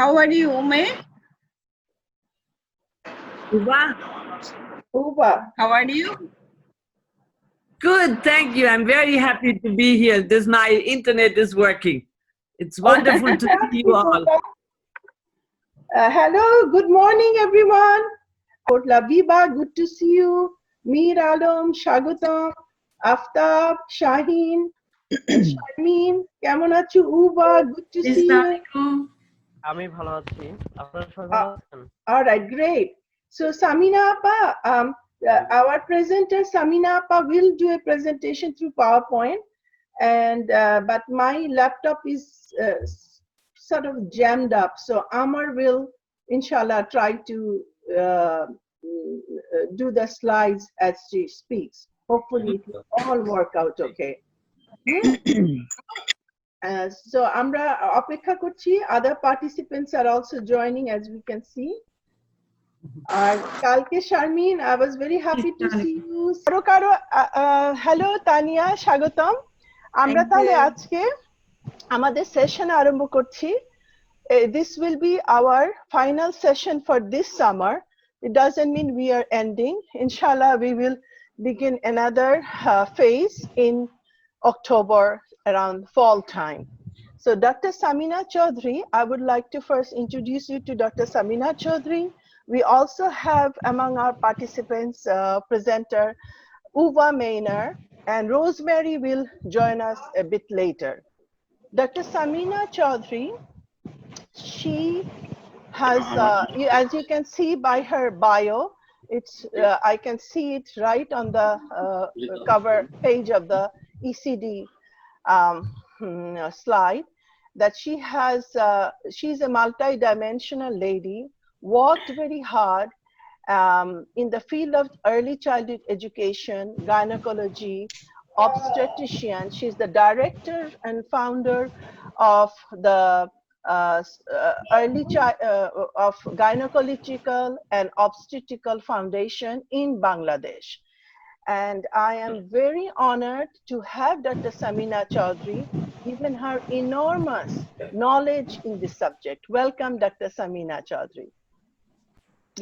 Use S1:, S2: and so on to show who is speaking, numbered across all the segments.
S1: How are you, Ume?
S2: Uba.
S1: How are you?
S3: Good, thank you. I'm very happy to be here. My internet is working. It's wonderful to see you all.
S2: Hello, good morning, everyone. Labiba, good to see you. Mir Alam, Shagutam, Aftab, Shaheen, Sharmeen, কেমন আছো? Uba, good to see you.
S4: আমি ভালো আছি আপনারা সবাই ভালো আছেন
S2: All right, great. So Samina Appa, our presenter Samina Appa will do a presentation through PowerPoint, and but my laptop is sort of jammed up, so Amar will, inshallah, try to do the slides as she speaks. Hopefully, it will all work out okay. So আমরা অপেক্ষা করছি. Other participants are also joining, as we can see. কালকে Sharmeen, I was very happy to see you. Hello Tania, স্বাগতম. আমরা তাহলে আজকে আমাদের session আরম্ভ করছি. This will be our final session for this summer. It doesn't mean we are ending. Inshallah, we will begin another phase in October around fall time. So Dr. Samina Chaudhary, I would like to first introduce you to Dr. Samina Chaudhary. We also have among our participants presenter Uva Maynor, and Rosemary will join us a bit later. Dr. Samina Chaudhary, she has, as you can see by her bio, it's I can see it right on the cover page of the ECD slide, that she has, she's a multi-dimensional lady, worked very hard in the field of early childhood education, gynecology, obstetrician. She's the director and founder of the of Gynecological and Obstetrical Foundation in Bangladesh. And I am very honored to have Dr. Samina Chaudhary, given her enormous knowledge in this subject. Welcome, Dr. Samina Chaudhary.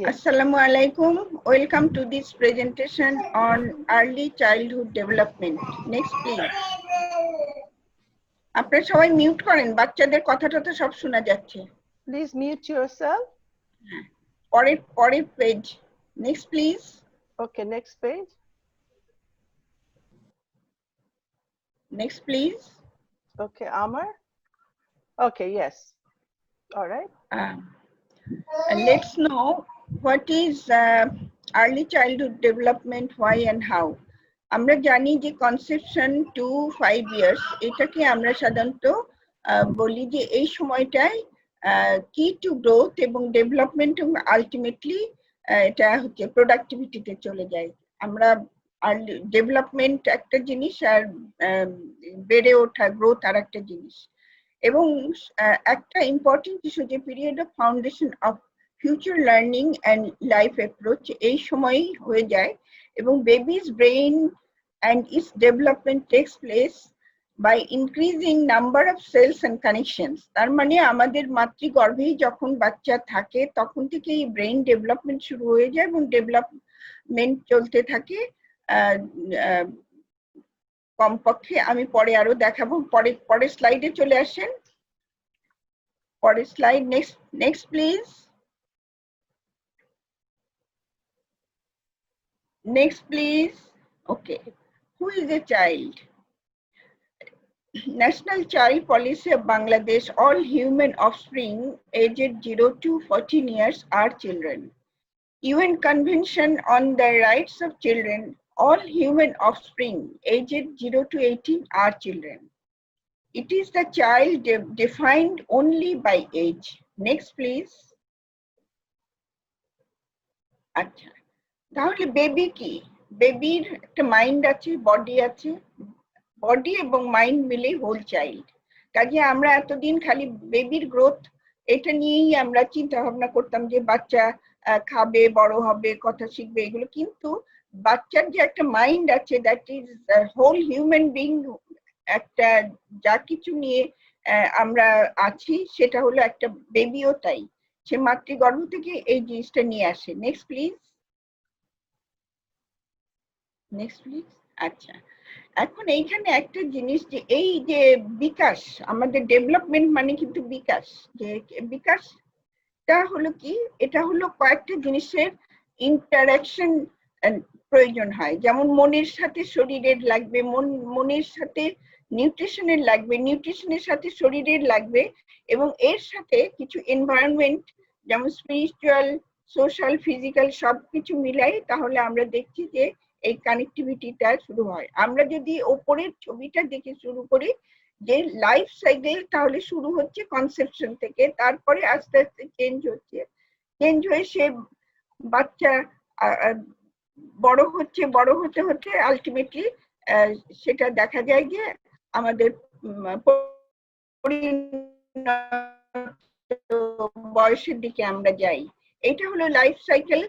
S1: Yes. Assalamu alaikum. Welcome to this presentation on early childhood development. Next, please. আপনারা সবাই mute করেন, বাচ্চাদের কথাটা তো সব শোনা যাচ্ছে।
S2: Please mute yourself.
S1: পরের page. Next, please.
S2: Okay, next page.
S1: Next, please.
S2: Okay, Amar. Okay, yes. All right.
S1: And let's know what is early childhood development, why and how. আমরা জানি যে কনসেপশন টু 5 ইয়ার্স, এটাকে আমরা সাধারণত বলি যে এই সময়টায় কি টু গ্রোথ এবং ডেভেলপমেন্ট এবং আলটিমেটলি এটা হচ্ছে প্রোডাক্টিভিটিতে চলে যায়। আমরা ডেভেলপমেন্ট একটা জিনিস আর বেড়ে ওঠা গ্রোথ আর একটা জিনিস। এবং একটা ইম্পর্টেন্ট ইস্যু যে period of foundation of future learning and life approach এই সময়ই হয়ে যায়, এবং babies brain and its development takes place by increasing number of cells and connections. তার মানে আমাদের মাতৃগর্ভেই যখন বাচ্চা থাকে তখন থেকেই ব্রেইন ডেভেলপমেন্ট শুরু হয়ে যায় এবং ডেভেলপমেন্ট চলতে থাকে। কমপক্ষে আমি পরে আরো দেখাবো, পরের স্লাইডে চলে আসেন। পরের slide, next please. Next, please. Okay. Who is a child? National Child Policy of Bangladesh, all human offspring aged 0 to 14 years are children. UN Convention on the Rights of Children, all human offspring aged 0 to 18 are children. It is the child defined only by age. Next, please. আচ্ছা, তাহলে baby কি? বেবির একটা mind আছে, body আছে, body এবং mind মিলে whole child. কাজে আমরা এতদিন খালি বেবির গ্রোথ এটা নিয়েই আমরা চিন্তা ভাবনা করতাম যে বাচ্চা খাবে, বড় হবে, কথা শিখবে, এগুলো। কিন্তু বাচ্চার যে একটা মাইন্ড আছে, that is whole human being, একটা যা কিছু নিয়ে আমরা আছি, সেটা হলো একটা বেবিও তাই, সে মাতৃগর্ভ থেকে এই জিনিসটা নিয়ে আসে। Next please, next please. আচ্ছা, এখন এইখানে একটা জিনিস, যে এই যে বিকাশ, আমাদের ডেভেলপমেন্ট মানে কিন্তু বিকাশ, যে বিকাশটা হলো কি, এটা হলো কয়েকটা জিনিসের ইন্টারাকশন প্রয়োজন হয়। যেমন মনের সাথে শরীরের লাগবে, মনের সাথে নিউট্রিশনের লাগবে, নিউট্রিশনের সাথে শরীরের লাগবে, এবং এর সাথে কিছু এনভায়রনমেন্ট, যেমন স্পিরিচুয়াল, সোশ্যাল, ফিজিক্যাল সবকিছু মিলাই তাহলে আমরা দেখছি যে এই কানেক্টিভিটিটা শুরু হয়। আমরা যদি ওপরের ছবিটা দেখে শুরু করি, যে লাইফ সাইকেল তাহলে শুরু হচ্ছে কনসেপশন থেকে, তারপরে আস্তে আস্তে চেঞ্জ হয়ে সে বাচ্চা বড় হতে হতে আলটিমেটলি সেটা দেখা যায় যে আমাদের বয়সের দিকে আমরা যাই। এটা হলো লাইফ সাইকেল।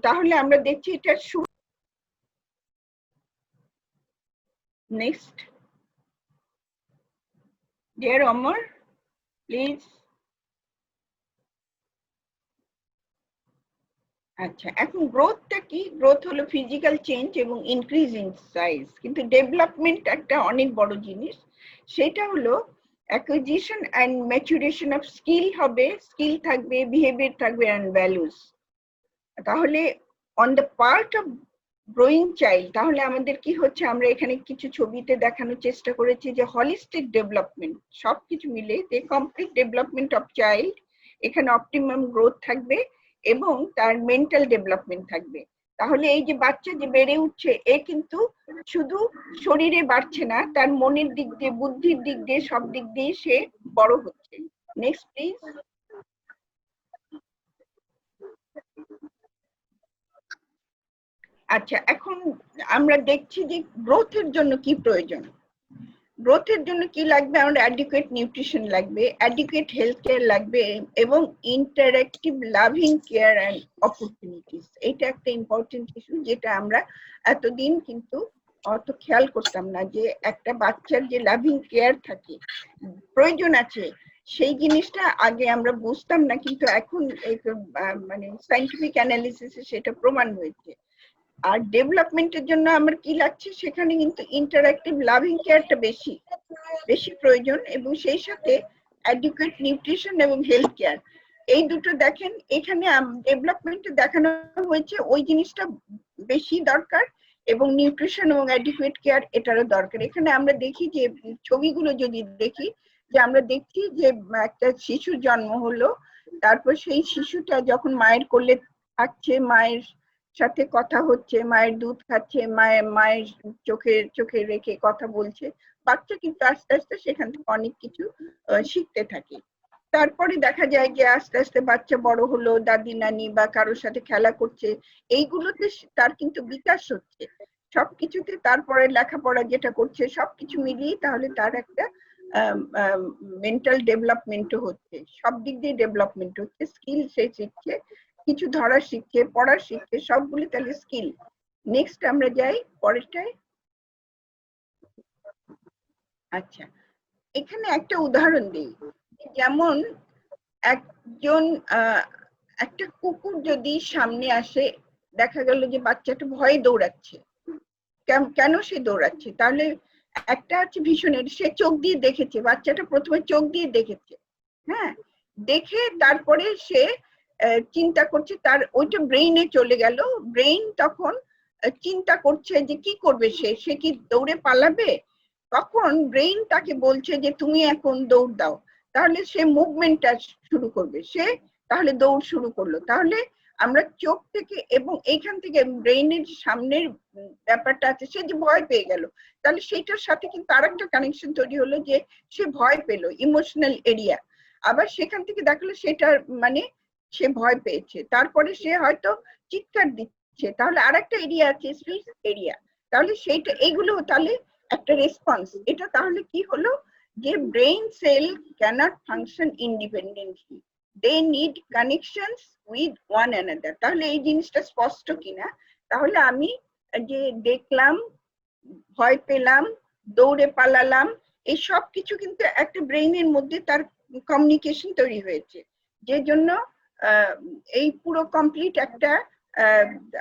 S1: তাহলে আমরা দেখছি এটা শুরু। Next, dear Amar, please. আচ্ছা, এখন গ্রোথটা কি? গ্রোথ হলো ফিজিক্যাল চেঞ্জ এবং ইনক্রিজ ইন সাইজ, কিন্তু ডেভেলপমেন্ট একটা অনেক বড় জিনিস। সেটা হলো acquisition and maturation of skill হবে, স্কিল থাকবে, বিহেভিয়ার থাকবে এন্ড ভ্যালুস। তাহলে on the part of growing child, তাহলে আমাদের কি হচ্ছে, আমরা এখানে কিছু ছবিতে দেখানোর চেষ্টা করেছি যে হলিস্টিক ডেভেলপমেন্ট, সবকিছু মিলে যে কমপ্লিট ডেভেলপমেন্ট অফ চাইল্ড, এখানে অপটিমাম গ্রোথ থাকবে এবং তার মেন্টাল ডেভেলপমেন্ট থাকবে। তাহলে এই যে বাচ্চা যে বেড়ে উঠছে, এ কিন্তু শুধু শরীরে বাড়ছে না, তার মনের দিক দিয়ে, বুদ্ধির দিক দিয়ে, সব দিক দিয়ে সে বড় হচ্ছে। Next please. আচ্ছা, এখন আমরা দেখছি যে গ্রোথের জন্য কি প্রয়োজন। গ্রোথের জন্য কি লাগবে? আমাদের অ্যাডিকুয়েট নিউট্রিশন লাগবে, অ্যাডিকুয়েট হেলথ কেয়ার লাগবে, এবং interactive loving care and opportunities. এটা একটা ইম্পর্টেন্ট ইস্যু, যেটা আমরা এতদিন কিন্তু অত খেয়াল করতাম না, যে একটা বাচ্চার যে লাভিং কেয়ার থাকে, প্রয়োজন আছে, সেই জিনিসটা আগে আমরা বুঝতাম না, কিন্তু এখন মানে সায়েন্টিফিক অ্যানালিসিসে সেটা প্রমাণ হয়েছে। আর ডেভেলপমেন্টের জন্য আমার কি লাগছে, সেখানে কিন্তু ইন্টারঅ্যাক্টিভ লাভিং কেয়ারটা বেশি প্রয়োজন, এবং সেই সাথে অ্যাডিকুয়েট নিউট্রিশন এবং হেলথ কেয়ার। এই দুটো দেখেন, এখানে ডেভেলপমেন্টে দেখানো হয়েছে ওই জিনিসটা বেশি দরকার, এবং নিউট্রিশন এবং অ্যাডিকুয়েট কেয়ার এটারও দরকার। এখানে আমরা দেখি যে ছবিগুলো যদি দেখি, যে আমরা দেখছি যে একটা শিশুর জন্ম হলো, তারপর সেই শিশুটা যখন মায়ের কোলে থাকছে, মায়ের সাথে কথা হচ্ছে, মায়ের দুধ খাচ্ছে, মায়ের চোখে রেখে কথা বলছে, বাচ্চা কিন্তু আস্তে আস্তে সেখান থেকে অনেক কিছু শিখতে থাকে। তারপরে দেখা যায় যে আস্তে আস্তে বাচ্চা বড় হলো, দাদি নানি বা কারোর সাথে খেলা করছে, এইগুলোতে তার কিন্তু বিকাশ হচ্ছে সবকিছুতে। তারপরে লেখাপড়া যেটা করছে, সবকিছু মিলিয়ে তাহলে তার একটা মেন্টাল ডেভেলপমেন্টও হচ্ছে, সব দিক দিয়ে ডেভেলপমেন্ট হচ্ছে। স্কিল সে শিখছে, কিছু ধরা শিখছে, পড়া শিখছে, সবগুলি তাহলে স্কিল। নেক্সট আমরা যাই পরেরটায়। আচ্ছা, এখানে একটা উদাহরণ দিই, যেমন একজন একটা কুকুর যদি সামনে আসে, দেখা গেল যে বাচ্চাটা ভয়ে দৌড়াচ্ছে, কেন সে দৌড়াচ্ছে? তাহলে একটা আছে ভীষণের, সে চোখ দিয়ে দেখেছে, বাচ্চাটা প্রথমে চোখ দিয়ে দেখেছে, হ্যাঁ, দেখে তারপরে সে চিন্তা করছে, তার ওইটা ব্রেইনে চলে গেল, ব্রেইন তখন চিন্তা করছে যে কি করবে, সে কি দৌড়ে পালাবে? তখন ব্রেইন তাকে বলছে যে তুমি এখন দৌড় দাও, তাহলে সে মুভমেন্টটা শুরু করবে, সে তাহলে দৌড় শুরু করলো। তাহলে আমরা চোখ থেকে এবং এইখান থেকে ব্রেইনের সামনের ব্যাপারটা আছে, সে যে ভয় পেয়ে গেল, তাহলে সেইটার সাথে কিন্তু আরেকটা কানেকশন তৈরি হলো, যে সে ভয় পেল, ইমোশনাল এরিয়া। আবার সেখান থেকে দেখলো সেটা মানে সে ভয় পেয়েছে, তারপরে সে হয়তো চিৎকার দিচ্ছে, তাহলে আরেকটা এরিয়া আছে, স্পিচ এরিয়া। তাহলে সেইটা, এইগুলো তাহলে একটা রেসপন্স। এটা তাহলে কি হলো, যে brain cell cannot function independently, they need connections with one another. তাহলে এই জিনিসটা স্পষ্ট কিনা? তাহলে আমি যে দেখলাম, ভয় পেলাম, দৌড়ে পালালাম, এই সব কিছু কিন্তু একটা ব্রেইনের মধ্যে তার কমিউনিকেশন তৈরি হয়েছে, যে জন্য এই পুরো কমপ্লিট একটা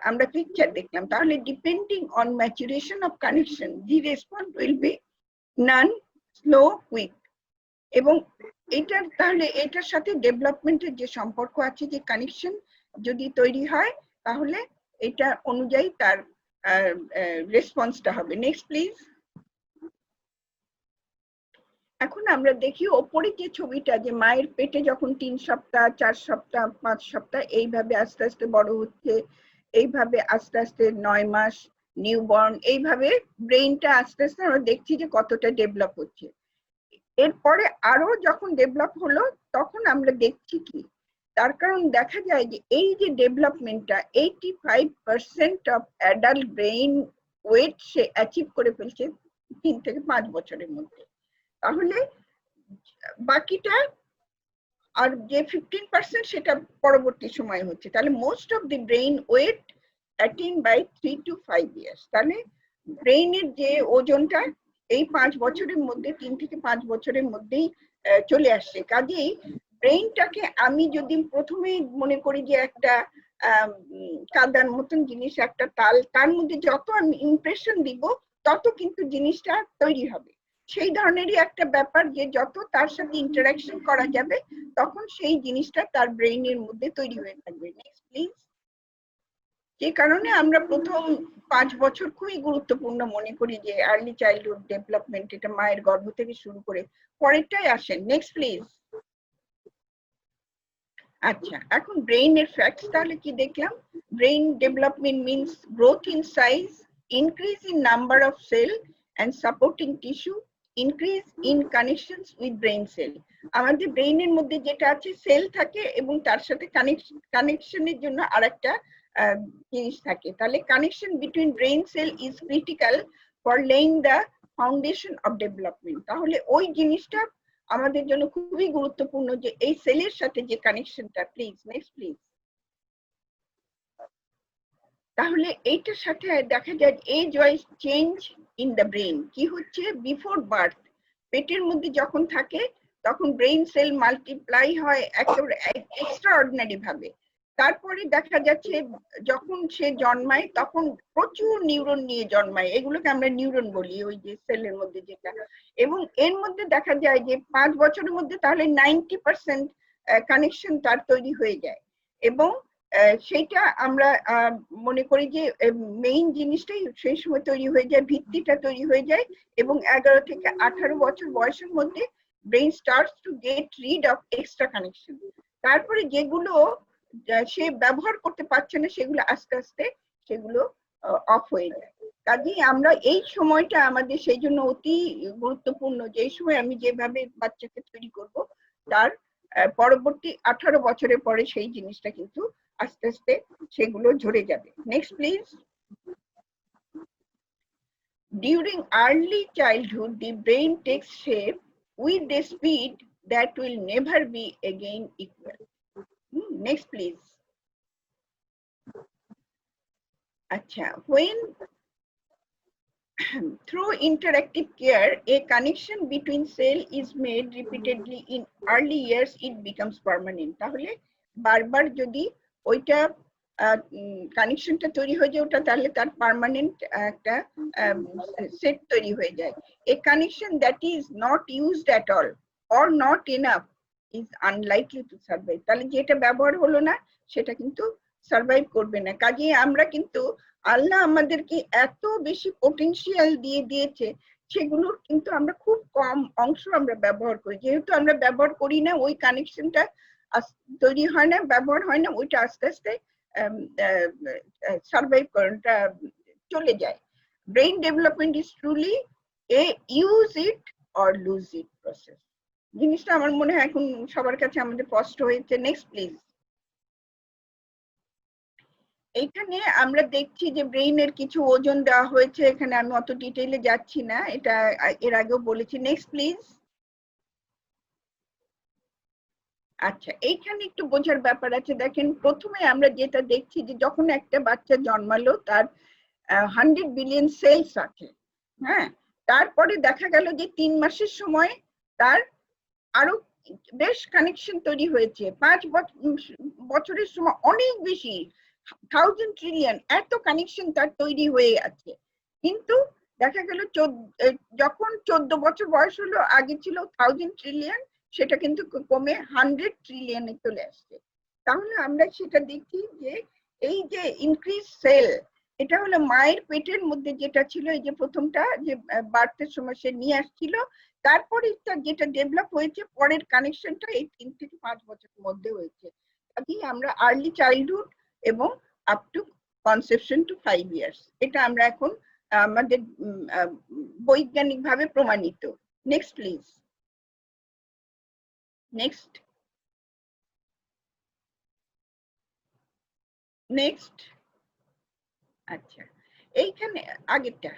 S1: আমরা পিকচার দেখলাম। তাহলে depending on maturation of connection the response will be none, slow, quick. এবং এটার তাহলে এটার সাথে ডেভেলপমেন্টের যে সম্পর্ক আছে, যে কানেকশন যদি তৈরি হয় তাহলে এটা অনুযায়ী তার রেসপন্সটা হবে। Next please. এখন আমরা দেখি ওপরে যে ছবিটা, যে মায়ের পেটে যখন 3 সপ্তাহ 4 সপ্তাহ 5 সপ্তাহ এইভাবে আস্তে আস্তে বড় হচ্ছে, এইভাবে আস্তে আস্তে 9 মাস নিউবর্ন, এইভাবে ব্রেইনটা আস্তে আস্তে আমরা দেখছি যে কতটা ডেভেলপ হচ্ছে। এরপরে আরো যখন ডেভেলপ হলো তখন আমরা দেখছি কি, তার কারণ দেখা যায় যে এই যে ডেভেলপমেন্টটা 85% অফ অ্যাডাল্ট ব্রেইন ওয়েট সে অ্যাচিভ করে ফেলছে 3 থেকে 5 বছরের মধ্যে। তাহলে বাকিটা আর যে 15% সেটা পরবর্তী সময় হচ্ছে। তাহলে most of the brain weight attain by 3 to 5 years. তাহলে ব্রেইনের যে ওজনটা এই 5 বছরের মধ্যে, 3 থেকে 5 বছরের মধ্যেই চলে আসছে। কাজেই ব্রেইনটাকে আমি যদি প্রথমে মনে করি যে একটা কাদার মতন জিনিস, একটা তাল, তার মধ্যে যত আমি ইমপ্রেশন দিব তত কিন্তু জিনিসটা তৈরি হবে। সেই ধরনেরই একটা ব্যাপার, যে যত তার সাথে ইন্টারাকশন করা যাবে তখন সেই জিনিসটা তার ব্রেইনের মধ্যে তৈরি হয়ে থাকবে। Next please. যে কারণে আমরা প্রথম 5 বছর খুবই গুরুত্বপূর্ণ মনে করি, যে আর্লি চাইল্ডহুড ডেভেলপমেন্ট, এটা মায়ের গর্ভ থেকে শুরু করে পরেরটাই আসেন। Next please. আচ্ছা, এখন ব্রেইনের ফ্যাক্টস তাহলে কি দেখলাম? Brain development means growth in size, increase in number of cell and supporting tissue, increase in connections with brain cell. আমাদের ব্রেইনের মধ্যে যেটা আছে সেল থাকে এবং তার সাথে কানেকশনের জন্য আরেকটা জিনিস থাকে। তাহলে connection between brain cell is critical for laying the foundation of development. তাহলে ওই জিনিসটা আমাদের জন্য খুবই গুরুত্বপূর্ণ, যে এই সেলের সাথে যে কানেকশনটা। Please next please. তাহলে এইটার সাথে দেখা যায় age wise change in the brain কি হচ্ছে। বিফোর বার্থ, পেটের মধ্যে যখন থাকে তখন ব্রেইন সেল মাল্টিপ্লাই হয় একেবারে এক্সট্রাঅর্ডিনারি ভাবে। তারপরে দেখা যাচ্ছে যখন সে জন্মায় তখন প্রচুর নিউরন নিয়ে জন্মায়, এগুলোকে আমরা নিউরন বলি, ওই যে সেলের মধ্যে যেটা। এবং এর মধ্যে দেখা যায় যে 5 বছরের মধ্যে তাহলে 90% কানেকশন তার তৈরি হয়ে যায়। এবং সেইটা আমরা মনে করি যে মেইন জিনিসটাই সেই সময় তৈরি হয়ে যায়, ভিত্তিটা তৈরি হয়ে যায়। এবং 11 থেকে 18 বছর বয়সের মধ্যে brain starts to get rid of extra connection. তারপরে যেগুলো সে ব্যবহার করতে পারছে না সেগুলো আস্তে আস্তে সেগুলো অফ হয়ে যায়। কাজেই আমরা এই সময়টা আমাদের সেই জন্য অতি গুরুত্বপূর্ণ, যে এই সময় আমি যেভাবে বাচ্চাকে তৈরি করব তার পরবর্তী 18 বছরের পরে সেই জিনিসটা কিন্তু আস্তে আস্তে সেগুলো ঝরে যাবে। Next please. During early childhood, the brain takes shape with a speed that will never be again equal. Next please. Acha, when through interactive care a connection between cell is made repeatedly in early years, it becomes permanent. তাহলে বারবার যদি ওইটা কানেকশনটা তৈরি হয়ে যায় ওটা, তাহলে তার পার্মানেন্ট একটা সেট তৈরি হয়ে যায়। A connection that is not used at all or not enough is unlikely to survive. তাহলে যেটা ব্যবহার হলো না সেটা কিন্তু সার্ভাইভ করবে না। কাজে আমরা কিন্তু আল্লাহ আমাদেরকে এত বেশি পটেনশিয়াল দিয়ে দিয়েছে, সেগুলোর কিন্তু আমরা খুব কম অংশ আমরা ব্যবহার করি। যেহেতু আমরা ব্যবহার করি না, ওই কানেকশনটা তৈরি হয় না, ব্যবহার হয় না, ওইটা আস্তে আস্তে সার্ভাইভ করাটা চলে যায়। Brain development is truly A use it or lose it process. জিনিসটা আমার মনে হয় এখন সবার কাছে আমাদের স্পষ্ট হয়েছে। Next please. এখানে আমরা দেখছি যে ব্রেইনের কিছু ওজন দেওয়া হয়েছে, এখানে আমি অত ডিটেইলে যাচ্ছি না, এটা এর আগেও বলেছি। Next please. আচ্ছা, এইখানে একটু বোঝার ব্যাপার আছে। দেখেন প্রথমে আমরা যেটা দেখছি যে যখন একটা বাচ্চা জন্মালো তার 100 বিলিয়ন সেলস আছে, হ্যাঁ, তারপরে দেখা গেল যে 3 মাসের সময় তার আরো বেশ কানেকশন তৈরি হয়েছে, 5 বছরের সময় অনেক বেশি 1000 ট্রিলিয়ন এত কানেকশন তার তৈরি হয়ে আছে। কিন্তু দেখা গেল যখন 14 বছর বয়স হলো, আগে ছিল 1000 ট্রিলিয়ন, সেটা কিন্তু কমে 100 ট্রিলিয়নে চলে আসছে। তাহলে আমরা সেটা দেখি যে এই যে ইনক্রিজ সেল, এটা হলো মায়ের পেটের মধ্যে যেটা ছিল, এই যে প্রথমটা যে বার্থের সময় সে নিয়ে আসছিল, তারপরে যেটা ডেভেলপ হয়েছে পরের কানেকশনটা এই 3 থেকে 5 বছরের মধ্যে হয়েছে। কাজেই আমরা আর্লি চাইল্ডহুড এবং up to conception to 5 years, এটা আমরা এখন আমাদের বৈজ্ঞানিকভাবে প্রমাণিত। Next please, next next. আচ্ছা, এইখানে আগেরটা,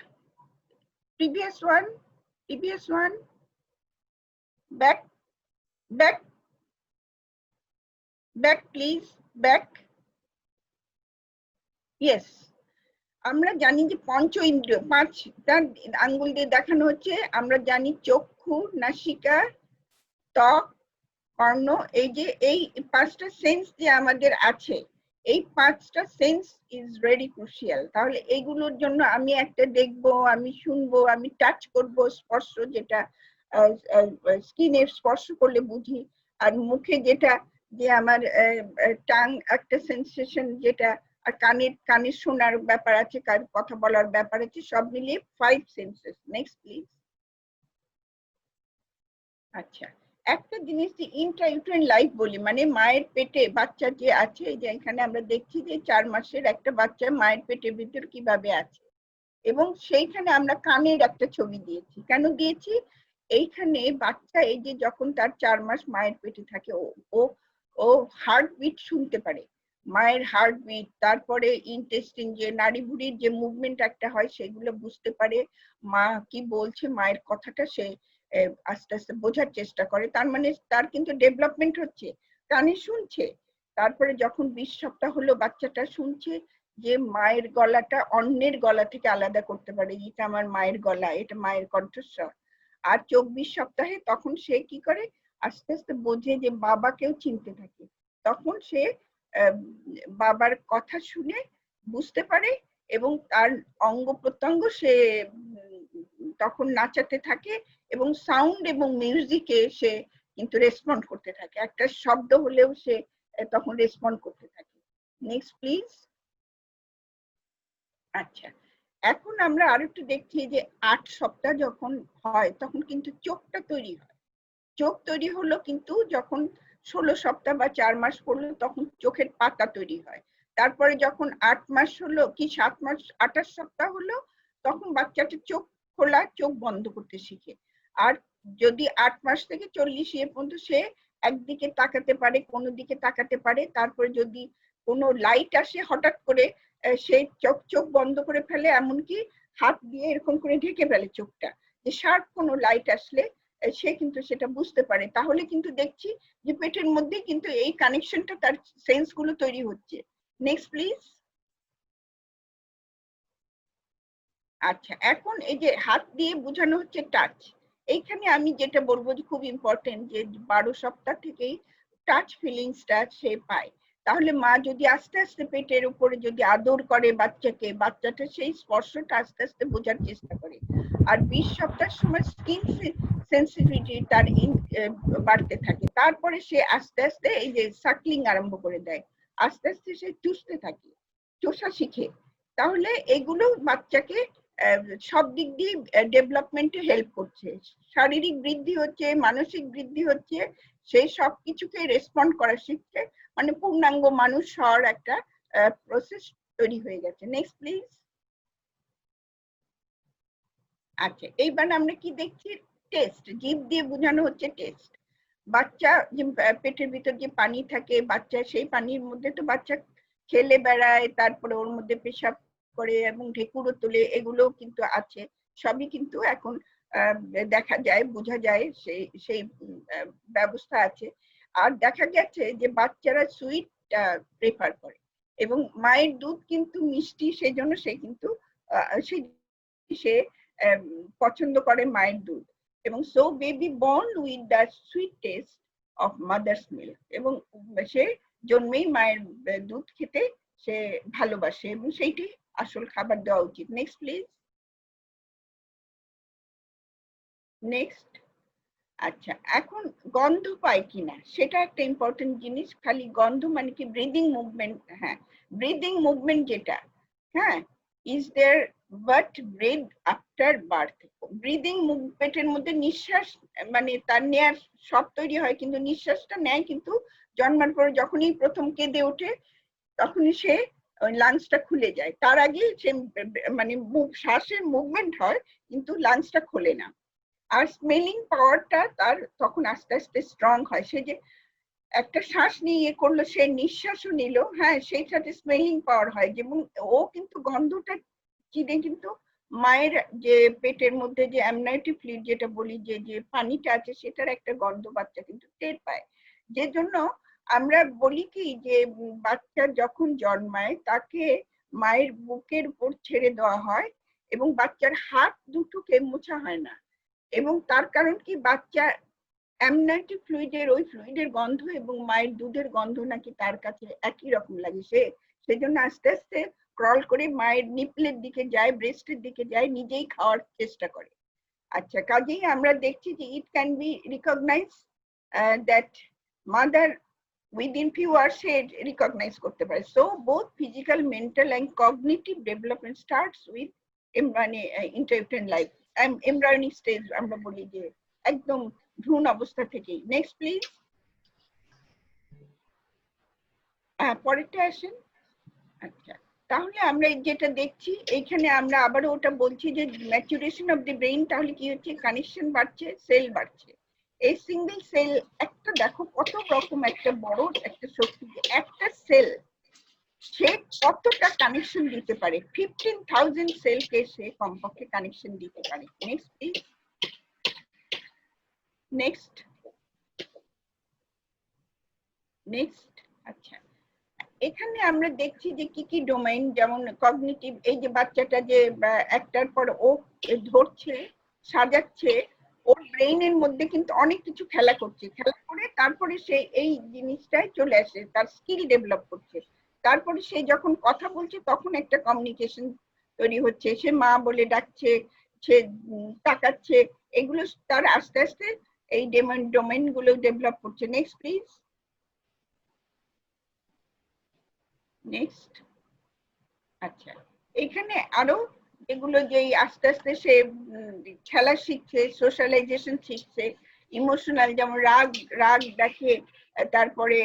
S1: previous one, back back back please, back. Yes, আমরা জানি যে পঞ্চ ইন্দ্রিয়, 5টা আঙ্গুল দিয়ে দেখানো হচ্ছে। আমরা জানি চক্ষু, নাসিকা, ত্বক, কর্ণ, এই যে এই 5টা সেন্স যে আমাদের আছে, এই 5টা সেন্স ইজ ভেরি ক্রুশিয়াল। তাহলে এইগুলোর জন্য আমি একটা দেখবো, আমি শুনবো, আমি টাচ করব, স্পর্শ যেটা স্কিনে স্পর্শ করলে বুঝি, আর মুখে যেটা যে আমার টাং একটা সেন্সেশন যেটা, আর কানের শোনার ব্যাপার আছে, কার কথা বলার ব্যাপার আছে, সব মিলিয়ে 5 সেন্সেস। Next please. আচ্ছা, একটা জিনিস যে ইন্ট্রাইউটেরাইন লাইফ বলি, মানে মায়ের পেটে বাচ্চা যে আছে, এই যে এখানে আমরা দেখছি যে 4 মাসের একটা বাচ্চা মায়ের পেটের ভিতর কিভাবে আছে, এবং সেইখানে আমরা কানের একটা ছবি দিয়েছি। কেন দিয়েছি? এইখানে বাচ্চা এই যে যখন তার 4 মাস মায়ের পেটে থাকে, ও ও হার্টবিট শুনতে পারে, মায়ের হার্টবিট, তারপরে ইন্টেস্টিন যে নাড়ি ভুড়ির যে মুভমেন্ট একটা হয় সেগুলো বুঝতে পারে, মা কি বলছে, মায়ের কথাটা সে আস্তে আস্তে বোঝার চেষ্টা করে। তার মানে তার কিন্তু ডেভেলপমেন্ট হচ্ছে, কানে শুনছে। তারপরে যখন 20 সপ্তাহ হলো বাচ্চাটা শুনছে যে মায়ের গলাটা অন্যের গলা থেকে আলাদা করতে পারে, এটা আমার মায়ের গলা, এটা মায়ের কণ্ঠস্বর। আর 24 সপ্তাহে তখন সে কি করে, আস্তে আস্তে বোঝে যে বাবাকেও চিনতে থাকে, তখন সে বাবার কথা শুনে বুঝতে পারে, এবং তার অঙ্গ প্রত্যঙ্গ সে তখন নাচাতে থাকে, এবং সাউন্ড এবং মিউজিকে সে কিন্তু রেসপন্ড করতে থাকে, একটা শব্দ হলেও সে তখন রেসপন্ড করতে থাকে। Next please. আচ্ছা, এখন আমরা আর একটু দেখছি যে 8 সপ্তাহ যখন হয় তখন কিন্তু চোখটা তৈরি হয়। চোখ তৈরি হলো কিন্তু যখন 16 সপ্তাহ বা 4 মাস পড়লো তখন চোখের পাতা তৈরি হয়। তারপরে যখন 8 মাস হলো কি 7 মাস 28 সপ্তাহ হলো তখন বাচ্চাটা চোখ খোলা, চোখ বন্ধ করতে শিখে। আর যদি 8 মাস থেকে 40 ইয়ে পর্যন্ত সে একদিকে তাকাতে পারে, কোনো দিকে তাকাতে পারে। তারপরে যদি কোনো লাইট আসে হঠাৎ করে সে চোখ বন্ধ করে ফেলে, এমনকি হাত দিয়ে এরকম করে ঢেকে ফেলে চোখটা, যে শার্প কোনো লাইট আসলে সে কিন্তু সেটা বুঝতে পারে। তাহলে কিন্তু দেখছি যে পেটের মধ্যে কিন্তু এই কানেকশনটা, তার সেন্স গুলো তৈরি হচ্ছে। Next please. আচ্ছা, এখন এই যে হাত দিয়ে বোঝানো হচ্ছে টাচ, এইখানে আমি যেটা বলবো যে খুব ইম্পর্টেন্ট, যে 12 সপ্তাহ থেকেই টাচ ফিলিংসটা সে পায়। তাহলে মা যদি আস্তে আস্তে পেটের উপরে যদি আদর করে বাচ্চাকে, বাচ্চাটা সেই স্পর্শটা আস্তে আস্তে বোঝার চেষ্টা করে। আর 20 সপ্তাহের সময় স্কিন সেন্সিটিভিটি তার বাড়তে থাকে। তারপরে সে আস্তে আস্তে এই যে সাকলিং আরম্ভ করে দেয়, আস্তে আস্তে সে চুষতে থাকে, চোষা শিখে। তাহলে এগুলো বাচ্চাকে সব দিক দিয়ে ডেভেলপমেন্টে হেল্প করছে, শারীরিক বৃদ্ধি হচ্ছে, মানসিক বৃদ্ধি হচ্ছে, সেই সব কিছুকে রেসপন্ড করা শিখছে, মানে পূর্ণাঙ্গ মানুষ হওয়ার একটা প্রসেস তৈরি হয়ে গেছে। Next please. আচ্ছা, এইবার আমরা কি দেখছি? টেস্ট, জিভ দিয়ে বোঝানো হচ্ছে টেস্ট। বাচ্চা যে পেটের ভিতর যে পানি থাকে, বাচ্চা সেই পানির মধ্যে তো বাচ্চা খেলে বেড়ায়, তারপরে ওর মধ্যে পেশাব করে এবং ঢেকুরও তোলে, এগুলো কিন্তু আছে, সবই কিন্তু এখন দেখা যায়, বোঝা যায়, সেই ব্যবস্থা আছে। আর দেখা গেছে যে বাচ্চারা সুইট প্রেফার করে, এবং মায়ের দুধ কিন্তু মিষ্টি, সেই জন্য সে কিন্তু সে পছন্দ করে মায়ের দুধ, এবং so baby born with the sweet test of mother's milk, এবং সে জন্মেই মায়ের দুধ খেতে সে ভালোবাসে এবং সেইটি আসল খাবার দেওয়া উচিত। Next please. নেক্সট। আচ্ছা, এখন গন্ধ পায় কিনা সেটা একটা ইম্পর্টেন্ট জিনিস। খালি গন্ধ মানে কি ব্রিদিং মুভমেন্ট, হ্যাঁ ব্রিদিং মুভমেন্ট যেটা, হ্যাঁ is there but breath after birth. ব্রিদিং মুভমেন্টের মধ্যে নিঃশ্বাস মানে তার নেয়ার সব তৈরি হয়, কিন্তু নিঃশ্বাসটা নেয় কিন্তু জন্মার পরে যখনই প্রথম কেঁদে ওঠে তখনই সে লাংসটা খুলে যায়, তার আগে সে মানে শ্বাসের মুভমেন্ট হয় কিন্তু লাংসটা খোলে না। আর স্মেলিং পাওয়ারটা তার তখন আস্তে আস্তে স্ট্রং হয়, সে যে একটা শ্বাস নিয়ে করলো সে নিঃশ্বাসও নিল, হ্যাঁ সেই সাথে স্মেলিং পাওয়ার হয়, যেমন ও কিন্তু গন্ধটা চিনে কিন্তু মায়ের যে পেটের মধ্যে যে অ্যামনাইটিক ফ্লুইড যেটা বলি যে যে পানিটা আছে সেটার একটা গন্ধ বাচ্চা কিন্তু টের পায়। যে জন্য আমরা বলি কি যে বাচ্চা যখন জন্মায় তাকে মায়ের বুকের উপর ছেড়ে দেওয়া হয় এবং বাচ্চার হাত দুটোকে মোছা হয় না, এবং তার কারণ কি বাচ্চা অ্যামনাইটিক ফ্লুইডের ওই ফ্লুইডের গন্ধ এবং মায়ের দুধের গন্ধ নাকি তার কাছে একই রকম লাগে, সেজন্য আস্তে আস্তে ক্রল করে মায়ের নিপলের দিকে যায়, ব্রেস্টের দিকে যায়, নিজেই খাওয়ার চেষ্টা করে। আচ্ছা, কাজেই আমরা দেখছি যে it can be recognise that mother within few hours সে রিকগনাইজ করতে পারে। So both physical, mental and cognitive development starts with মানে ইন্টারইউটেরাইন লাইফ, এমব্রায়োনিক স্টেজ আমরা বলি যে একদম ভ্রূণ অবস্থা থেকেই। Next please. পরেরটা আসেন। আচ্ছা, তাহলে আমরা যেটা দেখছি এইখানে আমরা আবারও ওটা বলছি যে ম্যাচুরেশন অফ দি ব্রেইন, তাহলে কি হচ্ছে কানেকশন বাড়ছে, সেল বাড়ছে। এই সিঙ্গেল সেল একটা দেখো কত রকম একটা বড় একটা শক্তি, একটা সেল সে কতটা কানেকশন দিতে পারে, 15,000 সেলকে সে কমপক্ষে কানেকশন দিতে পারে। Next please. নেক্সট। নেক্সট। আচ্ছা, এখানে আমরা দেখছি যে কি কি ডোমেইন, যেমন কগনিটিভ, এই যে বাচ্চাটা যে একটার পর ও ধরছে সাজাচ্ছে, ওর ব্রেইনের মধ্যে কিন্তু অনেক কিছু খেলা করছে, খেলা করে তারপরে সে এই জিনিসটায় চলে আসে, তার স্কিল ডেভেলপ করছে। তারপরে সে যখন কথা বলছে তখন একটা কমিউনিকেশন তৈরি হচ্ছে, সে মা বলে ডাকছে, সে তাকাচ্ছে, এগুলো তার আস্তে আস্তে এই ডোমেইন গুলো ডেভেলপ করছে। Next please. নেক্সট। আচ্ছা, এখানে আরো এগুলো যে আস্তে আস্তে সে খেলা শিখছে, সোশ্যালাইজেশন শিখছে, ইমোশনাল যেমন রাগ রাগ দেখে, তারপরে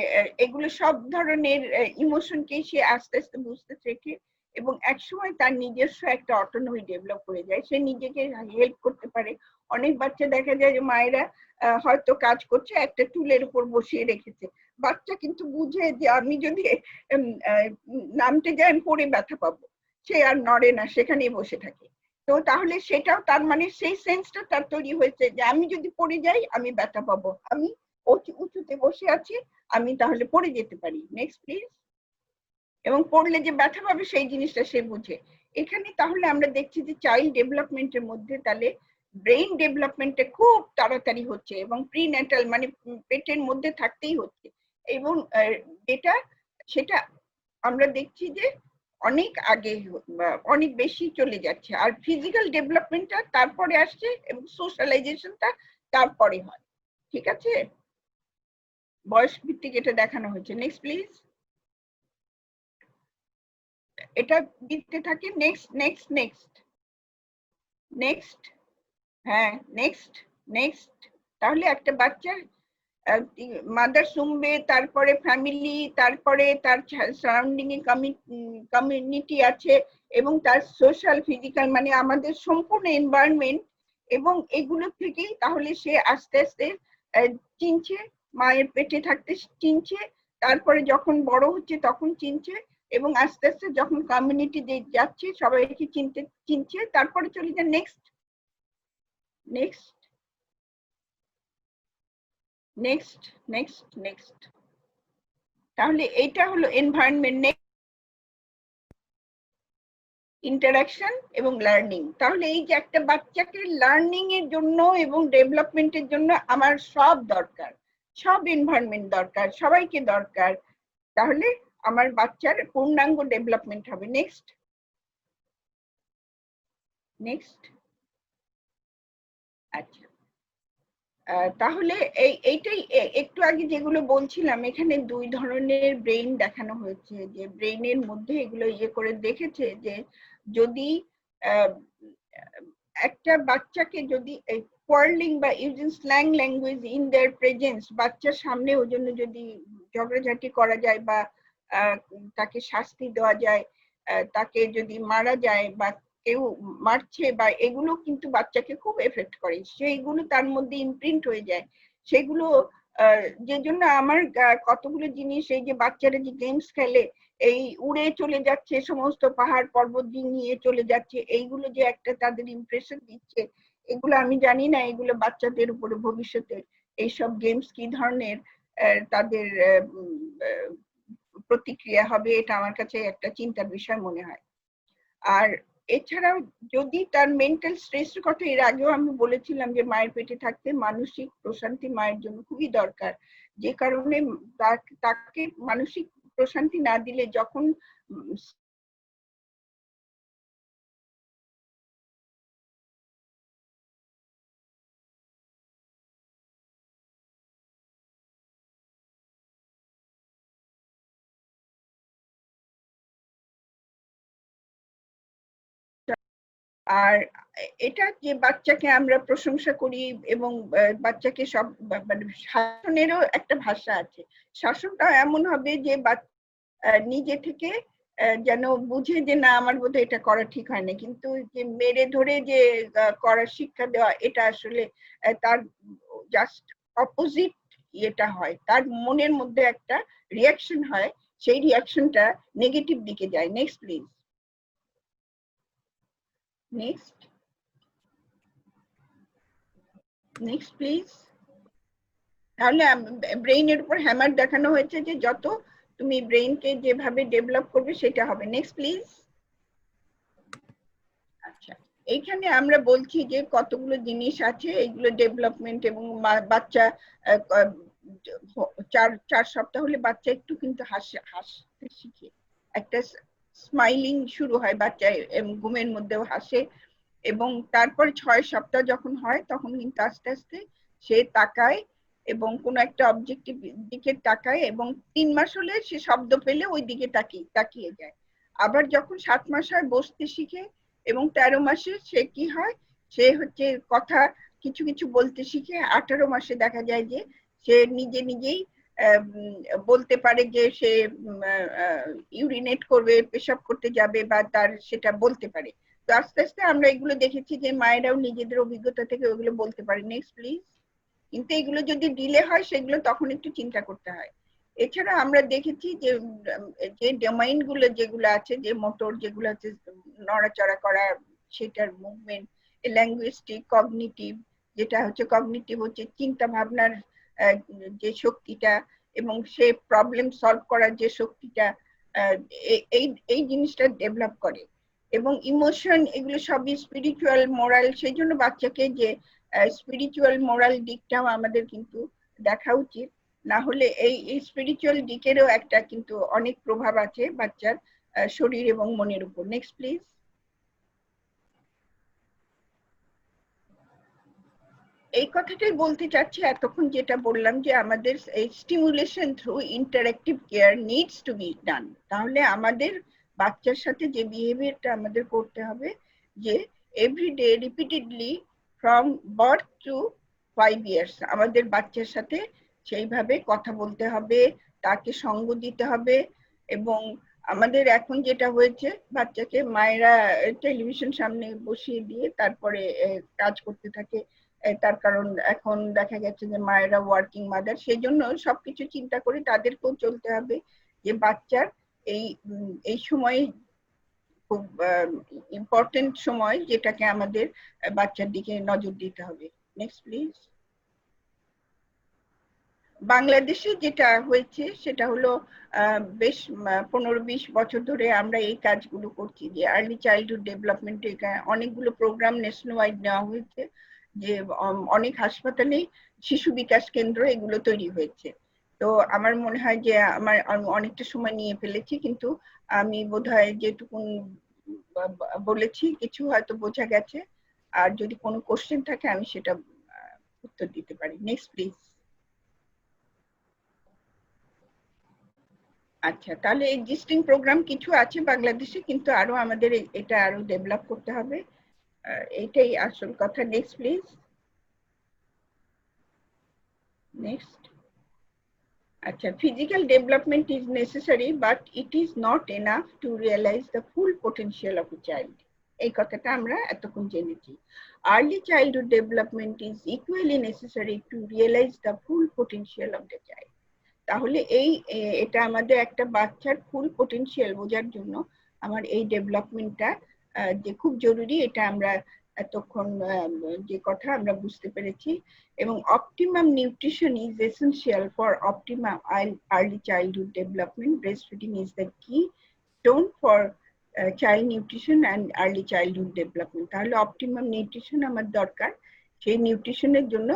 S1: এগুলো সব ধরনের ইমোশনকে সে আস্তে আস্তে বুঝতে শেখে এবং একসময় তার নিজস্ব একটা অটোনমি ডেভেলপ করে যায়, সে নিজেকে হেল্প করতে পারে। অনেক বাচ্চা দেখা যায় যে মায়েরা হয়তো কাজ করছে, একটা টুলের উপর বসিয়ে রেখেছে, বাচ্চা কিন্তু বুঝে যে আমি যদি নামতে যাই আমি পড়ে ব্যথা পাবো, সে আর নড়ে না, সেখানেই বসে থাকে। তো তাহলে সেটাও তার মানে সেই সেন্সটা তার তৈরি হয়েছে যে আমি যদি পড়ে যাই আমি ব্যথা পাবো, আমি উঁচুতে বসে আছি, আমি তাহলে পড়ে যেতে পারি। Next please. এবং পড়লে যে ব্যথা পাবে সেই জিনিসটা সে বুঝে। এখানে তাহলে আমরা দেখছি যে চাইল্ড ডেভেলপমেন্টের মধ্যে তাহলে ব্রেইন ডেভেলপমেন্টে খুব তাড়াতাড়ি হচ্ছে এবং প্রিন্যাটাল মানে পেটের মধ্যে থাকতেই হচ্ছে, এবং যেটা সেটা আমরা দেখছি যে অনেক আগে অনেক বেশি চলে যাচ্ছে, আর ফিজিক্যাল ডেভেলপমেন্টটা তারপরে আসছে এবং সোশ্যালাইজেশনটা তারপরে হয়। ঠিক আছে, বয়স ভিত্তিক এটা দেখানো হয়েছে। Next please. এটা দিতে থাকে নেক্সট নেক্সট নেক্সট নেক্সট। হ্যাঁ নেক্সট নেক্সট। তাহলে একটা বাচ্চার মাদার শুনবে, তারপরে ফ্যামিলি, তারপরে তার সারাউন্ডিং এ কমিউনিটি আছে এবং তার সোশ্যাল ফিজিক্যাল মানে আমাদের সম্পূর্ণ এনভায়রনমেন্ট, এবং এগুলো থেকেই তাহলে সে আস্তে আস্তে চিনছে, মায়ের পেটে থাকতে চিনছে, তারপরে যখন বড় হচ্ছে তখন চিনছে, এবং আস্তে আস্তে যখন কমিউনিটি যাচ্ছে সবাইকে চিনছে, তারপরে চলে যায় next next next next next. তাহলে এইটা হলো এনভায়রনমেন্ট। ইন্টারাকশন এবং লার্নিং। তাহলে এই যে একটা বাচ্চাকে লার্নিং এর জন্য এবং ডেভেলপমেন্টের জন্য আমার সব দরকার, সব এনভায়রনমেন্ট দরকার, সবাইকে দরকার, তাহলে আমার বাচ্চার পূর্ণাঙ্গ ডেভেলপমেন্ট হবে। নেক্সট নেক্সট আচ্ছা, তাহলে এইটাই একটু আগে যেগুলো বলছিলাম, এখানে দুই ধরনের ব্রেইন দেখানো হয়েছে, যে ব্রেইনের মধ্যে এগুলো ইয়ে করে দেখেছে যে যদি একটা বাচ্চাকে যদি কোয়ার্লিং বা using slang language in their presence, বাচ্চার সামনে ওই জন্য যদি ঝগড়াঝাটি করা যায় বা তাকে শাস্তি দেওয়া যায়, তাকে যদি মারা যায় বা কেউ মারছে, বা এগুলো কিন্তু বাচ্চাকে খুব এফেক্ট করে, সেইগুলো তার মধ্যে ইমপ্রিন্ট হয়ে যায়। সেগুলো যে জন্য আমার কতগুলো জিনিস, এই যে বাচ্চারা যে গেমস খেলে, এই উড়ে চলে যাচ্ছে, সমস্ত পাহাড় পর্বত নিয়ে চলে যাচ্ছে, এইগুলো যে একটা তাদের ইমপ্রেশন দিচ্ছে, এগুলো আমি জানি না এগুলো বাচ্চাদের উপরে ভবিষ্যতে এইসব গেমস কি ধরনের তাদের প্রতিক্রিয়া হবে, এটা আমার কাছে একটা চিন্তার বিষয় মনে হয়। আর এছাড়াও যদি তার মেন্টাল স্ট্রেসের কথা এর আগেও আমি বলেছিলাম যে মায়ের পেটে থাকতে মানসিক প্রশান্তি মায়ের জন্য খুবই দরকার, যে কারণে তাকে মানসিক প্রশান্তি না দিলে যখন আর এটা যে বাচ্চাকে আমরা প্রশংসা করি এবং বাচ্চাকে সব মানে শাসনেরও একটা ভাষা আছে, শাসনটা এমন হবে যে নিজে থেকে যেন বুঝে যে না আমার বোধহয় এটা করা ঠিক হয় না, কিন্তু যে মেরে ধরে যে করার শিক্ষা দেওয়া, এটা আসলে তার জাস্ট অপোজিট এটা হয়, তার মনের মধ্যে একটা রিয়াকশন হয়, সেই রিয়াকশনটা নেগেটিভ দিকে যায়। Next please, next next please. তাহলে ব্রেইনের উপর হ্যামার দেখানো হয়েছে যে যত তুমি ব্রেইনকে যেভাবে ডেভেলপ করবে সেটা হবে। Next please. আচ্ছা, এইখানে আমরা বলছি যে কতগুলো জিনিস আছে, এইগুলো ডেভেলপমেন্ট এবং বাচ্চা 4 সপ্তাহ হলে বাচ্চা একটু কিন্তু হাসতে শিখে, একটা স্মাইলিং শুরু হয়, বাচ্চা ঘুমের মধ্যেও হাসে, এবং তারপর 6 সপ্তাহ যখন হয় তখন কিন্তু আস্তে আস্তে সে তাকায় এবং কোনো একটা অবজেক্টিভ দিকে তাকায়, এবং 3 মাস হলে সে শব্দ পেলে ওই দিকে তাকিয়ে যায়। আবার যখন 7 মাস হয় বসতে শিখে, এবং 13 মাসে সে কি হয়, সে হচ্ছে কথা কিছু কিছু বলতে শিখে। 18 মাসে দেখা যায় যে সে নিজেই বলতে পারে যে সে ইউরিনেট করবে, পেশাব করতে যাবে, বা তার সেটা বলতে পারে। তো আস্তে আস্তে আমরা এগুলো দেখেছি যে মায়েরাও নিজেদের অভিজ্ঞতা থেকে ওগুলো বলতে পারে। Next please. কিন্তু এগুলো যদি ডিলে হয় সেগুলো তখন একটু চিন্তা করতে হয়। এছাড়া আমরা দেখেছি যে যে ডোমাইন গুলো যেগুলো আছে, যে মোটর যেগুলো আছে, নড়াচড়া করা, সেটার মুভমেন্ট, ল্যাঙ্গুয়েস্টিক, কগনিটিভ, যেটা হচ্ছে কগনিটিভ হচ্ছে চিন্তা ভাবনার যে শক্তিটা, এবং সে প্রবলেম সলভ করার যে শক্তিটা, এই এই জিনিসটা ডেভেলপ করে। এবং ইমোশন, এগুলো সবই স্পিরিচুয়াল, মোরাল, সেই জন্য বাচ্চাকে যে স্পিরিচুয়াল মোরাল দিকটাও আমাদের কিন্তু দেখা উচিত, না হলে এই স্পিরিচুয়াল দিকেরও একটা কিন্তু অনেক প্রভাব আছে বাচ্চার শরীর এবং মনের উপর। Next please. এই কথাটাই বলতে চাচ্ছি এতক্ষণ যেটা বললাম, যে আমাদের এই stimulation through interactive care needs to be done. তাহলে আমাদের বাচ্চার সাথে যে বিহেভিয়ারটা আমাদের করতে হবে, যে everyday repeatedly from birth to 5 years আমাদের বাচ্চার সাথে সেইভাবে কথা বলতে হবে, তাকে সঙ্গ দিতে হবে। এবং আমাদের এখন যেটা হয়েছে, বাচ্চাকে মায়েরা টেলিভিশন সামনে বসিয়ে দিয়ে তারপরে কাজ করতে থাকে, তার কারণ এখন দেখা গেছে যে মায়েরা ওয়ার্কিং মাদার, সেই জন্য সবকিছু চিন্তা করে তাদেরকেও চলতে হবে যে বাচ্চার এই সময় খুব ইম্পর্টেন্ট সময়, যেটাকে আমাদের বাচ্চার দিকে নজর দিতে হবে। Next please. বাংলাদেশে যেটা হয়েছে সেটা হলো বেশ 15-20 বছর ধরে আমরা এই কাজগুলো করছি, যে আর্লি চাইল্ডহুড ডেভেলপমেন্টে অনেকগুলো প্রোগ্রাম ন্যাশনাল ওয়াইড নেওয়া হয়েছে, যে অনেক হাসপাতালে শিশু বিকাশ কেন্দ্র এগুলো তৈরি হয়েছে। তো আমার মনে হয় যে আমি অনেকটা সময় নিয়ে ফেলেছি, কিন্তু আমি বোধহয় যেটুকু বলেছি কিছু হয়তো বোঝা গেছে। আর যদি কোনো কোশ্চেন থাকে আমি সেটা উত্তর দিতে পারি। Next please. আচ্ছা, তাহলে এক্সিস্টিং প্রোগ্রাম কিছু আছে বাংলাদেশে, কিন্তু আরো আমাদের এটা আরো ডেভেলপ করতে হবে, এইটাই আসল কথা। Next please. নেক্সট। আচ্ছা, physical development is necessary but it is not enough to realize the full potential of a child. এই কথাটা আমরা এতক্ষণ জেনেছি। Early childhood development is equally necessary to realize the full potential of the child. তাহলে এটা আমাদের একটা বাচ্চার ফুল পটেনশিয়াল বোঝার জন্য আমার এই ডেভেলপমেন্টটা যে খুব জরুরি, এটা আমরা এতক্ষণ যে কথা আমরা বুঝতে পেরেছি। এবং optimum nutrition is essential for optimum early childhood development. Breastfeeding is the keystone for child nutrition and early childhood development. তাহলে অপটিমাম নিউট্রিশন আমার দরকার, সেই নিউট্রিশনের জন্য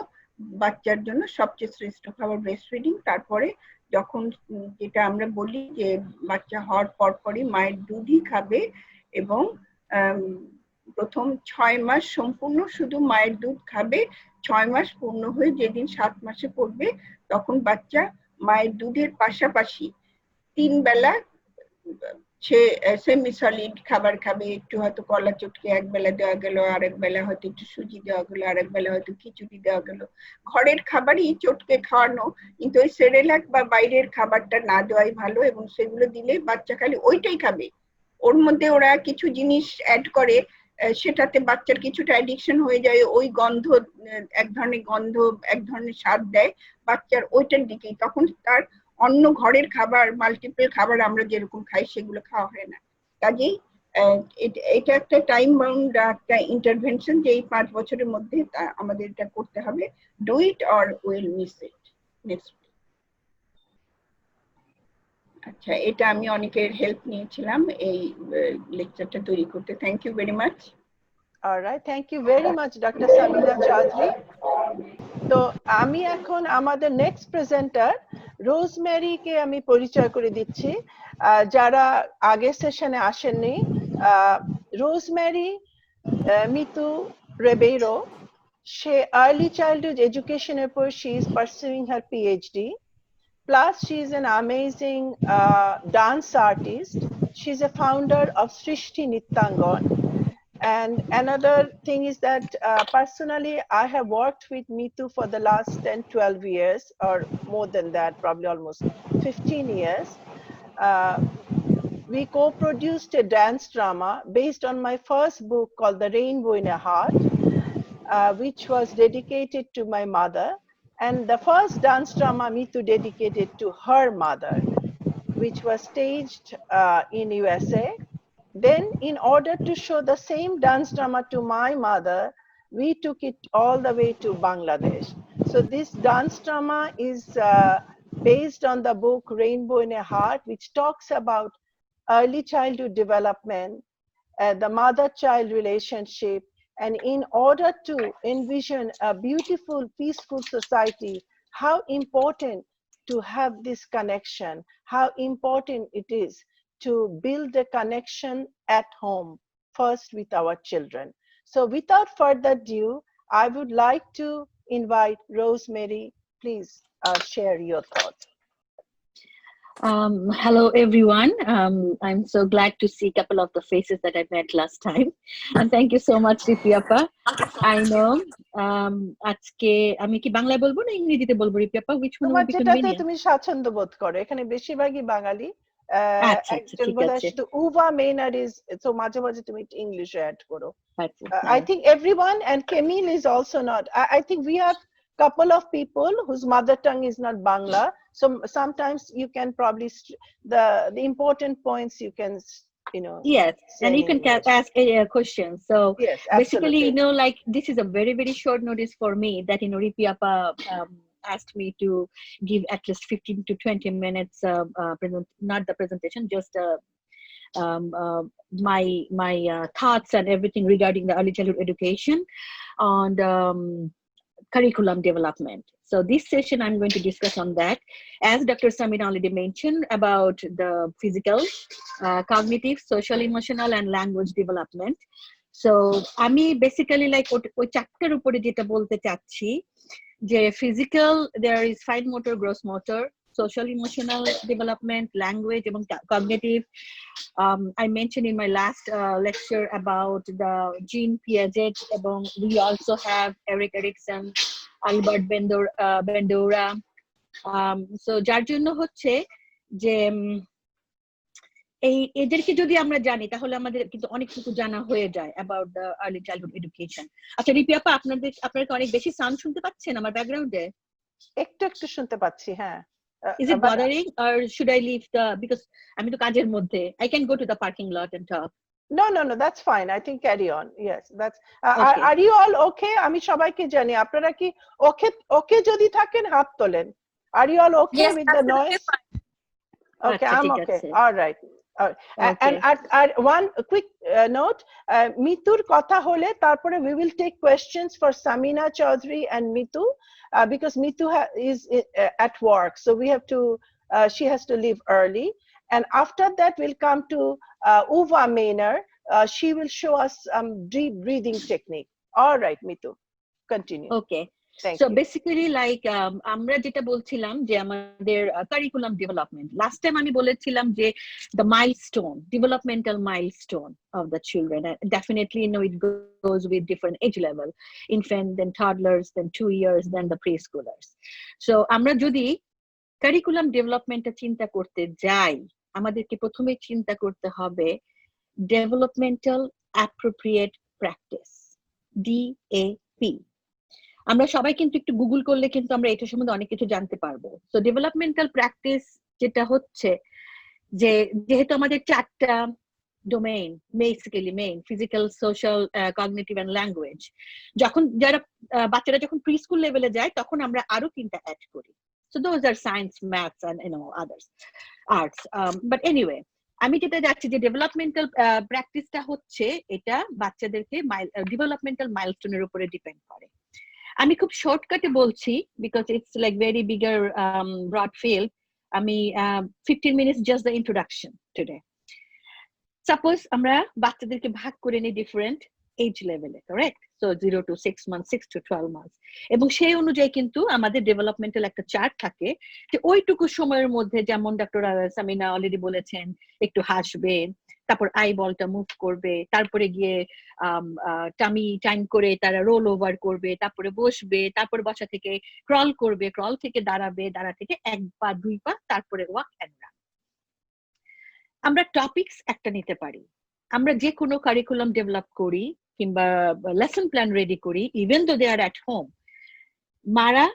S1: বাচ্চার জন্য সবচেয়ে শ্রেষ্ঠ খাবার ব্রেস্ট ফিডিং। তারপরে যখন যেটা আমরা বলি যে বাচ্চা হওয়ার পরপরই মায়ের দুধই খাবে, এবং প্রথম 6 মাস সম্পূর্ণ শুধু মায়ের দুধ খাবে। 6 মাস পূর্ণ হয়ে যেদিন 7 মাসে পড়বে তখন বাচ্চা মায়ের দুধের পাশাপাশি 3 বেলা সে সেমি সলিড খাবার খাবে। একটু হয়তো কলা চটকে এক বেলা দেওয়া গেল, আরেক বেলা হয়তো একটু সুজি দেওয়া গেল, আরেক বেলা হয়তো খিচুড়ি দেওয়া গেল। ঘরের খাবারই চটকে খাওয়ানো, কিন্তু ওই সেরেলাক বা বাইরের খাবারটা না দেওয়াই ভালো। এবং সেগুলো দিলে বাচ্চা খালি ওইটাই খাবে। ওর মধ্যে ওরা কিছু জিনিস অ্যাড করে, সেটাতে বাচ্চার কিছুটা অ্যাডিকশন হয়ে যায়। ওই গন্ধ, এক ধরনের গন্ধ, এক ধরনের স্বাদ দেয় বাচ্চার ওইটার দিকেই। তখন তার অন্য ঘরের খাবার, মাল্টিপল খাবার আমরা যেরকম খাই সেগুলো খাওয়া হয় না। কাজেই এটা একটা টাইম বাউন্ড একটা ইন্টারভেনশন, যে এই 5 বছরের মধ্যে আমাদের এটা করতে হবে। Do it or will miss it. Next. আচ্ছা, এটা আমি অনেকের হেল্প নিয়েছিলাম এই লেকচারটা তৈরি করতে। Thank you very much.
S2: Alright, thank you very much doctor Samina Chowdhury. তো আমি এখন আমাদের নেক্সট প্রেজেন্টার রোজমেরিকে আমি পরিচয় করে দিচ্ছি, যারা আগের সেশনে আসেননি। রোজমেরি মিতু রেবেইরো, সে আর্লি চাইল্ডহুড এডুকেশনের উপর she is pursuing her PhD. Plus, she is an amazing dance artist. She's a founder of Srishti Nityangan. And another thing is that personally, I have worked with Mitu for the last 10-12 years, or more than that, probably almost 15 years. We co-produced a dance drama based on my first book called The Rainbow in a Heart, which was dedicated to my mother. And the first dance drama Mitu dedicated to her mother, which was staged in USA. Then, in order to show the same dance drama to my mother, we took it all the way to Bangladesh. So this dance drama is based on the book Rainbow in a Heart, which talks about early childhood development, the mother-child relationship. And in order to envision a beautiful, peaceful society, how important to have this connection, how important it is to build a connection at home, first with our children. So without further ado, I would like to invite Rosemary. Please share your thoughts.
S5: Hello, everyone. I'm so glad to see a couple of the faces that I met last time. And thank you so much, Ripiappa. I know, আজকে আমি কি বাংলায় বলবো না ইংরেজিতে বলবো রিপিয়াপ্পা? Which one would be convenient?
S2: তুমি স্বাচ্ছন্দ্য বোধ করো, এখানে বেশিরভাগই বাঙালি।
S5: একজন বোধহয়
S2: শুধু উভা মেইনার ইজ, সো মাঝে মাঝে তুমি ইংলিশে অ্যাড করো। I think everyone, and Camille is also not. I think we have couple of people whose mother tongue is not Bangla. So sometimes you can probably the important points you can, you know.
S5: Yes, and you can ask a question. So
S2: yes,
S5: basically, you know, like this is a very, very short notice for me that, you know, Ripiappa asked me to give at least 15 to 20 minutes, not the presentation, just my thoughts and everything regarding the early childhood education and curriculum development. So this session I'm going to discuss on that. As Dr. Samina already mentioned about the physical, cognitive, social, emotional and language development. So আমি basically like ওই চারটার উপরে যেটা বলতে চাচ্ছি যে physical, there is fine motor, gross motor, social emotional development, language এবং cognitive. I mentioned in my last lecture about the Jean Piaget এবং we also have Erik Erikson, Albert Bandura. So যার জন্য হচ্ছে যে এই এদেরকে যদি আমরা জানি তাহলে আমাদের কিন্তু অনেক কিছু জানা হয়ে যায় about the early childhood education. আচ্ছা রিপি আপা আপনারা কি অনেক বেশি সাউন্ড শুনতে পাচ্ছেন আমার ব্যাকগ্রাউন্ডে?
S2: একটু শুনতে পাচ্ছি, হ্যাঁ।
S5: Is it bothering or should I leave because আমি তো কাজের মধ্যে, I can go to the parking lot and talk.
S2: No, that's fine. I think carry on. Yes, that's.
S5: Okay.
S2: Are you all okay? আমি সবাইকে জানি আপনারা কি okay যদি থাকেন হাত তোলেন. Are you all okay
S5: Yes,
S2: with the noise? Okay,
S5: আচ্ছা,
S2: I'm
S5: ঠিক
S2: okay.
S5: আছে।
S2: All right.
S5: Okay.
S2: And one quick note, Mitur কথা হলে তারপরে we will take questions for Samina Chaudhary and Mitu because Mitu is at work, so we have to. She has to leave early, and after that we'll come to Uva Maynor. She will show us deep breathing technique. All right, Mitu, continue.
S5: Okay.
S2: Thank
S5: So
S2: you.
S5: basically like আমরা যেটা বলছিলাম যে আমাদের curriculum development, last time আমি বলেছিলাম যে the milestone, developmental milestone of the children, and definitely it goes with different age level, infant, then toddlers, then 2 years, then the preschoolers. So আমরা যদি কারিকুলাম ডেভেলপমেন্টটা চিন্তা করতে যাই, আমাদেরকে প্রথমে চিন্তা করতে হবে ডেভেলপমেন্টাল অ্যাপ্রোপ্রিয়েট প্র্যাকটিস, DAP. আমরা সবাই কিন্তু একটু গুগল করলে কিন্তু আমরা এটা সম্বন্ধে অনেক কিছু জানতে পারবো। সো ডেভেলপমেন্টাল প্র্যাকটিস যেটা হচ্ছে যে যেহেতু আমাদের চারটা domain, basically main physical, social, cognitive and language, যখন বাচ্চারা যখন প্রি স্কুল লেভেলে যায় তখন আমরা আরো তিনটা অ্যাড করি। So those are science, maths and others arts. But anyway, আমি যেটা যাচ্ছি যে ডেভেলপমেন্টাল প্র্যাকটিসটা হচ্ছে এটা বাচ্চাদেরকে ডেভেলপমেন্টাল মাইলস্টোনের উপরে ডিপেন্ড করে। আমি খুব শর্টকাটে বলছি because it's like very bigger broad field. আমি 15 minutes just the introduction today. Suppose আমরা বাচ্চাদেরকে ভাগ করে নিই ডিফারেন্ট এজ লেভেলে, correct? So 0 to 6 months, 6 to 12 months, এবং সেই অনুযায়ী কিন্তু আমাদের ডেভেলপমেন্টাল একটা চার্ট থাকে যে ওইটুকু সময়ের মধ্যে, যেমন ডক্টর সামিনা অলরেডি বলেছেন, একটু হাসবে, তারপর আই বলটা মুভ করবে, তারপরে গিয়ে টামি টাইম করে তারা রোল ওভার করবে, তারপরে বসবে, তারপরে বসা থেকে ক্রল করবে, ক্রল থেকে দাঁড়াবে, দাঁড়া থেকে 1 পা 2 পা, তারপরে ওয়াক এন্ড রান। আমরা টপিকস একটা নিতে পারি। আমরা যে কোনো কারিকুলাম ডেভেলপ করি কিংবা লেসন প্ল্যান রেডি করি, even though they R at home, মারা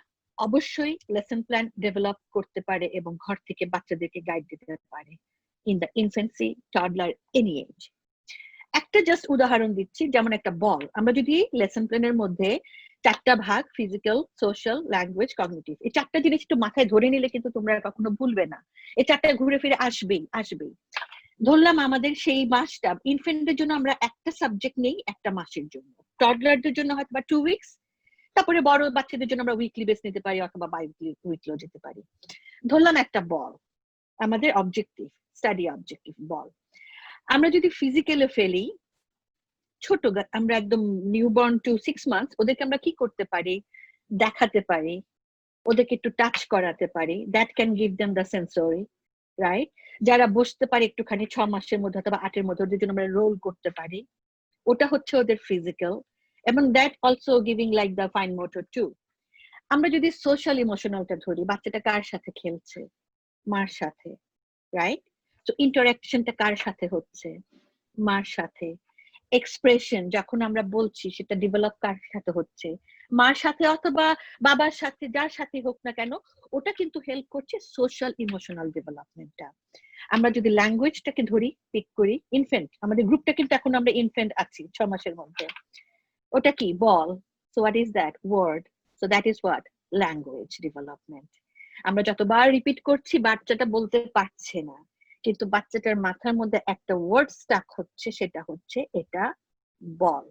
S5: অবশ্যই লেসন প্ল্যান ডেভেলপ করতে পারে এবং ঘর থেকে বাচ্চাদেরকে গাইড দিতে পারে in the infancy, toddler, any age. একটা জাস্ট উদাহরণ দিচ্ছি, যেমন একটা বল, আমরা যদি লেসন প্ল্যানের মধ্যে 4টা ভাগ, ফিজিক্যাল, সোশ্যাল, ল্যাঙ্গুয়েজ, কগনিটিভ, এই 4টা জিনিস একটু মাথায় ধরে নিলে কিন্তু তোমরা কখনো ভুলবে না। এই 4টা ঘুরে ফিরে আসবেই। ধরলাম আমাদের সেই মাসটা ইনফেন্টের জন্য আমরা একটা সাবজেক্ট নেই একটা মাসের জন্য, টডলারদের জন্য হয়তো বা 2 weeks, তারপরে বড় বাচ্চাদের জন্য আমরা উইকলি বেস নিতে পারি অথবা উইকলিও যেতে পারি। ধরলাম একটা বল আমাদের অবজেক্টিভ, স্টাডি অবজেক্টিভ বল। আমরা যদি ফিজিক্যালে ফেলি, ছোট আমরা একদম নিউবর্ন টু 6 months, ওদেরকে আমরা কি করতে পারি? দেখাতে পারি, ওদেরকে একটু টাচ করাতে পারি, that can give them the sensory, right? যারা বসতে পারে একটুখানি 6 মাসের মধ্যে অথবা 8 এর মধ্যে, ওদের জন্য আমরা রোল করতে পারি, ওটা হচ্ছে ওদের ফিজিক্যাল, এবং that also giving like the fine motor too. আমরা যদি সোশ্যাল ইমোশনালটা ধরি, বাচ্চাটা কার সাথে খেলছে? মার সাথে, রাইট? তো ইন্টারঅ্যাকশনটা কার সাথে হচ্ছে? মার সাথে। এক্সপ্রেশন যখন আমরা বলছি সেটা ডেভেলপ কার সাথে হচ্ছে? মার সাথে অথবা বাবার সাথে, যার সাথে হোক না কেন, ওটা কিন্তু হেল্প করছে সোশ্যাল ইমোশনাল ডেভেলপমেন্টটা। আমরা যদি ল্যাঙ্গুয়েজটাকে ধরি, পিক করি, ইনফেন্ট, আমাদের গ্রুপটা কিন্তু এখন আমরা ইনফেন্ট আছি 6 মাসের মধ্যে, ওটা কি? বল। So what is that? Word. So that is what? Language development. আমরা যতবার রিপিট করছি বাচ্চাটা বলতে পারছে না, কিন্তু বাচ্চাটার মাথার মধ্যে একটা ওয়ার্ড স্টাক হচ্ছে, সেটা হচ্ছে এটা বল।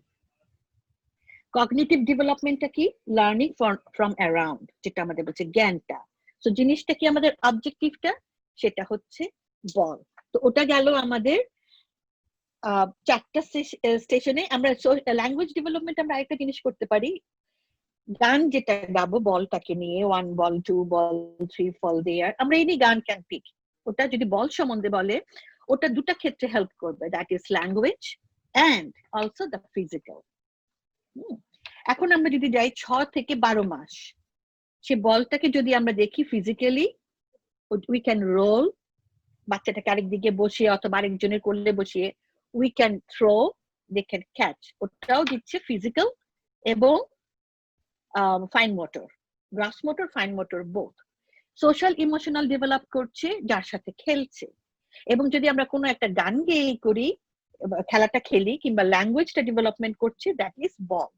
S5: কগনিটিভ ডেভেলপমেন্টটা কি? লার্নিং ফ্রম অ্যারাউন্ড, যেটা আমাদের বলছে জ্ঞানটা। তো জিনিসটা কি আমাদের অবজেক্টিভটা, সেটা হচ্ছে বল। তো ওটা গেল আমাদের চারটা স্টেশনে। আমরা ল্যাঙ্গুয়েজ ডেভেলপমেন্ট আমরা আরেকটা জিনিস করতে পারি, গান যেটা গাবো বলটাকে নিয়ে, 1 বল 2 বল 3 ফল দেয়ার, আমরা এই নিয়ে গান ক্যান পিক। ওটা যদি বল সম্বন্ধে বলে, ওটা দুটা ক্ষেত্রে হেল্প করবে, that is language and also the physical. এখন আমরা যদি যাই 6 থেকে 12 মাস, সে বলটাকে যদি আমরা দেখি ফিজিক্যালি, উই ক্যান রোল, বাচ্চাটাকে আরেক দিকে বসিয়ে অথবা আরেকজনের কোলে বসিয়ে, we can throw, they can catch. ওটাও দিচ্ছে ফিজিক্যাল এবং fine motor, gross motor, fine motor both. Social emotional develop করছে যার সাথে খেলছে। এবং যদি আমরা কোনো একটা গান গেয়ে করি, খেলাটা খেলি, কিংবা ল্যাঙ্গুয়েজটা ডেভেলপমেন্ট করছে, দ্যাট ইজ বল।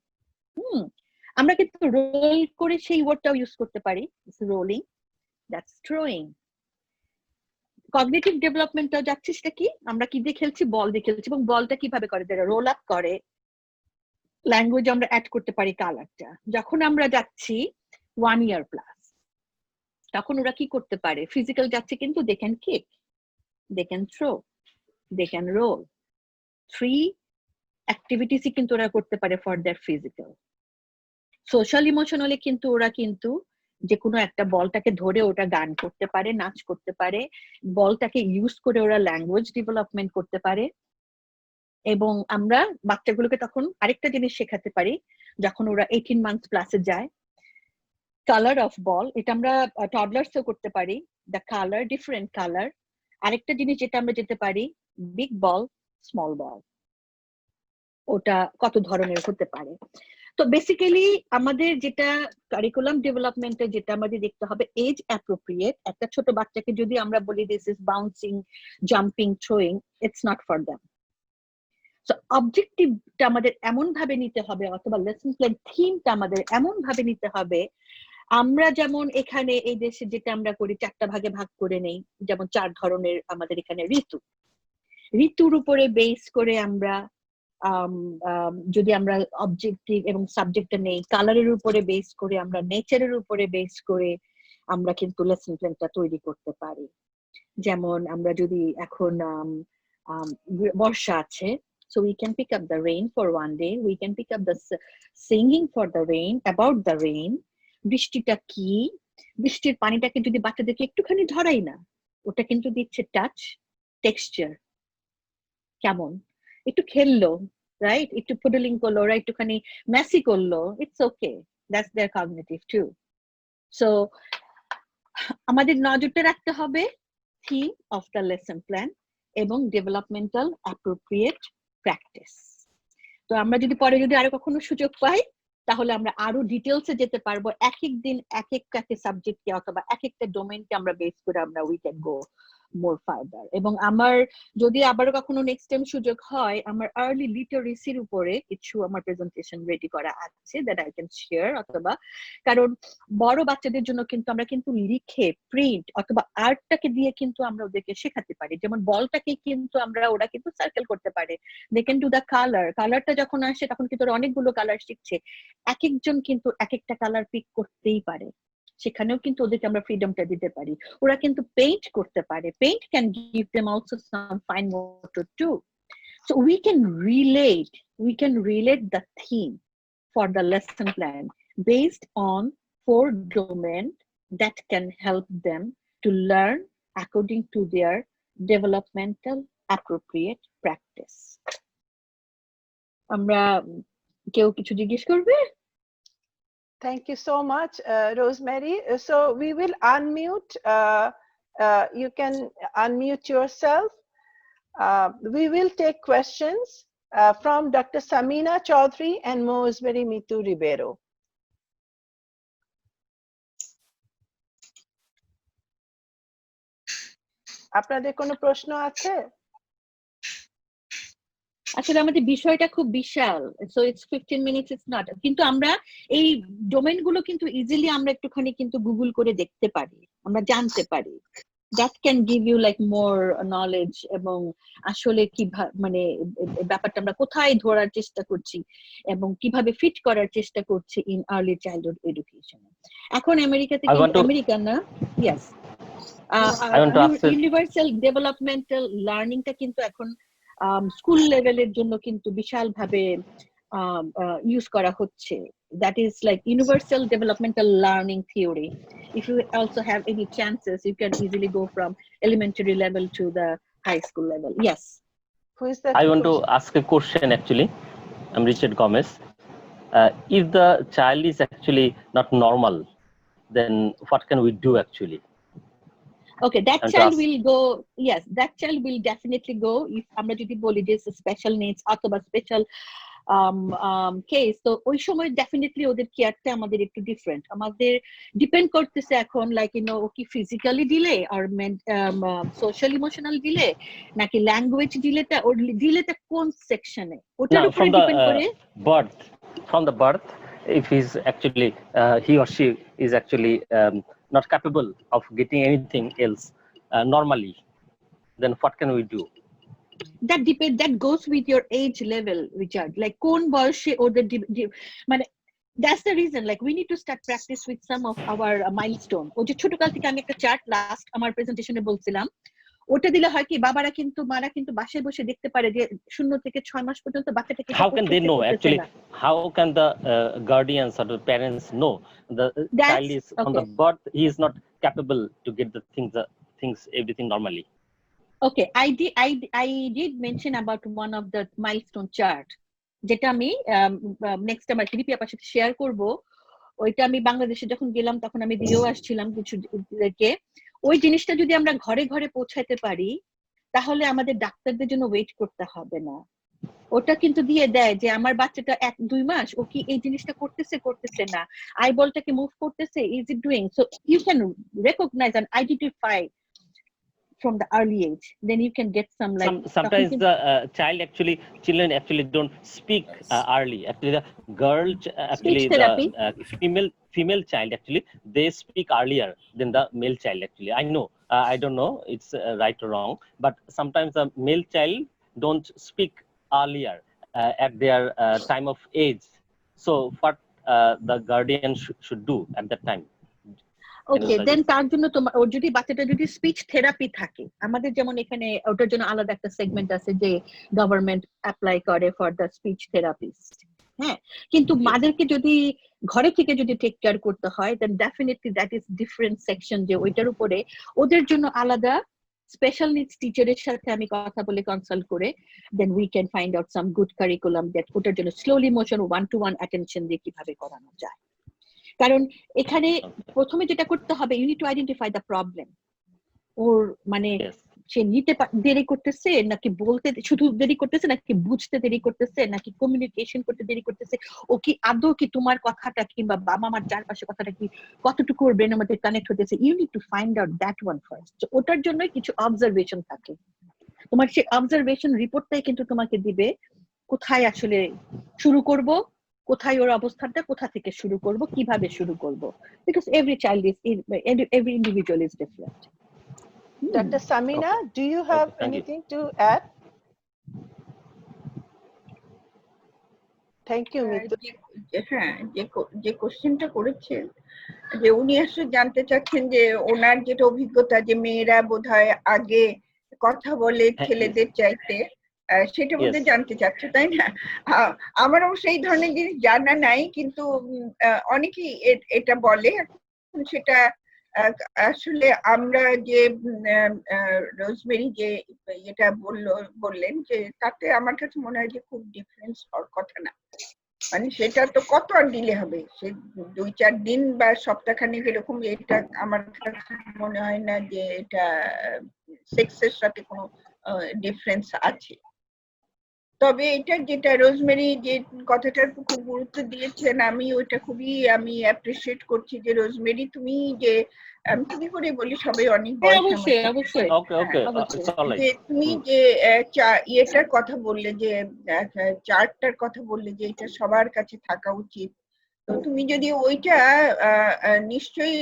S5: আমরা কিন্তু রোল করে সেই ওয়ার্ডটাও ইউজ করতে পারি, রোলিং, দ্যাটস থ্রোয়িং। কগনিটিভ ডেভেলপমেন্টটা যাচ্ছে সেটা কি, আমরা কি দিয়ে খেলছি, বল দিয়ে খেলছি। এবং বলটা কিভাবে করে, যারা রোল আপ করে। ল্যাঙ্গুয়েজ আমরা অ্যাড করতে পারি কালারটা। যখন আমরা যাচ্ছি 1 year প্লাস, তখন ওরা কি করতে পারে, ফিজিক্যাল যাচ্ছে কিন্তু they can kick, they can throw, they can roll. 3 অ্যাক্টিভিটিসই কিন্তু ওরা করতে পারে for their physical. Social emotionally কিন্তু ওরা কিন্তু যে কোনো একটা বলটাকে ধরে ওটা গান করতে পারে, নাচ করতে পারে, বলটাকে ইউজ করে ওরা ল্যাঙ্গুয়েজ ডেভেলপমেন্ট করতে পারে। এবং আমরা বাচ্চাগুলোকে তখন আরেকটা জিনিস শেখাতে পারি, যখন ওরা 18 months প্লাসে যায়, কালার অফ বল, এটা আমরা টডলার্সও করতে পারি, দ্য কালার, ডিফারেন্ট কালার। আরেকটা জিনিস যেটা আমরা যেতে পারি, বিগ বল, স্মল বল, ওটা কত ধরনের হতে পারে। তো বেসিক্যালি আমাদের যেটা কারিকুলাম ডেভেলপমেন্টে যেটা আমাদের দেখতে হবে, এজ অ্যাপ্রোপ্রিয়েট। একটা ছোট বাচ্চাকে যদি আমরা বলি this is bouncing, jumping, throwing, it's not for them. So অবজেক্টিভটা আমাদের এমন ভাবে নিতে হবে, অথবা লেসন প্ল্যান থিমটা আমাদের এমন ভাবে নিতে হবে, আমরা যেমন এখানে এই দেশে যেটা আমরা করি, 4টা ভাগে ভাগ করে নেই। যেমন 4 ধরনের আমাদের এখানে ঋতু, ঋতুর উপরে বেস করে আমরা যদি আমরা অবজেক্টিভ এবং সাবজেক্টটা নেই, কালারের উপরে বেস করে, আমরা নেচারের উপরে বেস করে আমরা কিন্তু লেসন প্ল্যানটা তৈরি করতে পারি। যেমন আমরা যদি এখন বর্ষা আছে, so we can pick up the rain for 1 day, we can pick up the singing for the rain, about the rain. বৃষ্টিটা কি, বৃষ্টির পানিটাকে যদি বাচ্চাদেরকে একটুখানি ধরাই না, ওটা কিন্তু দিচ্ছে টাচ, টেক্সচার, কেমন একটু খেললো, রাইট, একটু পুডলিং করলো, ওরা একটুখানি মেসি করলো, it's okay, that's their cognitive too. So আমাদের নজরটা রাখতে হবে theme of the lesson plan এবং ডেভেলপমেন্টাল অ্যাপ্রোপ্রিয়েট প্র্যাকটিস। তো আমরা যদি পরে যদি আরো কখনো সুযোগ পাই, তাহলে আমরা আরো ডিটেলসে যেতে পারবো, এক এক দিন এক একটা সাবজেক্টকে অথবা এক একটা ডোমেইনকে আমরা বেস করে আমরা we can go more further. এবং আমার যদি আবারও কখনো নেক্সট টাইম সুযোগ হয়, আমার আর্লি লিটারেসির উপরে কিছু আমার প্রেজেন্টেশন রেডি করা আছে, দ্যাট আই ক্যান শেয়ার। অথবা কারণ বড় বাচ্চাদের জন্য কিন্তু আমরা কিন্তু লিখে, প্রিন্ট অথবা আর্টটাকে দিয়ে কিন্তু আমরা ওদেরকে শেখাতে পারি। যেমন বলটাকে কিন্তু আমরা, ওরা কিন্তু সার্কেল করতে পারে, they can do the colour, কালারটা যখন আসে তখন কিন্তু ওরা অনেকগুলো কালার শিখছে। এক একজন কিন্তু এক একটা কালার পিক করতেই পারে, সেখানেও কিন্তু ওদেরকে আমরা ফ্রিডমটা দিতে পারি। ওরা কিন্তু পেইন্ট করতে পারে, paint can give them also some fine motor too. So we can relate the theme for the lesson plan based on 4 domains that can help them to learn according to their developmental appropriate practice. আমরা কেউ কিছু জিজ্ঞেস করবে?
S2: Thank you so much, Rosemary. So we will unmute. You can unmute yourself. We will take questions from Dr. Samina Chaudhary and Rosemary Mitu Ribeiro. আপনাদের কোনো প্রশ্ন আছে?
S5: আসলে আমাদের বিষয়টা খুব বিশাল, so it's 15 minutes it's not, কিন্তু আমরা এই ডোমেন গুলো কিন্তু ইজিলি আমরা একটুখানি কিন্তু গুগল করে দেখতে পারি, আমরা জানতে পারি। That can give you like more knowledge, এবং আসলে কি মানে ব্যাপারটা আমরা কোথায় ধরার চেষ্টা করছি এবং কিভাবে ফিট করার চেষ্টা করছি ইন আর্লি চাইল্ডহুড এডুকেশন। এখন আমেরিকাতে কিন্তু আমেরিকান না, ইয়েস, ইউনিভার্সাল ডেভেলপমেন্টাল লার্নিংটা কিন্তু এখন স্কুল লেভেলের জন্য কিন্তু বিশাল ভাবে ইউজ করা হচ্ছে। That is like universal developmental learning theory. If you also have any chances, you can easily go from elementary level to the high school level. Yes.
S2: Who is that?
S6: I want to ask a question actually. I'm Richard Gomez. If the child is actually not normal, then what can we do actually?
S5: Okay, that child will go, yes, that child will definitely go if আমরা যদি বলি যে special needs অথবা special case, তো ওই সময় definitely ওদের কেয়ারটা আমাদের একটু ডিফারেন্ট, আমাদের ডিপেন্ড করতেছে এখন লাইক ও কি ফিজিক্যালি ডিলে আর সোশ্যাল ইমোশনাল ডিলে নাকি ল্যাঙ্গুয়েজ ডিলেটা, ওর ডিলেটা কোন সেকশনে, ওটার উপরে ডিপেন্ড করে।
S6: From the birth, if he's actually he or she is actually not capable of getting anything else normally, then what can we do?
S5: That goes with your age level, Richard. Like কোন বয়সে ওদের মানে that's the reason like we need to start practice with some of our milestone. ও যে ছোটকাল থেকে আমি একটা chart last আমার প্রেজেন্টেশনে বলছিলাম, ওটা দিলে হয় কি বাবারা কিন্তু মারা কিন্তু বাসায় বসে দেখতে পারে যে 0 থেকে 6 মাস পর্যন্ত বাচ্চাটাকে
S6: how can they know actually, how can the guardians or the parents know the child is from the birth he is not capable to get the things everything normally?
S5: Okay, I did mention about one of the milestone chart যেটা আমি next আমার TV আপনার সাথে share করব। ওইটা আমি বাংলাদেশে যখন গেলাম তখন আমি দিয়েও আসছিলাম কিছুদেরকে। ওই জিনিসটা যদি আমরা ঘরে ঘরে পৌঁছাতে পারি তাহলে আমাদের ডাক্তারদের জন্য ওয়েট করতে হবে না। ওটা কিন্তু দিয়ে দেয় যে আমার বাচ্চাটা 1-2 মাস ও কি এই জিনিসটা করতেছে না, আইবলটাকে মুভ করতেছে, is it doing, so you can recognise and identify from the early age, then you can get some like
S6: sometimes the children actually don't speak early. Actually the girl actually the female child actually they speak earlier than the male child actually. I know I don't know it's right or wrong, but sometimes the male child don't speak earlier at their time of age. So what the guardian should do at that time?
S5: ওকে, দেন তার জন্য তোমার ওর যদি বাচ্চাটা যদি speech therapy থাকে, আমাদের যেমন এখানে ওটার জন্য আলাদা একটা সেগমেন্ট আছে যে গভর্নমেন্ট অ্যাপ্লাই করে ফর দ্য স্পিচ থেরাপিস্ট। হ্যাঁ, কিন্তু মাদেরকে যদি ঘরে থেকে যদি টেক কেয়ার করতে হয় then definitely that is different section, যে ওইটার উপরে ওদের জন্য আলাদা স্পেশাল নিডস টিচারের সাথে আমি কথা বলে কনসাল্ট করে then we can find out some good curriculum that ওটার জন্য স্লোলি মোশন 1-to-1 অ্যাটেনশন দিয়ে কিভাবে করানো যায়। কারণ এখানে প্রথমে যেটা করতে হবে you need to identify the problem. ওর মানে সে নিতে দেরি করতেছে নাকি বলতে শুধু দেরি করতেছে নাকি বুঝতে দেরি করতেছে নাকি কমিউনিকেশন করতে দেরি করতেছে, ও কি আদৌ কি তোমার কথাটা কিংবা বাবা মার চারপাশে কথাটা কি কতটুকু ওর ব্রেনের মধ্যে কানেক্ট হতেছে, you need to find out that one first. ওটার জন্য কিছু অবজারভেশন থাকে, তোমার সেই অবজারভেশন রিপোর্টটাই কিন্তু তোমাকে দিবে কোথায় আসলে শুরু করব, কোথায় ওর অবস্থানটা, কোথা থেকে শুরু করব, কিভাবে শুরু করব, because every child is every individual is different.
S2: Dr. Samina, do you have anything to add? Thank you, Mitu.
S1: হ্যাঁ, যে কোশ্চেনটা করেছেন যে উনি আসলে জানতে চাচ্ছেন যে ওনার যেটা অভিজ্ঞতা যে মেয়েরা বোধহয় আগে কথা বলে ছেলেদের চাইতে, সেটা বোধহয় জানতে চাচ্ছে, তাই না? আমার অবশ্য এই ধরনের জিনিস জানা নাই, কিন্তু অনেকেই এটা বলে। সেটা আসলে আমরা যে রোজমেরি যে এটা বললেন যে তাতে আমার কাছে মনে হয় যে খুব ডিফারেন্স হওয়ার কথা না। মানে সেটা তো কত আর দিলে হবে, সে 2-4 দিন বা সপ্তাহখানেক এরকম, এটা আমার কাছে মনে হয় না যে এটা সেক্সের সাথে কোনো ডিফারেন্স আছে। তবে এটা যেটা রোজমেরি যে কথাটার খুব গুরুত্ব দিয়েছেন, আমি ওইটা আমি অ্যাপ্রিসিয়েট করছি যে রোজমেরি তুমি যে তুমি করে বলি সবাই অনেক বয়স
S5: অবশ্যই অবশ্যই
S6: ওকে ওকে ইটস অলরাইট
S1: যে তুমি যে ইয়েটার কথা বললে যে চার্টটার কথা বললে যে এটা সবার কাছে থাকা উচিত, তো তুমি যদি ওইটা নিশ্চয়ই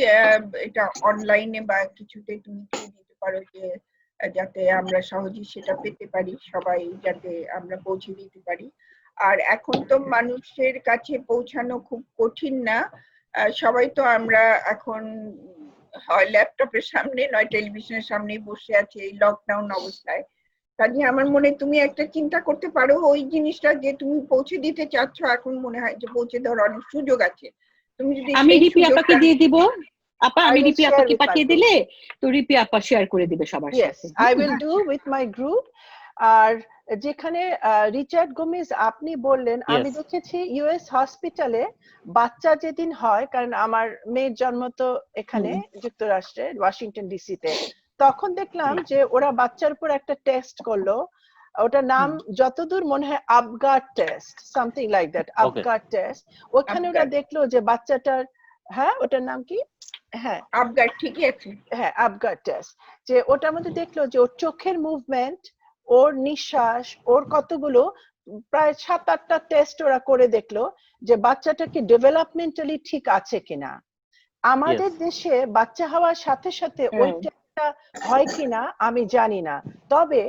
S1: এটা অনলাইনে বা কিছুতে তুমি দিয়ে দিতে পারো যে যাতে আমরা সহজেই সেটা পেতে পারি, সবাই যাতে আমরা পৌঁছে দিতে পারি। আর এখন তো মানুষের কাছে পৌঁছানো খুব কঠিন না, সবাই তো আমরা এখন হয় ল্যাপটপের সামনে নয় টেলিভিশনের সামনে বসে আছে এই লকডাউন অবস্থায়। কাজে আমার মনে তুমি একটা চিন্তা করতে পারো ওই জিনিসটা যে তুমি পৌঁছে দিতে চাচ্ছ, এখন মনে হয় যে পৌঁছে দেওয়ার অনেক সুযোগ আছে। তুমি যদি
S5: আমি
S1: সেই
S5: রিপি আপাকে দিয়ে দিব, আপা
S2: I
S5: আমি
S2: will
S5: রিপি
S2: share
S5: আপাকে
S2: with my
S5: পাঠিয়ে
S2: group.
S5: দিলে তো রিপি আপা শেয়ার করে দিবে সবার
S2: Yes,
S5: সাথে।
S2: I will do with my group. আর যেখানে রিচার্ড গোমেজ আপনি বললেন, আমি
S6: Yes.
S2: দেখেছি ইউএস হসপিটালে বাচ্চা যেদিন হয়, কারণ আমার মেয়ের জন্ম তো এখানে যুক্তরাষ্ট্রে ওয়াশিংটন ডিসিতে, তখন দেখলাম যে ওরা বাচ্চার উপর একটা টেস্ট করলো, ওটার নাম যতদূর মনে হয় Apgar test, something like that, Apgar test. ওখানে ওরা দেখলো যে বাচ্চাটার, হ্যাঁ ওটার নাম কি, হ্যাঁ
S1: আপগার্ড, ঠিকই আছে,
S2: হ্যাঁ আপগার্ড টেস্ট, যে ওটার মধ্যে দেখলো যে ওর চোখের মুভমেন্ট, ওর নিঃশ্বাস, ওর কতগুলো প্রায় 7-8টা টেস্ট ওরা করে দেখলো যে বাচ্চাটা কি ডেভেলপমেন্টালি ঠিক আছে কিনা। আমাদের দেশে বাচ্চা হওয়ার সাথে সাথে ওই টেস্টটা হয় কিনা আমি জানি না, তবে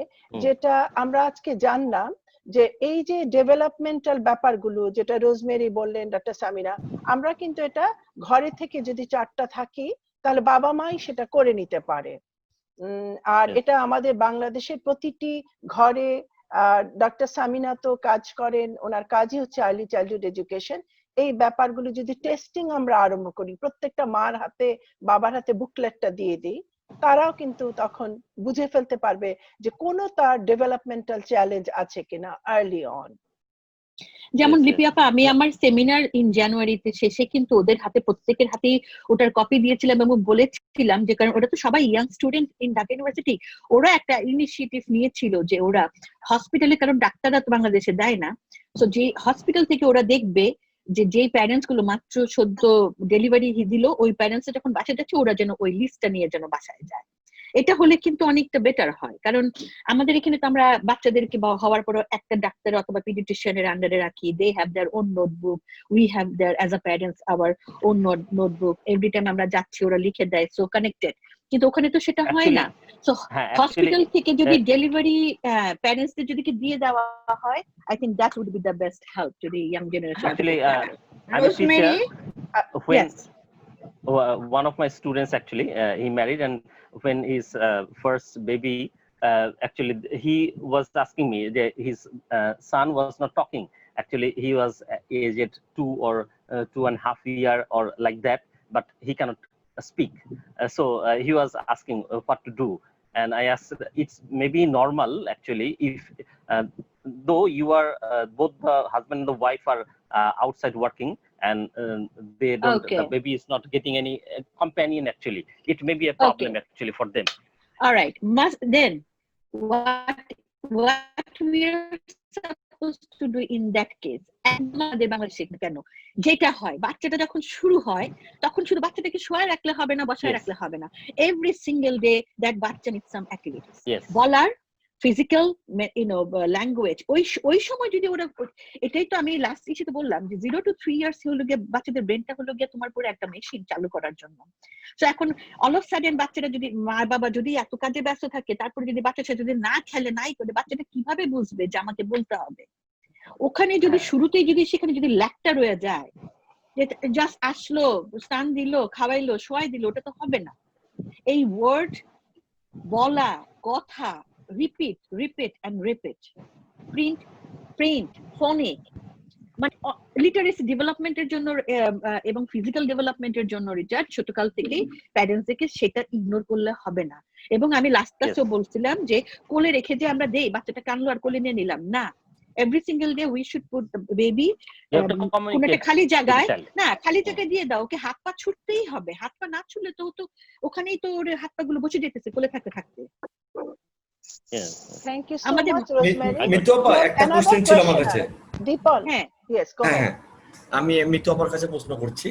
S2: যেটা আমরা আজকে জানলাম যে এই যে ডেভেলপমেন্টাল ব্যাপারগুলো যেটা রোজমেরি বললেন, ডক্টর সামিরা, আমরা কিন্তু এটা ঘরে থেকে যদি 4টা থাকি তাহলে বাবা মাই সেটা করে নিতে পারে। আর এটা আমাদের বাংলাদেশের প্রতিটি ঘরে, ডক্টর সামিনা তো কাজ করেন, ওনার কাজই হচ্ছে আর্লি চাইল্ডহুড এডুকেশন। এই ব্যাপারগুলো যদি টেস্টিং আমরা আরম্ভ করি, প্রত্যেকটা মার হাতে বাবার হাতে বুকলেটটা দিয়ে দিই, তারাও কিন্তু তখন বুঝে ফেলতে পারবে যে কোনো তার ডেভেলপমেন্টাল চ্যালেঞ্জ আছে কিনা আর্লি অন।
S5: যেমন লিপি আপা, আমি আমার সেমিনার ইন জানুয়ারিতে শেষে কিন্তু ওদের হাতে প্রত্যেকের হাতে ওটার কপি দিয়েছিলাম এবং বলেছিলাম যে কারণ ওটা তো সবাই young student in Dhaka university, ওরা একটা ইনিশিয়েটিভ নিয়েছিল যে ওরা হসপিটালে, কারণ ডাক্তাররা তো বাংলাদেশে দেয় না, তো যে হসপিটাল থেকে ওরা দেখবে যে যেই প্যারেন্টস গুলো মাত্র সদ্য ডেলিভারি দিল ওই প্যারেন্টস যখন বাসায় যাচ্ছে ওরা যেন ওই লিস্টটা নিয়ে যেন বাসায় যায়। এটা হলে কিন্তু অনেকটা বেটার হয়, কারণ আমাদের এখানে তো আমরা বাচ্চাদেরকে হওয়ার পর একটা ডাক্তার অথবা পিডিয়াট্রিশিয়ানের আন্ডারে রাখি, they have their own notebook, we have their as a parents our own notebook, every time আমরা যাচ্ছি ওরা লিখে দেয়, সো কানেক্টেড। কিন্তু ওখানে তো সেটা হয় না। সো হসপিটাল থেকে যদি ডেলিভারি প্যারেন্টসদের যদি দিয়ে দেওয়া হয়, I think that would be the best help to the young generation.
S6: Actually, I'm a teacher. One of my students actually he married, and when his first baby actually he was asking me that his son was not talking. Actually he was aged 2 or 2.5 year or like that, but he cannot speak. So he was asking what to do, and I asked, it's maybe normal actually if though you are both the husband and the wife are outside working, and they don't, the baby is not getting any companion, actually it may be a problem actually for them.
S5: All right, then what we are supposed to do in that case, আমাদের বাংলাদেশে কেন যেটা হয়, বাচ্চাটা যখন শুরু হয় তখন শুধু বাচ্চাটাকে শোয়ায় রাখলে হবে না, বসায় রাখলে হবে না, এভরি সিঙ্গেল ডে দ্যাট বাচ্চা নিড সাম অ্যাক্টিভিটিস, বলার, ফিজিক্যাল ল্যাঙ্গুয়েজ। ওই সময় যদি ওরা, এটাই তো আমি লাস্ট ইস্যুতে বললাম যে 0 to 3 years হলো গিয়ে বাচ্চাদের ব্রেনটা হলো গিয়ে তোমার পুরো একটা মেশিন চালু করার জন্য। তো এখন অল অফ সাডেন বাচ্চারা যদি, মা বাবা যদি এত কাজে ব্যস্ত থাকে, তারপরে যদি বাচ্চার সাথে যদি না খেলে নাই করে, বাচ্চাটা কিভাবে বুঝবে যে আমাকে বলতে হবে? ওখানে যদি শুরুতেই যদি সেখানে যদি ল্যাকটা রয়ে যায়, যে জাস্ট আসলো, স্নান দিল, খাওয়াইলো, শোয়াই দিল, ওটা তো হবে না। এই ওয়ার্ড বলা, কথা, রিপিট এন্ড রিপিট, প্রিন্ট, ফোনিক, মানে লিটারেসি ডেভেলপমেন্টের জন্য এবং ফিজিক্যাল ডেভেলপমেন্টের জন্য রিচার্ড ছোটকাল থেকেই প্যারেন্টসদেরকে সেটা ইগনোর করলে হবে না। এবং আমি লাস্ট ক্লাসেও বলছিলাম যে কোলে রেখে যে আমরা দেই, বাচ্চাটা কানলো আর কোলে নিয়ে নিলাম না, every single day we should put the baby কোন একটা খালি জায়গায়, না খালি জায়গায় দিয়ে দাও, ওকে হাত পা ছুটতেই হবে, হাত পা না ছুটলে তো ওখানেই তো ওর হাত পা গুলো বসে যেতেছে কোলে থাকতে থাকতে।
S6: Yes.
S2: Thank you so
S5: আমাদের
S2: much, Rosemary.
S7: মিতু আপা
S2: We have
S7: একটা
S2: another
S7: কোশ্চেন ছিল আমার
S2: question.
S7: কাছে।
S2: Deepan.
S5: হ্যাঁ
S2: Yes, go
S7: হ্যাঁ
S2: ahead.
S7: হ্যাঁ আমি মিতু আপার কাছে প্রশ্ন করছি,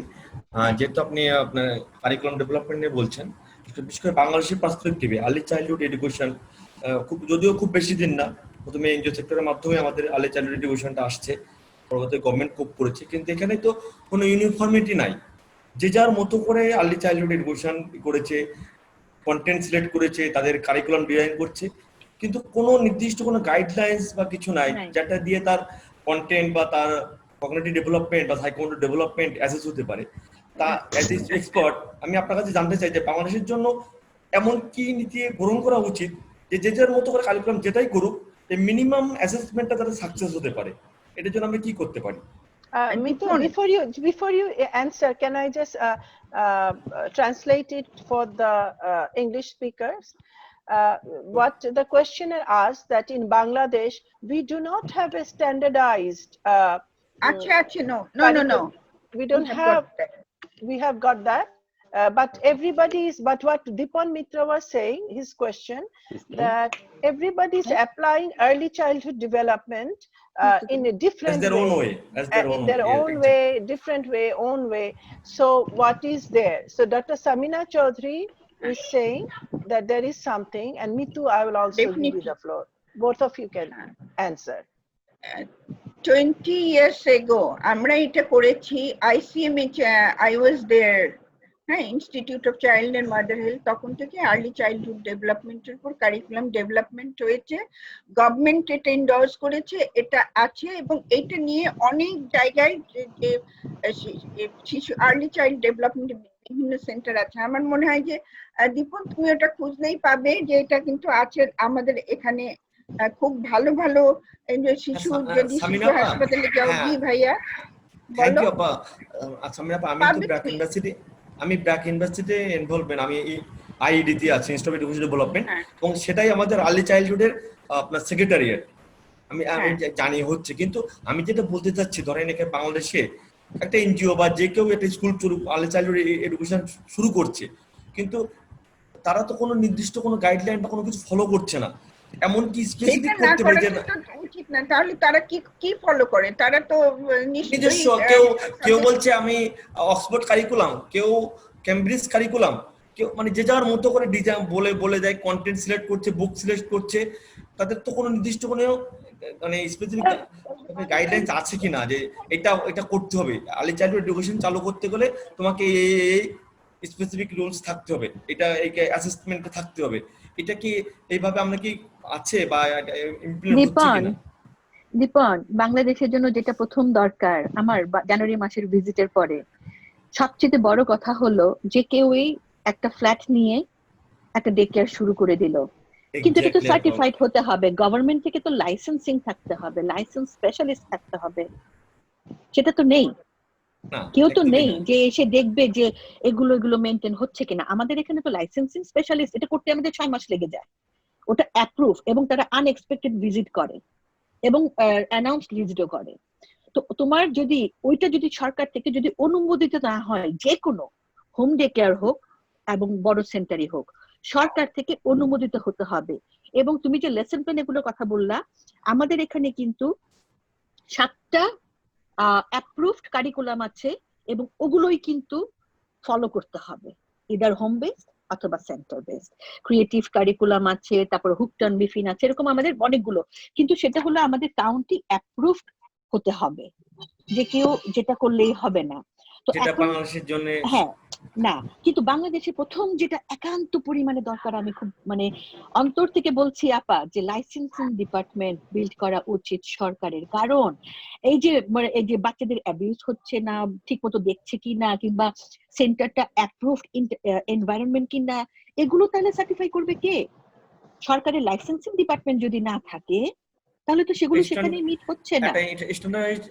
S7: যেহেতু আপনি আপনার কারিকুলাম ডেভেলপমেন্ট নিয়ে বলছেন, বিশেষ করে বাংলাদেশের পার্সপেক্টিভে আর্লি চাইল্ডহুড এডুকেশন যদিও খুব বেশি দিন না, প্রথমে এনজিও সেক্টরের মাধ্যমে আমাদের আর্লি চাইল্ডহুড এডুকেশনটা আসছে, পরবর্তী গভর্নমেন্ট খুব করেছে, কিন্তু এখানে তো কোনো ইউনিফর্মিটি নাই। যে যার মতো করে আর্লি চাইল্ডহুড এডুকেশন করেছে, কন্টেন্ট সিলেক্ট করেছে, তাদের কারিকুলাম ডিজাইন করছে, কিন্তু কোনো নির্দিষ্ট কোনো গাইডলাইন্স বা কিছু নাই
S5: নাই।
S7: যেটা দিয়ে তার কন্টেন্ট বা তার কগনিটিভ ডেভেলপমেন্ট বা সাইকোমোটর ডেভেলপমেন্ট অ্যাসেস হতে পারে। তা অ্যাজ এ এক্সপার্ট আমি আপনার কাছে জানতে চাই যে বাংলাদেশের জন্য এমন কি নীতি গ্রহণ করা উচিত যে যে যার মতো করে কারিকুলাম যেটাই করুক, এই মিনিমাম অ্যাসেসমেন্টটা যাতে সাকসেস হতে পারে, এটার জন্য আমরা কি করতে পারি?
S2: Mitu,
S1: Deepan.
S2: before you answer, can I just translate it for the English speakers? What the questioner asked, that in Bangladesh we do not have a standardized.
S1: Acha, no.
S2: We don't
S1: We
S2: have.
S1: got that.
S2: We have got that. But everybody is. But what Deepan Mitra was saying, his question, that everybody is applying early childhood development in a different
S7: As their own way. As their
S2: in
S7: own
S2: their
S7: way.
S2: own way, different way, own way. So what is there? So Dr. Samina Chaudhary is saying that there is something, and Mitu, I will also give you
S1: Definitely.
S2: the floor. Both of you can answer.
S1: 20 years ago আমরা এটা করেছি ICMH, I was there, হ্যাঁ, institute of child and mother health, তখন থেকে early childhood ডেভেলপমেন্টের উপর curriculum development হয়েছে, government এটা এন্ডোর্স করেছে, এটা আছে, এবং এটা নিয়ে অনেক জায়গায় যে শিশু আর্লি চাইল্ড ডেভেলপমেন্ট বিভিন্ন সেন্টার আছে। আমার মনে হয় যে দীপন তুমি ওটা খুঁজলেই পাবে যে এটা কিন্তু আছে আমাদের এখানে খুব ভালো ভালো শিশু, যদি শিশু হাসপাতালে যাও। জি ভাইয়া
S7: থ্যাংক
S1: বলো।
S7: ইউ আপা। আচ্ছা আমি তো ব্র্যাক ইউনিভার্সিটি ইনভলভমেন্ট, আমি আইইডি তে আছি, ইনস্টিটিউট অফ এডুকেশন ডেভেলপমেন্ট, এবং সেটাই আমাদের আর্লি চাইল্ডহুডের আপনার সেক্রেটারিয়েট, আমি জানি হচ্ছে। কিন্তু আমি যেটা বলতে চাচ্ছি, ধরেন এখানে বাংলাদেশে একটা এনজিও বা যে কেউ একটা স্কুল আর্লি চাইল্ডহুড এডুকেশন শুরু করছে, কিন্তু তারা তো কোনো নির্দিষ্ট কোনো গাইডলাইন বা কোনো কিছু ফলো করছে না, এমন কি স্পেসিফিক করতে পারে যে
S1: উচিত না? তাহলে তারা কি ফলো করে? তারা তো
S7: নিজস্ব, কেউ বলছে আমি অক্সফোর্ড কারিকুলাম, কেউ ক্যামব্রিজ কারিকুলাম, কেউ মানে যে যার মতো করে ডিজাইন বলে দেয়, কন্টেন্ট সিলেক্ট করছে, বুক সিলেক্ট করছে, তাদের তো কোনো নির্দিষ্ট কোনো মানে স্পেসিফিক গাইডলাইন্স আছে কিনা যে এটা করতে হবে, আর্লি চাইল্ডহুড এডুকেশন চালু করতে গেলে তোমাকে এই স্পেসিফিক রুলস থাকতে হবে, এটা এই অ্যাসেসমেন্টে থাকতে হবে, এটা কি এইভাবে আমরা কি আছে বা ইমপ্লিমেন্ট হচ্ছে কিনা?
S5: দীপন, বাংলাদেশের জন্য যেটা প্রথম দরকার, আমার জানুয়ারি মাসের ভিজিটের পরে সবচেয়ে বড় কথা হলো যে কেউই একটা ফ্ল্যাট নিয়ে একটা ডে কেয়ার শুরু করে দিল, কিন্তু এটা তো সার্টিফাইড হতে হবে, গভর্নমেন্ট থেকে তো লাইসেন্সিং থাকতে হবে, লাইসেন্স স্পেশালিস্ট থাকতে হবে, সেটা তো নেই, কেউ তো নেই যে এসে দেখবে যে এগুলো মেনটেন হচ্ছে কিনা। আমাদের এখানে তো লাইসেন্সিং স্পেশালিস্ট, এটা করতে আমাদের 6 মাস লেগে যায়, ওটা অ্যাপ্রুভ, এবং তারা আনএক্সপেক্টেড ভিজিট করে এবং অ্যানাউন্সড ভিজিটও করে। তো তোমার যদি ওইটা যদি সরকার থেকে যদি অনুমোদিত না হয়, যে কোনো হোম ডে কেয়ার হোক এবং বড় সেন্টারই হোক, সরকার থেকে অনুমোদিত হতে হবে। এবং তুমি যে লেসন প্ল্যান এগুলোর কথা বললা, আমাদের এখানে কিন্তু 7টা অ্যাপ্রুভড কারিকুলাম আছে, এবং ওগুলোই কিন্তু ফলো করতে হবে, ইদার হোম বেসড অথবা সেন্টার বেসড। ক্রিয়েটিভ কারিকুলাম আছে, তারপর হুকটন বিফিন আছে, এরকম আমাদের অনেকগুলো, কিন্তু সেটা হলো আমাদের কাউন্টি অ্যাপ্রুভড হতে হবে, যে কেউ যেটা করলেই হবে না। তো
S7: যেটা বাংলাদেশের জন্য
S5: হ্যাঁ না, কিন্তু বাংলাদেশে প্রথম যেটা একান্ত পরিমাণে দরকার, আমি খুব মানে অন্তর থেকে বলছি আপা, যে লাইসেন্সিং ডিপার্টমেন্ট বিল্ড করা উচিত সরকারের। কারণ এই যে বাচ্চাদের অ্যাবিউজ হচ্ছে না, ঠিক মতো দেখছে কি না, কিংবা সেন্টারটা অ্যাপ্রুভড এনভায়রনমেন্ট কিনা, এগুলো তাহলে সার্টিফাই করবে কে? সরকারের লাইসেন্সিং ডিপার্টমেন্ট যদি না থাকে, তাহলে তো সেগুলো সেখানে মিট হচ্ছে না।
S7: স্ট্যান্ডার্ড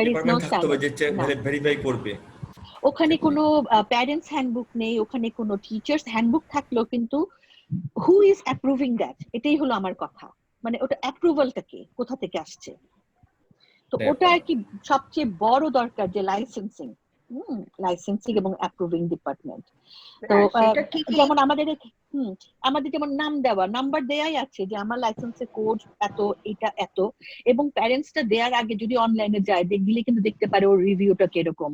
S7: ডিপার্টমেন্ট থাকতে হবে যে ভেরিফাই করবে।
S5: ওখানে কোনো প্যারেন্টস হ্যান্ডবুক নেই, ওখানে কোনো টিচার্স হ্যান্ডবুক থাকলেও কিন্তু হু ইজ অ্যাপ্রুভিং দ্যাট, এটাই হলো আমার কথা। মানে ওটা অ্যাপ্রুভালটা কি, কোথা থেকে আসছে? তো ওটা আর কি সবচেয়ে বড় দরকার, যে লাইসেন্সিং লাইসেন্সিং এবং অ্যাপ্রুভিং ডিপার্টমেন্ট। তো
S1: সেটা ঠিকই।
S5: যেমন আমাদের যেমন নাম দেওয়া, নাম্বার দেয়াই আছে যে আমার লাইসেন্সের কোড এত, এটা এত, এবং প্যারেন্টসটা দেওয়ার আগে যদি অনলাইনে যায় দেখলে কিন্তু দেখতে পারে ওর রিভিউটা কিরকম,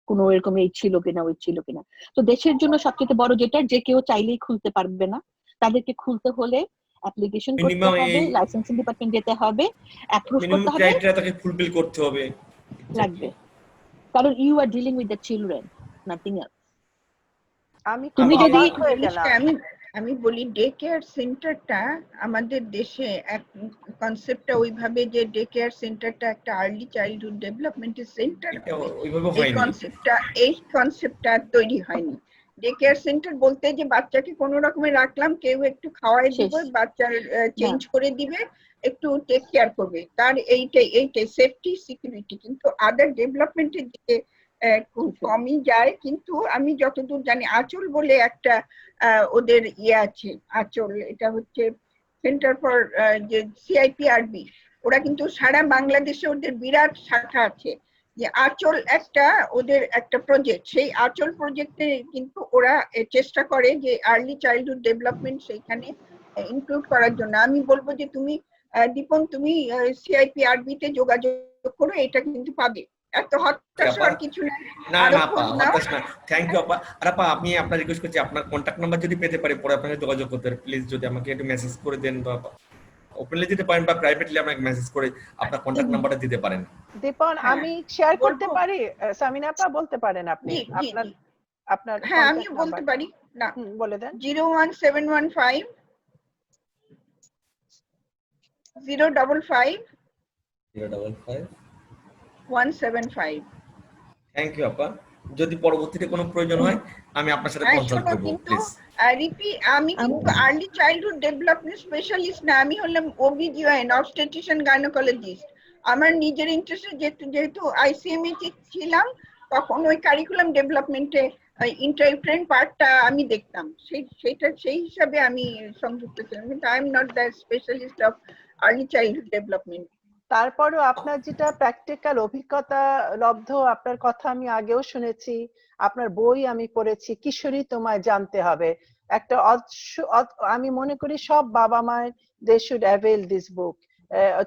S5: কোনো এরকম এই ছিল কিনা ওই ছিল কিনা। তো দেশের জন্য সবচেয়ে বড় যেটা, যে কেউ চাইলেই খুলতে পারবে না, তাদেরকে খুলতে হলে অ্যাপ্লিকেশন করতে
S7: মিনিমাম
S5: হবে, লাইসেন্সিং ডিপার্টমেন্ট যেতে হবে, অ্যাপ্রুভ
S7: মিনিমাম
S5: করতে হবে,
S7: ক্রাইটেরিয়া তাকে ফুলফিল করতে হবে
S5: লাগবে, কারণ you are dealing with the children, nothing else.
S2: আমি
S5: তুমি যদি
S2: অবাক হয়ে গেলাম।
S1: আমি বলি ডে কেয়ার সেন্টারটা আমাদের দেশে এক কনসেপ্টটা ওইভাবে যে ডে কেয়ার সেন্টারটা একটা আর্লি চাইল্ডহুড ডেভেলপমেন্টের সেন্টার হবে,
S7: ওইভাবে
S1: এই
S7: হয়নি।
S1: কনসেপ্টটা তৈরি হয়নি। ডে কেয়ার সেন্টার বলতে যে বাচ্চাকে কোনো রকমে রাখলাম, কেউ একটু খাওয়াই দিবে, বাচ্চার চেঞ্জ করে দিবে, একটু টেক কেয়ার করবে, তার এইটাই সেফটি সিকিউরিটি, কিন্তু আদার ডেভেলপমেন্টের দিকে কমই যায়। কিন্তু আমি যতদূর জানি আঁচল বলে একটা ওদের আছে, আঁচল, এটা হচ্ছে সেন্টার ফর যে CIPRB, ওরা কিন্তু সারা বাংলাদেশে ওদের বিরাট শাখা আছে। যে আঁচল ওদের একটা প্রজেক্ট, সেই আঁচল প্রজেক্টে কিন্তু ওরা চেষ্টা করে যে আর্লি চাইল্ডহুড ডেভেলপমেন্ট সেইখানে ইনক্লুড করার জন্য। আমি বলবো যে তুমি দীপন, তুমি CIPRB তে যোগাযোগ করো, এটা কিন্তু পাবে, এত হতাশ হওয়ার কিছু নাই।
S7: না না আপা, হতাশ না, থ্যাংক ইউ আপা। আর আপা আমি আপনার রিকোয়েস্ট করছি, আপনার কন্টাক্ট নাম্বার যদি পেতে পারি পরে আপনাকে যোগাযোগ করতে পারি, প্লিজ যদি আমাকে একটু মেসেজ করে দেন, বা ওপেনলি দিতে পারেন বা প্রাইভেটলি আমাকে মেসেজ করে আপনার কন্টাক্ট নাম্বারটা দিতে পারেন।
S2: দীপন, আমি শেয়ার করতে পারি? সামিনা আপা বলতে পারেন আপনি আপনার
S1: হ্যাঁ, আমি বলতে পারি না,
S2: বলে দেন।
S1: 01715 055 175।
S7: থ্যাংক ইউ আপা। যদি পরবর্তীতে কোনো প্রয়োজন হয় আমি আপনার সাথে কনসাল্ট করব, প্লিজ।
S1: রিপি, আমি কিন্তু আর্লি চাইল্ডহুড ডেভেলপমেন্ট স্পেশালিস্ট না, আমি হলাম OBGYN, অবস্টেট্রিশিয়ান গাইনোকোলজিস্ট। আমার নিজের ইন্টারেস্টে যেহেতু ICMA ছিলাম, তখন ওই কারিকুলাম ডেভেলপমেন্টে ইন্টারপ্রেন পার্টটা আমি দেখতাম, সেই হিসাবে আমি সংযুক্ত ছিলাম, কিন্তু I am not the specialist of early childhood development.
S2: তারপরও আপনার যেটা প্র্যাকটিক্যাল অভিজ্ঞতা লব্ধ, আপনার কথা আমি আগেও শুনেছি, আপনার বই আমি পড়েছি, কিশোরী তোমায় জানতে হবে, একটা আমি মনে করি সব বাবা মায়ের they should avail this book.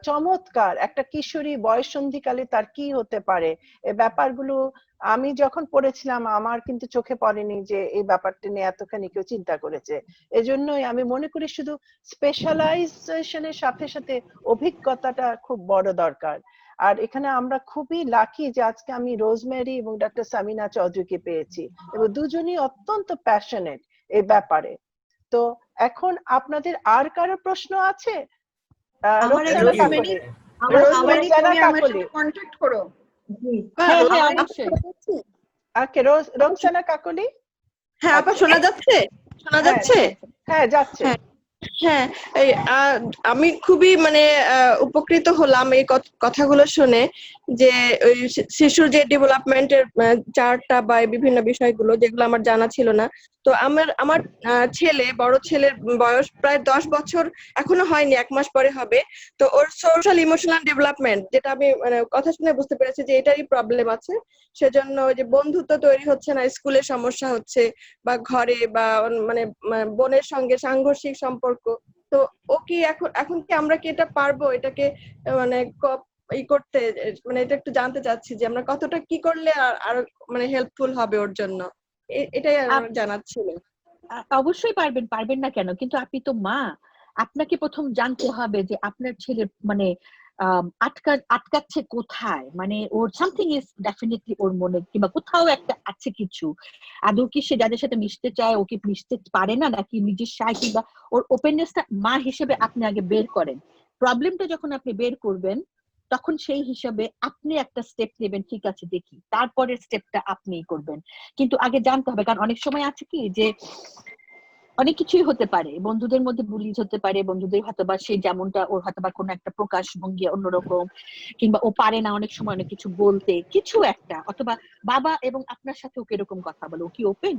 S2: চমৎকার একটা কিশোরী বয়ঃসন্ধিকালে তার কি হতে পারে, এই ব্যাপারগুলো আমি যখন পড়েছিলাম আমার কিন্তু চোখে পড়েনি যে এই ব্যাপারটা নিয়ে এতখানি কেউ চিন্তা করেছে। এজন্যই আমি মনে করি শুধু স্পেশালাইজেশনের সাথে সাথে অভিজ্ঞতাটা খুব বড় দরকার। আর এখানে আমরা খুবই লাকি যে আজকে আমি রোজমেরি এবং ডক্টর সামিনা চৌধুরীকে পেয়েছি, এবং দুজনই অত্যন্ত প্যাশনেট এই ব্যাপারে। তো এখন আপনাদের আর কারো প্রশ্ন আছে?
S1: কন্ট্যাক্ট করো।
S2: রোকসানা কাকলি।
S8: হ্যাঁ আপা, শোনা যাচ্ছে? শোনা যাচ্ছে?
S2: হ্যাঁ যাচ্ছে।
S8: হ্যাঁ, আমি খুবই উপকৃত হলাম এই কথাগুলো শুনে, যে ওই শিশুর যে ডেভেলপমেন্টের চার্টটা বা বিভিন্ন বিষয়গুলো যেগুলো আমার জানা ছিল না। তো আমার বড় ছেলের বয়স প্রায় 10 বছর এখনো হয়নি, 1 মাস পরে হবে। তো ওর সোশ্যাল ইমোশনাল ডেভেলপমেন্ট, যেটা আমি কথা শুনে বুঝতে পেরেছি যে এটারই প্রবলেম আছে। সেজন্য যে বন্ধুত্ব তৈরি হচ্ছে না, স্কুলে সমস্যা হচ্ছে, বা ঘরে বা বোনের সঙ্গে সাংঘর্ষিক সম্পর্ক। তো ও কি এখন কি আমরা কি এটা পারবো এটাকে করতে, এটা একটু জানতে চাচ্ছি যে আমরা কতটা কি করলে আর হেল্পফুল হবে ওর জন্য, এটাই আমার জানার ছিল।
S5: অবশ্যই পারবেন না কেন? কিন্তু আপনি তো মা, আপনাকে প্রথম জানতে হবে যে আপনার ছেলে আটকাচ্ছে কোথায়, ওর সামথিং ইজ ডেফিনেটলি ওর মনে কিংবা কোথাও একটা আছে কিছু। আদৌ কি সে যাদের সাথে মিশতে চায় ও কি মিশতে পারে না, নাকি নিজের সায়, কিংবা ওর ওপেননেসটা মা হিসেবে আপনি আগে বের করেন। প্রবলেমটা যখন আপনি বের করবেন তখন সেই হিসাবে আপনি একটা স্টেপ নেবেন, ঠিক আছে দেখি, তারপরের স্টেপটা আপনিই করবেন। কিন্তু আগে জানতে হবে, কারণ অনেক সময় আছে কি যে অনেক কিছুই হতে পারে, বন্ধুদের মধ্যে বুলিজ হতে পারে, বন্ধুদের হয়তোবা সে যেমনটা ওর হয়তোবা কোনো একটা প্রকাশ ভঙ্গি অন্যরকম, কিংবা ও পারে না অনেক সময় অনেক কিছু বলতে, কিছু একটা, অথবা বাবা এবং আপনার সাথে ওকে এরকম কথা বলে, ও কি ওপেন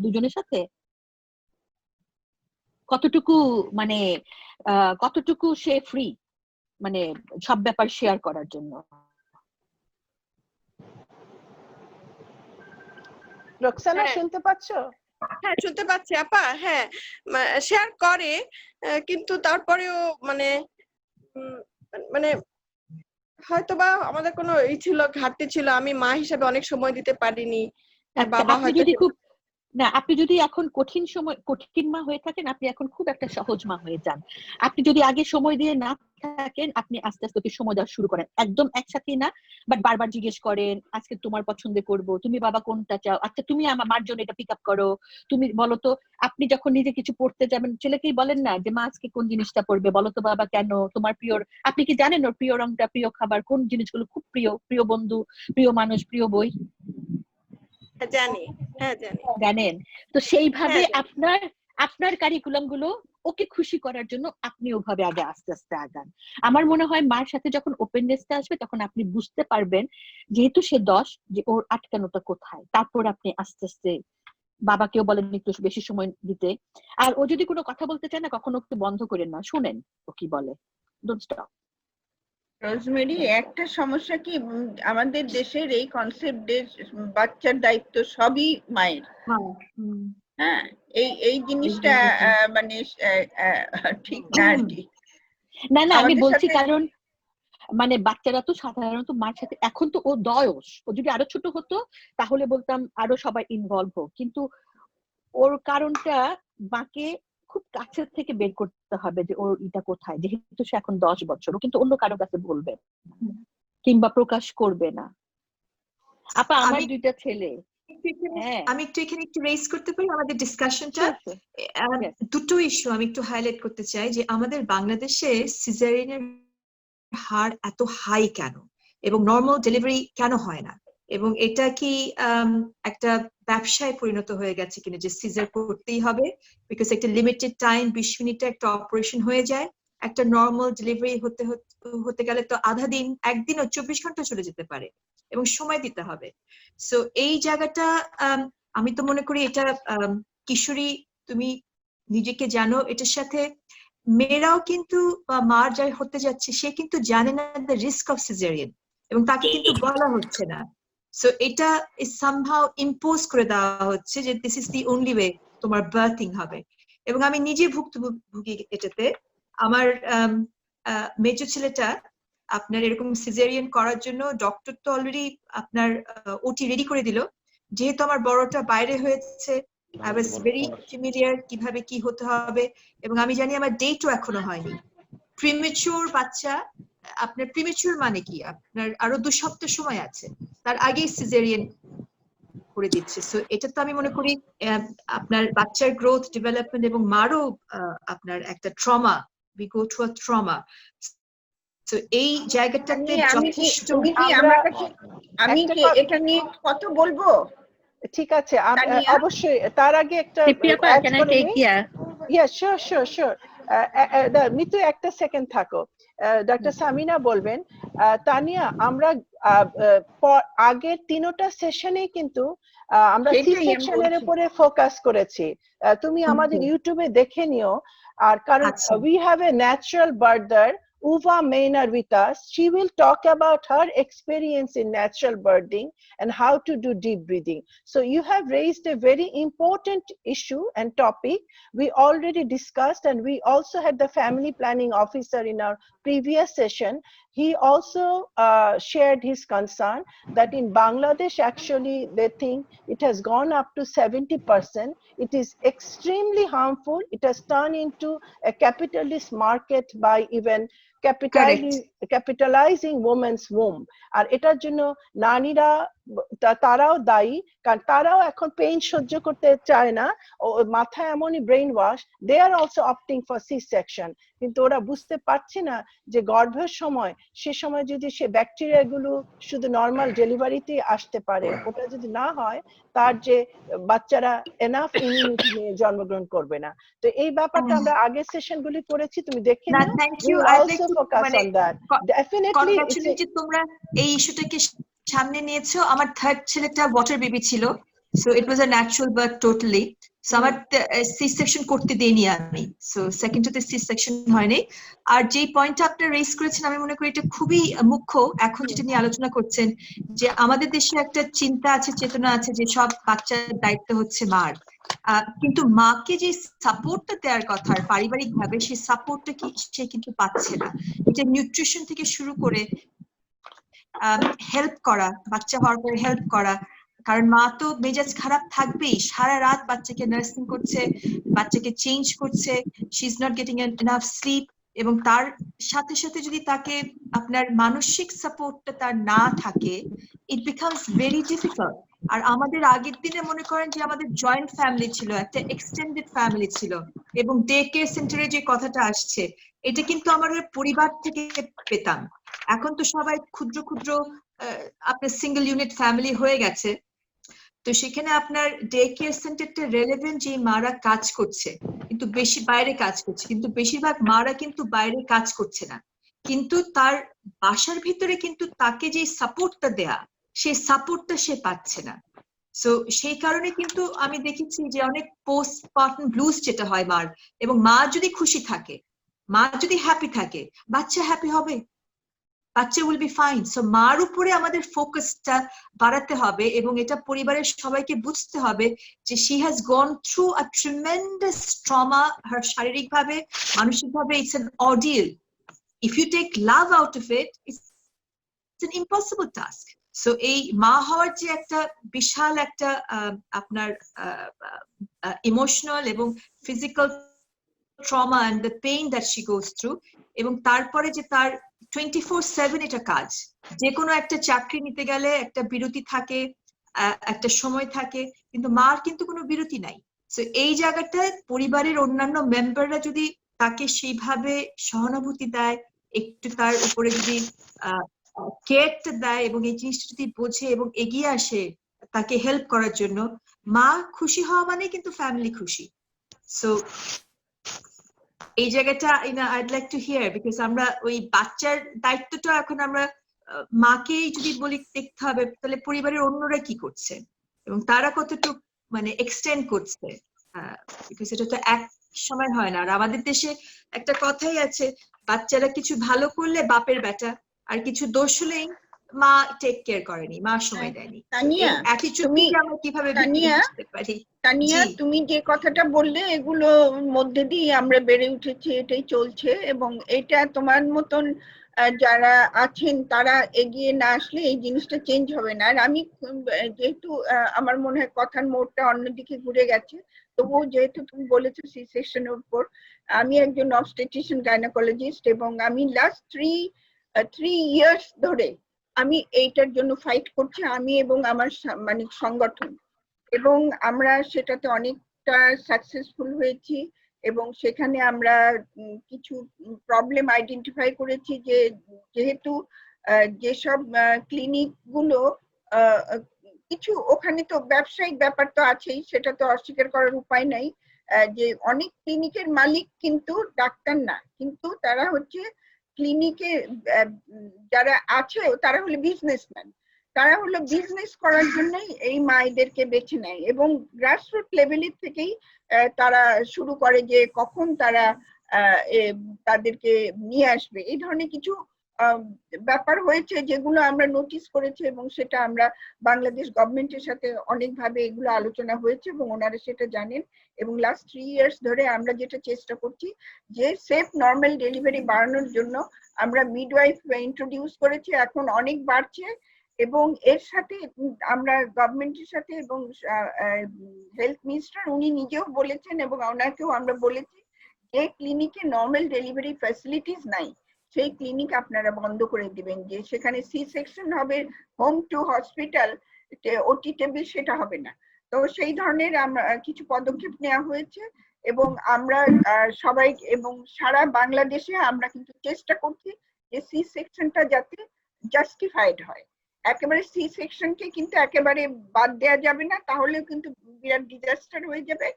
S5: দুজনের সাথে? কতটুকু সে ফ্রি সব ব্যাপার শেয়ার করার জন্য?
S2: রোকসানা
S8: হ্যাঁ।
S2: শুনতে পাচ্ছো?
S8: হ্যাঁ শুনতে পাচ্ছি আপা। হ্যাঁ শেয়ার করে, কিন্তু তারপরেও মানে মানে হয়তোবা আমাদের কোনো ছিল, ঘাটতি ছিল, আমি মা হিসেবে অনেক সময় দিতে পারিনি, বাবা
S5: আপনি
S8: হয়তো
S5: যদি খুব না, আপনি যদি এখন কঠিন মা হয়ে থাকেন, আপনি এখন খুব একটা সহজ মা হয়ে যান। আপনি যদি আগে সময় দিয়ে না থাকেন, আপনি আস্তে আস্তে সময় দেওয়া শুরু করেন, একদম একসাথে না, বাট বারবার জিজ্ঞেস করেন, আজকে তোমার পছন্দ করব, তুমি বাবা কোনটা চাও, আচ্ছা তুমি আমার মার জন্য এটা পিক আপ করো, তুমি বলো তো। আপনি যখন নিজে কিছু পড়তে যাবেন, ছেলেকেই বলেন না যে মা আজকে কোন জিনিসটা পড়বে, বলো তো বাবা কেন, তোমার প্রিয়, আপনি কি জানেন ওর প্রিয় রংটা, প্রিয় খাবার, কোন জিনিসগুলো খুব প্রিয়, প্রিয় বন্ধু, প্রিয় মানুষ, প্রিয় বই?
S8: জানি। হ্যাঁ জানি।
S5: জানেন তো সেইভাবে
S8: হ্যাঁ, জানি।
S5: আপনার কারিকুলাম গুলো ওকে খুশি করার জন্য আপনি ওভাবে আগে আস্তে আস্তে আগান। আমার মনে হয় মার সাথে যখন ওপেননেসটা আসবে, তখন আপনি বুঝতে পারবেন যেহেতু সে 10, যে ওর আটকানোটা কোথায়। তারপর আপনি আস্তে আস্তে বাবাকেও বলেন একটু বেশি সময় দিতে। আর ও যদি কোনো কথা বলতে চায় না, কখনো একটু বন্ধ করেন না, শুনেন ও কি বলে, ডোন্ট স্টপ।
S1: রোজমেরি, একটা সমস্যা কি, আমাদের দেশের এই কনসেপ্টের বাচ্চার দায়িত্ব সবই মায়ের। হ্যাঁ, এই জিনিসটা মানে ঠিক না আর কি।
S5: না না, আমি
S1: আমাদের
S5: বলছি
S1: সাথে
S5: কারণ মানে বাচ্চারা তো সাধারণত মার সাথে, এখন তো ও 10, ও যদি আরো ছোট হতো তাহলে বলতাম আরো সবাই ইনভলভ হোক, কিন্তু ওর কারণটা মাকে খুব কাছের থেকে বের করতে হবে যে ওর এটা কোথায়, যেহেতু সে এখন 10 বছর, ও কিন্তু অন্য কারো কাছে বলবে কিংবা প্রকাশ করবে না। আপা আমার 2টা ছেলে। হ্যাঁ,
S9: আমি একটু এখানে একটু রেজ করতে পারি আমাদের ডিসকাশনটা।
S5: Yes.
S9: দুটো ইস্যু আমি একটু হাইলাইট করতে চাই, যে আমাদের বাংলাদেশে সিজারিয়ানের হার এত হাই কেন, এবং নর্মাল ডেলিভারি কেন হয় না, এবং এটা কি একটা ব্যবসায় পরিণত হয়ে গেছে কিনা, যে সিজার করতেই হবে, বিকজ একটা লিমিটেড টাইম, 20 মিনিটে একটা অপারেশন হয়ে যায়। একটা নর্মাল ডেলিভারি হতে গেলে তো আধা দিন, একদিনও 24 ঘন্টা চলে যেতে পারে, এবং সময় দিতে হবে। সো এই জায়গাটা আমি তো মনে করি এটা কিশোরী, তুমি নিজেকে জানো, এটার সাথে মেয়েরাও কিন্তু, বা মার যাই হতে যাচ্ছে, সে কিন্তু জানে না দ্য রিস্ক অফ সিজারিয়ান, এবং তাকে কিন্তু বলা হচ্ছে না। সো এটা সামহাউ ইম্পোজ করে দেওয়া হচ্ছে যে this is the only way তোমার বার্থিং হবে। এবং আমি নিজে ভুক্তভোগী এটাতে। আমার মেজো ছেলেটা আপনার এরকম সিজারিয়ান করার জন্য ডক্টর তো অলরেডি আপনার ওটি রেডি করে দিল, যেহেতু আমার বড়টা বাইরে হয়েছে, আই ওয়াজ ভেরি ফ্যামিলিয়ার কিভাবে কি হতে হবে, এবং আমি জানি আমার ডেটও এখনো হয়নি। প্রিমেচুর বাচ্চা, আপনার প্রিমেচুর মানে কি, আপনার আরো 2 সপ্তাহ সময় আছে, তার আগেই সিজারিয়ান করে দিচ্ছে। সো এটা তো আমি মনে করি আপনার বাচ্চার গ্রোথ, ডেভেলপমেন্ট, এবং মারও আপনার একটা trauma, we go through a trauma. তো এই জায়গাটাতে যথেষ্ট
S1: আমি কি এটা নিয়ে কত বলবো?
S2: ঠিক আছে, অবশ্যই। তার আগে একটা শিওর মিতু একটা সেকেন্ড থাকো, ডক্টর সামিনা বলবেন। তানিয়া, আমরা আগের 3টা সেশনে কিন্তু আমরা সি সেকশনের উপরে ফোকাস করেছি, তুমি আমাদের ইউটিউবে দেখে নিও। আর কারণ we have a natural birther, Uva Maynard with us. She will talk about her experience in natural birthing and how to do deep breathing. So you have raised a very important issue and topic we already discussed, and we also had the family planning officer in our previous session. He also shared his concern that in Bangladesh, actually, they think it has gone up to 70%. It is extremely harmful. It has turned into a capitalist market by even capitalizing women's womb. আর এটার জন্য নারীরা তারাও দায়ী, কারণ তারাও এখন pain সহ্য করতে চায় না, মাথায় এমনই brain wash, they are also opting for C section. কিন্তু ওরা বুঝতে পারছে না যে গর্ভের সময়, সে সময় যদি সে ব্যাকটেরিয়া গুলো শুধু নর্মাল ডেলিভারিতে আসতে পারে, ওটা যদি না হয়, তার যে বাচ্চারা এনাফ ইমিউনিটি নিয়ে জন্মগ্রহণ করবে না। তো এই ব্যাপারটা আমরা আগের সেশন গুলি করেছি, তুমি দেখে নিও।
S9: Thank you.
S2: Focus on that definitely.
S9: তোমরা এই ইস্যুটাকে সামনে নিয়েছো। আমার 3rd ছেলেটা ওয়াটার বেবি ছিল, So it was a natural birth totally. So আমার C-section করতে দেইনি আমি, so second to the C-section হয়নি। আর যে পয়েন্টটা আপনি রেজ করেছেন আমি মনে করি এটা খুবই মুখ্য এখন যেটা নিয়ে আলোচনা করছেন, যে আমাদের দেশে একটা চিন্তা আছে, চেতনা আছে যে সব বাচ্চার দায়িত্ব হচ্ছে মার, কিন্তু মাকে যে সাপোর্টটা দেওয়ার কথা পারিবারিক ভাবে সেই সাপোর্টটা কি সে কিন্তু পাচ্ছে না। এটা নিউট্রিশন থেকে শুরু করে হেল্প করা, বাচ্চা হওয়ার পরে হেল্প করা, কারণ মা তো মেজাজ খারাপ থাকবেই, সারা রাত বাচ্চাকে নার্সিং করছে, বাচ্চাকে চেঞ্জ করছে, she is not getting enough sleep, এবং তার সাথে সাথে যদি তাকে আপনার মানসিক সাপোর্টটা তার না থাকে, ইট বিকামস ভেরি ডিফিকাল্ট। আর আমাদের আগের দিনে মনে করেন যে আমাদের জয়েন্ট ফ্যামিলি ছিল, একটা এক্সটেন্ডেড ফ্যামিলি ছিল, এবং ডে কেয়ার সেন্টারে যে কথাটা আসছে এটা কিন্তু আমাদের পরিবার থেকে পেতাম। এখন তো সবাই ক্ষুদ্র ক্ষুদ্র আপনার সিঙ্গেল ইউনিট ফ্যামিলি হয়ে গেছে, তো সেখানে আপনার ডে কেয়ার সেন্টারটা রেলেভেন্ট যে মারা কাজ করছে, কিন্তু বেশি বাইরে কাজ করছে, কিন্তু বেশিরভাগ মারা কিন্তু বাইরে কাজ করছে না, কিন্তু তার বাসার ভিতরে কিন্তু তাকে যে সাপোর্টটা দেয়া সেই সাপোর্টটা সে পাচ্ছে না। সো সেই কারণে কিন্তু আমি দেখেছি যে অনেক পোস্টপার্টাম ব্লুজ যেটা হয় মার, এবং মা যদি খুশি থাকে, মা যদি হ্যাপি থাকে, বাচ্চা হ্যাপি হবে, বাচ্চা উইল বি ফাইন। সো মার উপরে আমাদের ফোকাসটা বাড়াতে হবে, এবং এটা পরিবারের সবাইকে বুঝতে হবে যে she has gone through a tremendous trauma, her শারীরিক ভাবে, মানসিক ভাবে। It's an ordeal. If you take love out of it, it's an impossible task. So এই মা হওয়ার যে একটা বিশাল একটা আপনার ইমোশনাল এবং physical trauma and the pain that she goes through, এবং তারপরে যে তার 24/7 এটা কাজ, যে কোনো একটা চাকরি নিতে গেলে একটা বিরতি থাকে, একটা সময় থাকে, কিন্তু মার কিন্তু কোনো বিরতি নাই। সো এই জায়গাটায় পরিবারের অন্যান্য মেম্বাররা যদি তাকে সেইভাবে সহানুভূতি দেয়, একটু তার উপরে যদি কেয়ারটা দেয়, এবং এই জিনিসটা যদি বোঝে এবং এগিয়ে আসে তাকে হেল্প করার জন্য, মা খুশি হওয়া মানে কিন্তু ফ্যামিলি খুশি। সো এই জায়গাটা I'd like to hear, because আমরা ওই বাচ্চার দায়িত্বটা এখন আমরা মাকেই যদি বলি দেখতে হবে, তাহলে পরিবারের অন্যরা কি করছে এবং তারা কতটুকু মানে এক্সটেন্ড করছে, বিকজ এটা তো এক সময় হয় না। আর আমাদের দেশে একটা কথাই আছে, বাচ্চারা কিছু ভালো করলে বাপের বেটা, আর কিছু দোষ হলেই মা টেক কেয়ার করেনি, মা সময় দেয়নি।
S1: তানিয়া,
S9: আমরা কিভাবে
S1: তানিয়া তুমি যে কথাটা বললে এগুলো মধ্যে দিয়ে আমরা বেড়ে উঠেছি, এটাই চলছে, এবং এটা তোমার মতন যারা আছেন তারা এগিয়ে না আসলে এই জিনিসটা চেঞ্জ হবে না। আর আমি যেহেতু আমার মনে হয় কথার মোড়টা অন্যদিকে ঘুরে গেছে, তবুও যেহেতু তুমি বলেছো সি সেকশনের উপর, আমি একজন অবস্টেট্রিশিয়ান গাইনোকোলজিস্ট, এবং আমি লাস্ট 3 ইয়ার্স ধরে আমি এইটার জন্য ফাইট করছি, আমি এবং আমার মানে সংগঠন, এবং আমরা সেটাতে অনেকটা সাকসেসফুল হয়েছি। এবং সেখানে আমরা কিছু প্রবলেম আইডেন্টিফাই করেছি, যে যেহেতু যেসব ক্লিনিক গুলো কিছু, ওখানে তো ব্যবসায়িক ব্যাপার তো আছেই, সেটা তো অস্বীকার করার উপায় নাই, যে অনেক ক্লিনিকের মালিক কিন্তু ডাক্তার না, কিন্তু তারা হচ্ছে ক্লিনিকে যারা আছে তারা হলো বিজনেসম্যান, তারা হলো বিজনেস করার জন্যই এই মায়েদেরকে বেছে নেয়, এবং গ্রাসরুট লেভেলের থেকেই তারা শুরু করে যে কখন তারা তাদেরকে নিয়ে আসবে। এই ধরনের কিছু ব্যাপার হয়েছে যেগুলো আমরা নোটিস করেছি, এবং সেটা আমরা বাংলাদেশ গভর্নমেন্টের সাথে অনেকভাবে এগুলো আলোচনা হয়েছে, এবং ওনারা সেটা জানেন। এবং লাস্ট 3 ইয়ার্স ধরে আমরা যেটা চেষ্টা করছি যে সেফ নর্মাল ডেলিভারি বাড়ানোর জন্য আমরা মিডওয়াইফ ইন্ট্রোডিউস করেছি, এখন অনেক বাড়ছে, এবং এর সাথে আমরা গভর্নমেন্টের সাথে, এবং হেলথ মিনিস্টার উনি নিজেও বলেছেন, এবং ওনাকেও আমরা বলেছি যে ক্লিনিকে নর্মাল ডেলিভারি ফ্যাসিলিটিস নাই, সেই ক্লিনিক আপনারা বন্ধ করে দিবেন, যে সেখানে সি সেকশন হবে, হোম টু হসপিটাল ওটি টেবিল সেটা হবে না। তো সেই ধরনের আমরা কিছু পদক্ষেপ নেওয়া হয়েছে, এবং আমরা সবাই এবং সারা বাংলাদেশে আমরা কিন্তু চেষ্টা করছি যে সি সেকশনটা যাতে জাস্টিফাইড হয়। একেবারে সি সেকশনকে কিন্তু একেবারে বাদ দেওয়া যাবে না, তাহলেও কিন্তু বিরাট ডিজাস্টার হয়ে যাবে,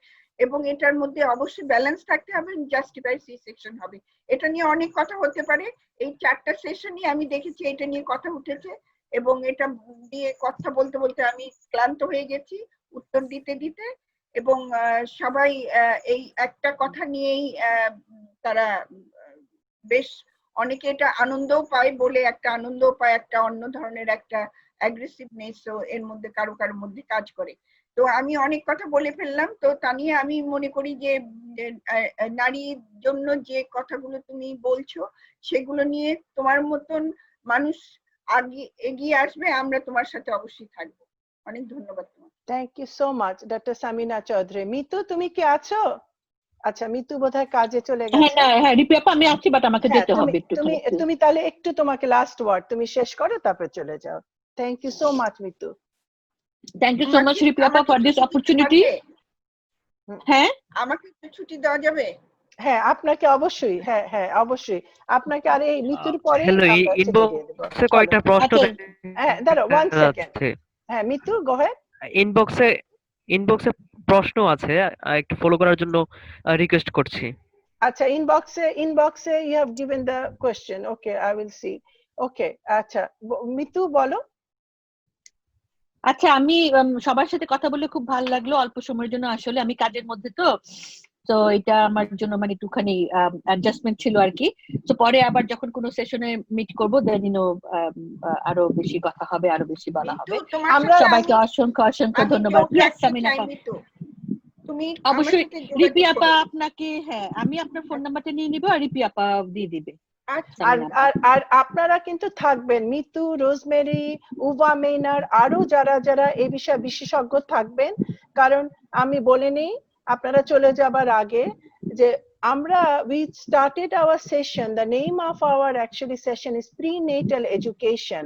S1: এবং এটার মধ্যে অবশ্যই ব্যালেন্স থাকতে হবে, জাস্টিফাইড সি সেকশন হবে। এটা নিয়ে অনেক কথা হতে পারে, এই 4টা সেশনই আমি দেখেছি এটা নিয়ে কথা উঠেছে, এবং এটা দিয়ে কথা বলতে বলতে আমি ক্লান্ত হয়ে গেছি। উত্তর দিতে দিতে, এবং সবাই এই একটা কথা নিয়েই তারা বেশ অনেকে এটা আনন্দও পায়, বলে একটা আনন্দও পায়, একটা অন্য ধরনের একটা অ্যাগ্রেসিভনেস এর মধ্যে কারো কারো মধ্যে কাজ করে। তো আমি অনেক কথা বলে ফেললাম। তো তানিয়া, আমি মনে করি যে নারীর জন্য যে কথাগুলো তুমি বলছো সেগুলো নিয়ে তোমার মতন মানুষ আগে এগিয়ে আসবে, আমরা তোমার সাথে অবশ্যই থাকবো। অনেক ধন্যবাদ তোমাকে।
S2: Thank you so much doctor Samina Chowdhury. Mitu, তুমি কি আছো? আচ্ছা, মিতু বোধহয় কাজে চলে
S5: হ্যাঁ
S2: গেছে।
S5: না, হ্যাঁ রিপি আপা আমি আছি, বাট আমাকে
S2: হ্যাঁ,
S5: যেতে হবে একটু।
S2: তুমি তাহলে একটু তোমাকে লাস্ট ওয়ার্ড তুমি শেষ করো, তারপর চলে যাও। Thank you so much Mitu.
S5: Thank you so much Ripi আপা ফর দিস অপরচুনিটি। হ্যাঁ,
S1: আমাকে একটু ছুটি দেওয়া যাবে?
S2: হ্যাঁ, আপনাকে অবশ্যই, হ্যাঁ হ্যাঁ অবশ্যই আপনাকে। আর এই মিতুর পরে
S4: হ্যালো,
S2: আমরা ছুটি দিয়ে দেব।
S4: ইনবক্সে কয়েকটা প্রশ্ন
S2: হ্যাঁ, দাঁড়াও 1 সেকেন্ড।
S4: আছে।
S2: হ্যাঁ মিতু, গো অ্যাহেড।
S4: ইনবক্সে প্রশ্ন আছে, একটু ফলো করার জন্য রিকোয়েস্ট করছি।
S2: আচ্ছা, ইনবক্সে you have given the question. Okay, I will see. Okay, আচ্ছা মিতু বলো।
S5: আচ্ছা আমি সবার সাথে কথা বলে খুব ভালো লাগলো অল্প সময়ের জন্য। আসলে আমি কাজের মধ্যে তো এটা আমার জন্য মানে একটুখানি অ্যাডজাস্টমেন্ট ছিল আর কি। তো পরে আবার যখন কোনো সেশনে মিট করবো দেন আরো বেশি কথা হবে, আরো বেশি বলা হবে।
S2: আমরা
S5: সবাইকে অসংখ্য অসংখ্য ধন্যবাদ। সামিনা আপা,
S1: তুমি
S5: অবশ্যই রিপি আপা আপনাকে, হ্যাঁ আমি আপনার ফোন নাম্বারটা নিয়ে নিব আর রিপি আপা দিয়ে দিবে।
S2: আর আপনারা কিন্তু থাকবেন, মিতু, রোজমেরি, উভা মেইনার, আরো যারা যারা এই বিষয়ে বিশেষজ্ঞ থাকবেন। কারণ আমি বলে নেই আপনারা চলে যাবার আগে যে আমরা we started our session, the name of our actually session is prenatal education,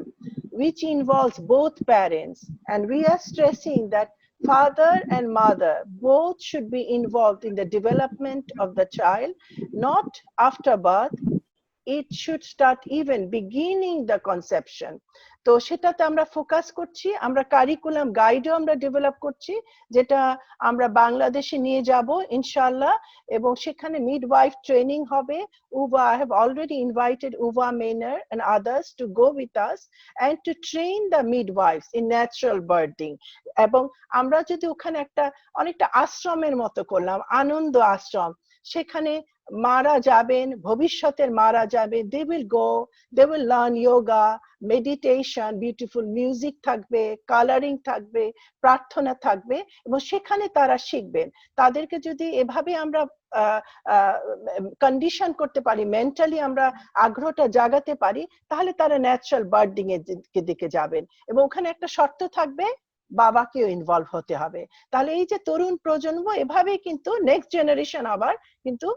S2: which involves both parents, and we are stressing that father and mother both should be involved in the development of the child, not after birth. It should start even beginning the conception. তো সেটাতে আমরা focus করছি। আমরা curriculum গাইডও আমরা develop করছি, যেটা আমরা বাংলাদেশে নিয়ে যাব ইনশাআল্লাহ, এবং সেখানে মিডওয়াইফ ট্রেনিং হবে। Uva, I have already invited Uva Maynor and others to go with us and to train the midwives in natural birthing. এবং আমরা যদি ওখানে একটা অনেকটা আশ্রমের মতো করলাম, আনন্দ আশ্রম, সেখানে মারা যাবেন, ভবিষ্যতের মারা যাবেন, they will go, they will learn yoga, meditation, beautiful music থাকবে, কালারিং থাকবে, প্রার্থনা থাকবে, এবং সেখানে তারা শিখবেন। তাদেরকে যদি এভাবে আমরা কন্ডিশন করতে পারি, মেন্টালি আমরা আগ্রহটা জাগাতে পারি, তাহলে তারা ন্যাচারাল বার্ডিং এর দিকে যাবেন। এবং ওখানে একটা শর্ত থাকবে, বাবাকেও ইনভলভ হতে হবে। তাহলে এই যে তরুণ প্রজন্ম, এভাবেই কিন্তু নেক্সট জেনারেশন আবার কিন্তু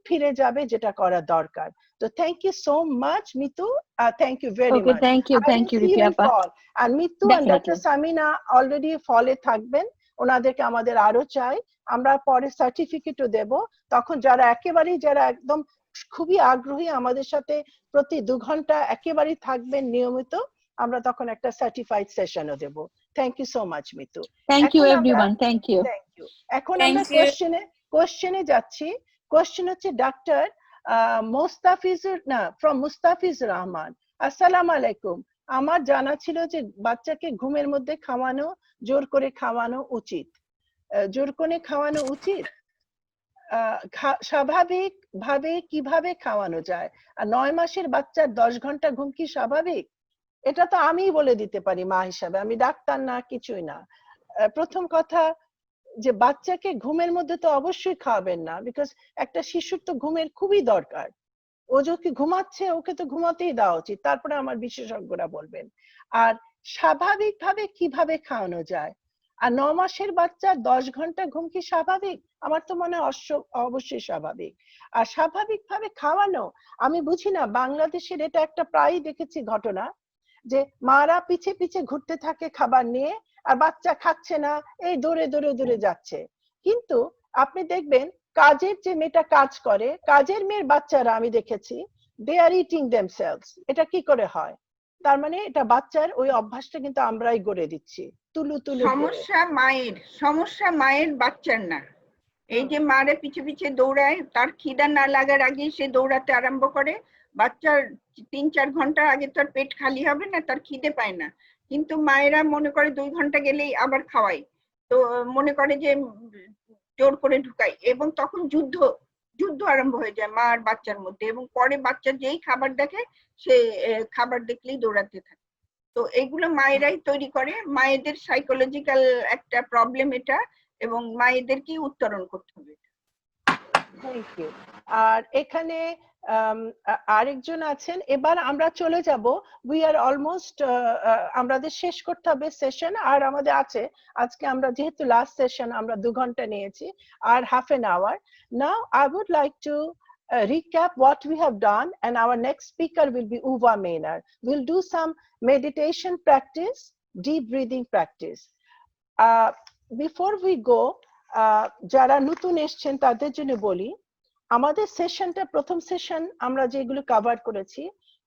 S2: ফিরে যাবে, যেটা করা দরকার। তো thank you so much Mitu, thank you very much.
S5: Thank you Ripi আপা।
S2: আর মিতু আর ডক্টর সামিনা অলরেডি ফলে থাকবেন, ওনাদেরকে আমাদের আরো চাই। আমরা পরে সার্টিফিকেটও দেব। তখন যারা যারা একদম খুবই আগ্রহী, আমাদের সাথে প্রতি 2 ঘন্টা একেবারেই থাকবেন নিয়মিত, আমরা তখন একটা সার্টিফাইড সেশনও দেব। Thank you so much Mitu.
S5: Thank you everyone, thank you.
S2: এখন আমরা কোশ্চেনে যাচ্ছি। কোশ্চেন হচ্ছে ডক্টর মুস্তাফিজুর রহমান। আসসালামু আলাইকুম। আমার জানা ছিল যে বাচ্চাকে ঘুমের মধ্যে খাওয়ানো, জোর করে খাওয়ানো উচিত। জোর করে খাওয়ানো উচিত? স্বাভাবিক ভাবে কিভাবে খাওয়ানো যায়? আর 9 মাসের বাচ্চার 10 ঘন্টা ঘুম কি স্বাভাবিক? এটা তো আমি বলে দিতে পারি মা হিসাবে, আমি ডাক্তার না, কিছুই না। প্রথম কথা যে বাচ্চাকে ঘুমের মধ্যে তো অবশ্যই খাওয়াবেন না, বিকজ একটা শিশুর তো ঘুমের খুবই দরকার। ও যদি ঘুমাচ্ছে, ওকে তো ঘুমাতেই দেওয়া উচিত, তারপরে আমার বিশেষজ্ঞরা বলবেন। আর স্বাভাবিকভাবে কিভাবে খাওয়ানো যায়? আর 9 মাসের বাচ্চা 10 ঘন্টা ঘুম কি স্বাভাবিক? আমার তো মনে হয় অবশ্যই স্বাভাবিক। আর স্বাভাবিকভাবে খাওয়ানো, আমি বুঝি না, বাংলাদেশের এটা একটা প্রায়ই দেখেছি ঘটনা, যে মারা পিছে পিছে ঘুরতে থাকে খাবার নিয়ে, আর বাচ্চা খাচ্ছে না, এই দৌড়ে যাচ্ছে। কিন্তু আপনি দেখবেন কাজের যে মেয়েটা কাজ করে, কাজের মেয়ের বাচ্চারা আমি দেখেছি দে আর ইটিং দেমসেলভস। এটা কি করে হয়? তার মানে এটা বাচ্চার ওই অভ্যাসটা কিন্তু আমরাই গড়ে দিচ্ছি। তুলু
S1: সমস্যা মায়ের, বাচ্চার না। এই যে মারে পিছে পিছে দৌড়ায়, তার খিদা না লাগার আগে সে দৌড়াতে আরম্ভ করে। বাচ্চার 3-4 ঘন্টা আগে তার পেট খালি হবে না, তার খিদে পায় না, কিন্তু মায়েরা মনে করে 2 ঘন্টা গেলেই আবার খাওয়াই। তো মনে করে যে জোর করে ঢুকাই, এবং তখন যুদ্ধ আরম্ভ হয়ে যায় মা আর বাচ্চার মধ্যে, এবং পরে বাচ্চা যেই খাবার দেখে সে খাবার দেখলেই দৌড়াতে থাকে। তো এগুলো মায়েরাই তৈরি করে, মায়েদের সাইকোলজিক্যাল একটা প্রবলেম এটা, এবং মায়েদেরকেই উত্তরণ করতে হবে।
S2: Thank you. আর এখানে আরেকজন আছেন, এবার আমরা চলে যাব, উই আর অলমোস্ট আমাদের শেষ করতে হবে সেশন, আর আমাদের আছে আজকে আমরা যেহেতু লাস্ট সেশন আমরা 2 ঘন্টা নিয়েছি আর half an hour. Now I would like to recap what we have done, and our next speaker will be Uva Maynard. We'll do some meditation practice, deep breathing practice. Before we go, যারা নতুন এসেছেন তাদের জন্য বলি, আমাদের সেশনটা প্রথম session আমরা যেগুলো কভার করেছি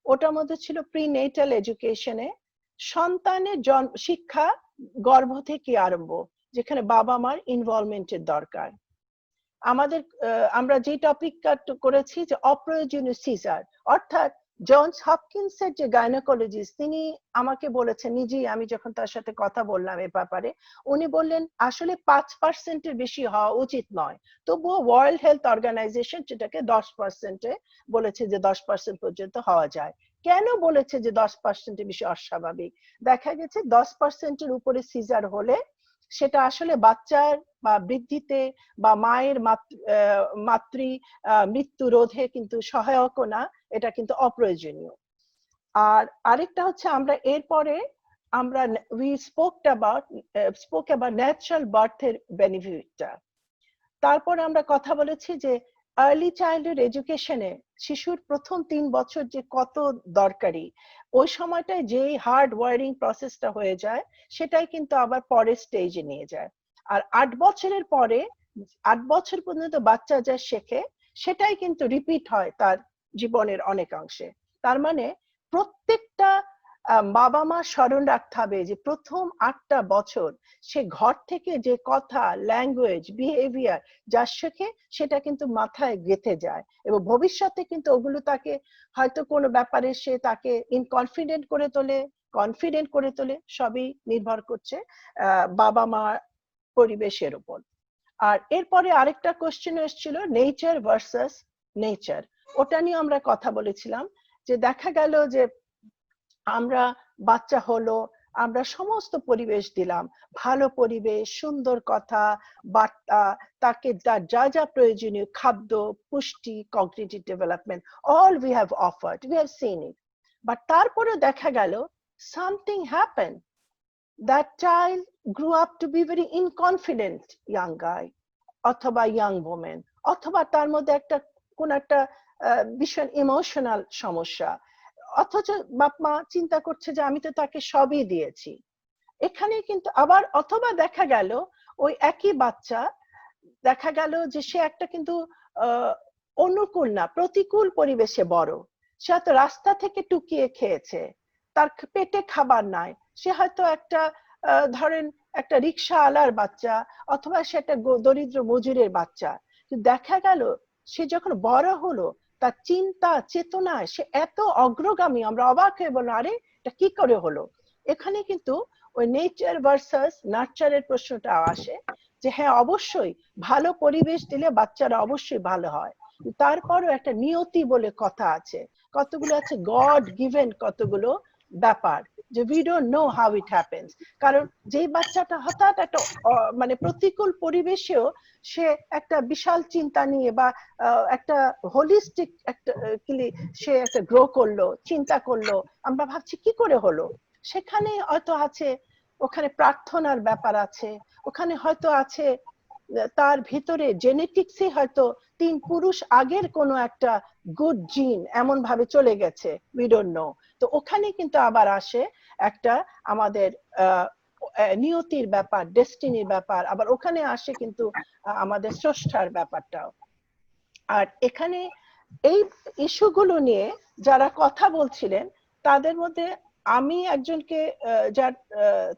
S2: ওটার মধ্যে ছিল প্রিনেটাল এডুকেশনে, সন্তানের শিক্ষা গর্ভ থেকে আরম্ভ, যেখানে বাবা মার ইনভলভমেন্টের দরকার। আমাদের আমরা যে টপিকটা করেছি যে অপ্রয়োজনীয় সিজার, অর্থাৎ জনস হপকিন্সের যে গাইনোকোলজিস্ট তিনি আমাকে বলেছেন নিজেই, আমি যখন তার সাথে কথা বললাম এ ব্যাপারে, উনি বললেন আসলে 5%-এর বেশি হওয়া উচিত নয়, তবুও ওয়ার্ল্ড হেলথ অর্গানাইজেশন সেটাকে 10%-এ বলেছে যে 10% পর্যন্ত হওয়া যায়। কেন বলেছে যে 10%-এর বেশি অস্বাভাবিক? দেখা গেছে 10%-এর উপরে সিজার হলে সেটা আসলে বাচ্চার বা বৃদ্ধিতে বা মায়ের মাতৃ মৃত্যু রোধে কিন্তু সহায়ক না, এটা কিন্তু অপ্রয়োজনীয়। আর আরেকটা হচ্ছে আমরা এরপরে আমরা we spoke about ন্যাচারাল বার্থের বেনিফিটটা। তারপর আমরা কথা বলেছি যে আর্লি চাইল্ডহুড এডুকেশনে শিশুর প্রথম 3 বছর যে কত দরকারি, ওই সময়টায় যেই হার্ড ওয়ারিং প্রসেসটা হয়ে যায় সেটাই কিন্তু আবার পরের স্টেজে নিয়ে যায়। আর 8 বছরের পরে 8 বছর পর্যন্ত বাচ্চা যা শেখে সেটাই কিন্তু রিপিট হয় তার জীবনের অনেকাংশে। তার মানে প্রত্যেকটা বাবা মা স্মরণ রাখতে হবে যে প্রথম 8টা বছর সে ঘর থেকে যে কথা, ল্যাঙ্গুয়েজ, বিহেভিয়ার যা শেখে সেটা কিন্তু মাথায় গেঁথে যায়, এবং ভবিষ্যতে কিন্তু ওগুলো তাকে হয়তো কোনো ব্যাপারে সে তাকে ইনকনফিডেন্ট করে তোলে, কনফিডেন্ট করে তোলে, সবই নির্ভর করছে বাবা মা পরিবেশের উপর। আর এরপরে আরেকটা কোশ্চেন এসেছিল নেচার ভার্সাস নেচার, ওটা নিয়ে আমরা কথা বলেছিলাম যে দেখা গেল যে আমরা বাচ্চা হলো, আমরা সমস্ত পরিবেশ দিলাম, ভালো পরিবেশ, সুন্দর কথা বার্তা, তাকে যা যা প্রয়োজনীয় খাদ্য, পুষ্টি, cognitive development, all we have offered, we have seen it, but তারপরে দেখা গেল something happen, that child grew up to be very inconfident young guy অথবা young woman, অথবা তার মধ্যে কোন একটা ভীষণ ইমোশনাল সমস্যা, অথচ বাপ মা চিন্তা করছে যে আমি তো তাকে সবই দিয়েছি। এখানে কিন্তু আবার অথবা দেখা গেল ওই একই বাচ্চা দেখা গেল যে সে একটা কিন্তু অনুকূল না, প্রতিকূল পরিবেশে বড়, সে হয়তো রাস্তা থেকে টুকিয়ে খেয়েছে, তার পেটে খাবার নাই, সে হয়তো একটা ধরেন একটা রিক্সাওয়ালার বাচ্চা অথবা সে একটা দরিদ্র মজুরের বাচ্চা, দেখা গেল সে যখন বড় হলো তার চিন্তা চেতনায় সে এত অগ্রগামী, আমরা অবাক হয়ে বললাম আরে এটা কি করে হলো। এখানে কিন্তু ওই নেচার ভার্সাস নার্চারের প্রশ্নটা আসে যে হ্যাঁ অবশ্যই ভালো পরিবেশ দিলে বাচ্চারা অবশ্যই ভালো হয়, তারপরও একটা নিয়তি বলে কথা আছে, কতগুলো আছে গড গিভেন কতগুলো ব্যাপার, যে we don't know how it happens. কারণ যেই বাচ্চাটা হঠাৎ একটা মানে প্রতিকূল পরিবেশেও সে একটা বিশাল চিন্তা নিয়ে বা একটা হোলিস্টিক একটা সে একটা গ্রো করলো, চিন্তা করলো, আমরা ভাবছি কি করে হলো, সেখানে হয়তো আছে ওখানে প্রার্থনার ব্যাপার আছে, ওখানে হয়তো আছে তার ভিতরে জেনেটিক্সে হয়তো 3 পুরুষ আগের কোনো একটা গুড জিন এমন ভাবে চলে গেছে, উই ডোন্ট নো। তো ওখানে কিন্তু আবার আসে একটা আমাদের নিয়তির ব্যাপার, ডেস্টিনির ব্যাপার, আবার ওখানে আসে কিন্তু আমাদের স্রষ্টার ব্যাপারটাও। আর এখানে এই ইস্যুগুলো নিয়ে যারা কথা বলছিলেন তাদের মধ্যে আমি একজনকে যার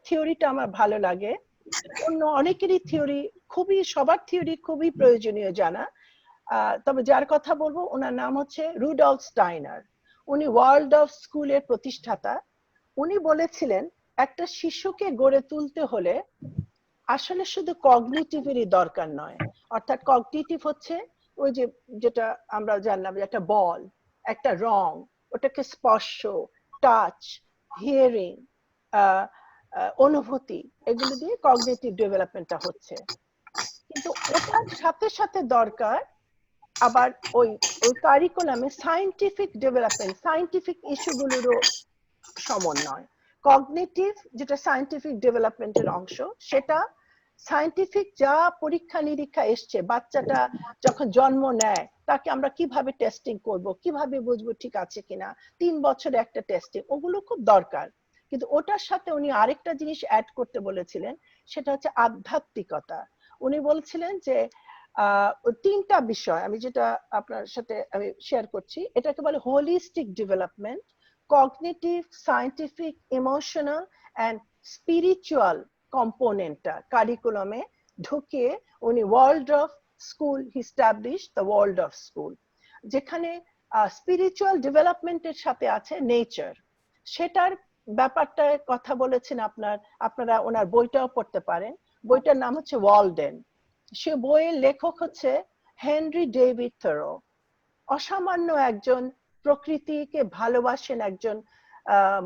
S2: থিওরিটা আমার ভালো লাগে, অন্য অনেকেরই থিওরি খুবই, সবার থিওরি খুবই প্রয়োজনীয় জানা, তবে যার কথা বলবো ওনার নাম হচ্ছে রুডলফ স্টাইনার, উনি ওয়ার্ল্ড অফ স্কুলের প্রতিষ্ঠাতা। উনি বলেছিলেন একটা শিশুকে গড়ে তুলতে হলে আসলে শুধু কগনিটিভেরই দরকার নয়, অর্থাৎ কগনিটিভ হচ্ছে ওই যে যেটা আমরা জানলাম যে একটা বল, একটা রং, ওটাকে স্পর্শ, টাচ, হিয়ারিং, অনুভূতি, এগুলো দিয়ে কগনিটিভ ডেভেলপমেন্টটা হচ্ছে। কিন্তু ওটার সাথে সাথে দরকার আবার ওই ওই কারিকুলামে সায়েন্টিফিক ডেভেলপমেন্ট, সায়েন্টিফিক ইস্যুগুলোরও সমন্বয়। কগনিটিভ যেটা সায়েন্টিফিক ডেভেলপমেন্টের অংশ, সেটা সায়েন্টিফিক যা পরীক্ষা নিরীক্ষা এসছে, বাচ্চাটা যখন জন্ম নেয় তাকে আমরা কিভাবে টেস্টিং করব, কিভাবে বুঝবো ঠিক আছে কিনা, 3 বছরে একটা টেস্টিং, ওগুলো খুব দরকার। কিন্তু ওটার সাথে উনি আরেকটা জিনিস অ্যাড করতে বলেছিলেন, সেটা হচ্ছে আধ্যাত্মিকতা। উনি বলছিলেন যে 3টা বিষয়, আমি যেটা আপনার সাথে আমি শেয়ার করছি, এটাকে বলে holistic development, cognitive, scientific, emotional and spiritual কম্পোনেন্টটা কারিকুলামে ঢুকিয়ে উনি world of school establish the world of school, যেখানে স্পিরিচুয়াল ডেভেলপমেন্টের সাথে আছে নেচার, সেটার ব্যাপারটায় কথা বলেছেন আপনারা ওনার বইটাও পড়তে পারেন। বইটার নাম হচ্ছে ওয়ালডেন। সে বইয়ের লেখক হচ্ছে হেনরি ডেভিড থরো। অসামান্য একজন প্রকৃতিকে ভালোবাসেন একজন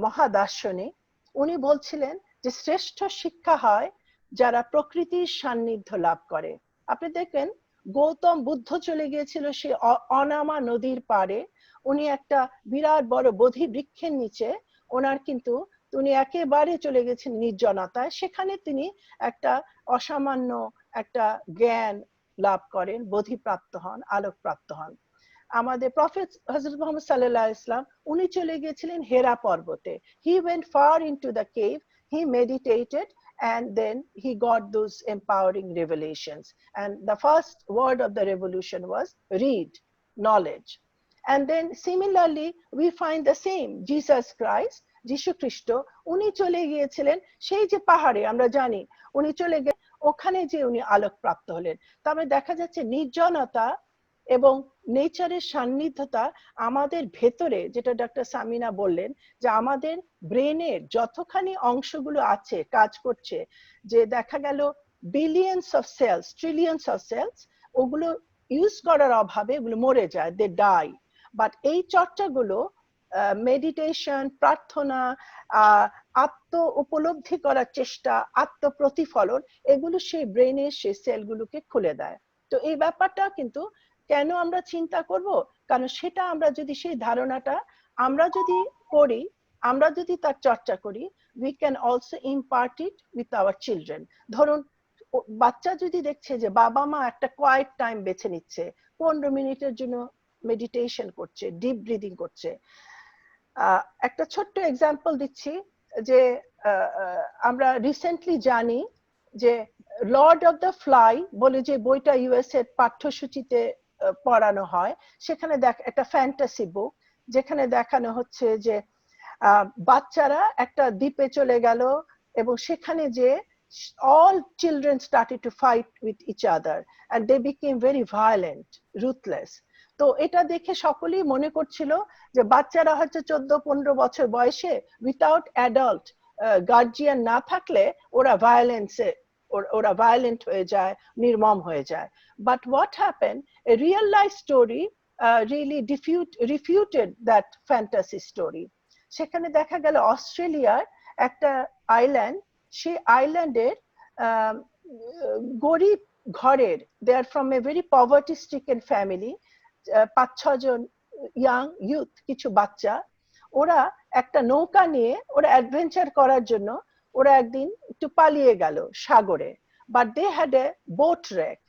S2: মহাদার্শনিক। উনি বলছিলেন যে শ্রেষ্ঠ শিক্ষা হয় যারা প্রকৃতির সান্নিধ্য লাভ করে। আপনি দেখবেন গৌতম বুদ্ধ চলে গিয়েছিল সে অনামা নদীর পাড়ে, উনি একটা বিরাট বড় বোধি বৃক্ষের নিচে, ওনার কিন্তু উনি একেবারে চলে গেছেন নির্জনতায়, সেখানে তিনি একটা অসামান্য একটা জ্ঞান লাভ করেন, বোধিপ্রাপ্ত হন, আলোকপ্রাপ্ত হন। আমাদের প্রফেট হযরত মুহাম্মদ সাল্লাল্লাহু আলাইহি ওয়াসাল্লাম উনি চলে গিয়েছিলেন হেরা পর্বতে। He went far into the cave, he meditated and then he got those empowering revelations, and the first word of the revolution was read, knowledge. And then similarly we find the same Jesus Christ, যীশু খ্রিস্ট, উনি চলে গিয়েছিলেন সেই যে পাহাড়ে, আমরা জানি উনি চলে গিয়ে ওখানে যে উনি আলোক প্রাপ্ত হলেন। তারপরে দেখা যাচ্ছে নির্জনতা এবং নেচারের সান্নিধ্যতা আমাদের ভেতরে, যেটা ডক্টর সামিনা বললেন যে আমাদের ব্রেনের যতখানি অংশগুলো আছে কাজ করছে, যে দেখা গেল billions of cells, trillions of cells, ওগুলো ইউজ করার অভাবে ওগুলো মরে যায়, দে ডাই। বাট এই চর্চাগুলো, মেডিটেশন, প্রার্থনা, আত্ম উপলব্ধি করার চেষ্টা, আত্মপ্রতিফলন, এগুলো সেই ব্রেনের সেই সেলগুলোকে খুলে দেয়। তো এই ব্যাপারটা কিন্তু কেন আমরা চিন্তা করব, কারণ সেটা আমরা যদি সেই ধারণাটা আমরা যদি করি, আমরা যদি তার চর্চা করি, we can also impart it with our children. ধরুন বাচ্চা যদি দেখছে যে বাবা মা একটা কোয়াইট টাইম বেছে নিচ্ছে, 15 মিনিটের জন্য মেডিটেশন করছে, ডিপ ব্রিদিং করছে। একটা ছোট্ট এক্সাম্পল দিচ্ছি যে আমরা রিসেন্টলি জানি যে লর্ড অফ দ্য ফ্লাই বলে যে বইটা ইউএস এর পাঠ্যসূচিতে পড়ানো হয়, সেখানে একটা ফ্যান্টাসি বুক, যেখানে দেখানো হচ্ছে যে বাচ্চারা একটা দ্বীপে চলে গেল এবং সেখানে যে all children started to fight with each other and they became very violent, ruthless. তো এটা দেখে সকলেই মনে করছিল যে বাচ্চারা হয়তো 14-15 বছর বয়সে উইথাউট অ্যাডাল্ট গার্জিয়ান না থাকলে ওরা ভায়োলেন্ট হয়ে যায়, নির্মম হয়ে যায়। But what happened, a real life story really refuted that fantasy story. সেখানে দেখা গেল অস্ট্রেলিয়ার একটা আইল্যান্ড, সেই আইল্যান্ডের গরিব ঘরের, they are from a very poverty stricken family, 5-6 John young youth, কিছু বাচ্চা, ওরা একটা নৌকা নিয়ে ওরা অ্যাডভেঞ্চার করার জন্য ওরা একদিন একটু পালিয়ে গেল সাগরে, but they had a boat wreck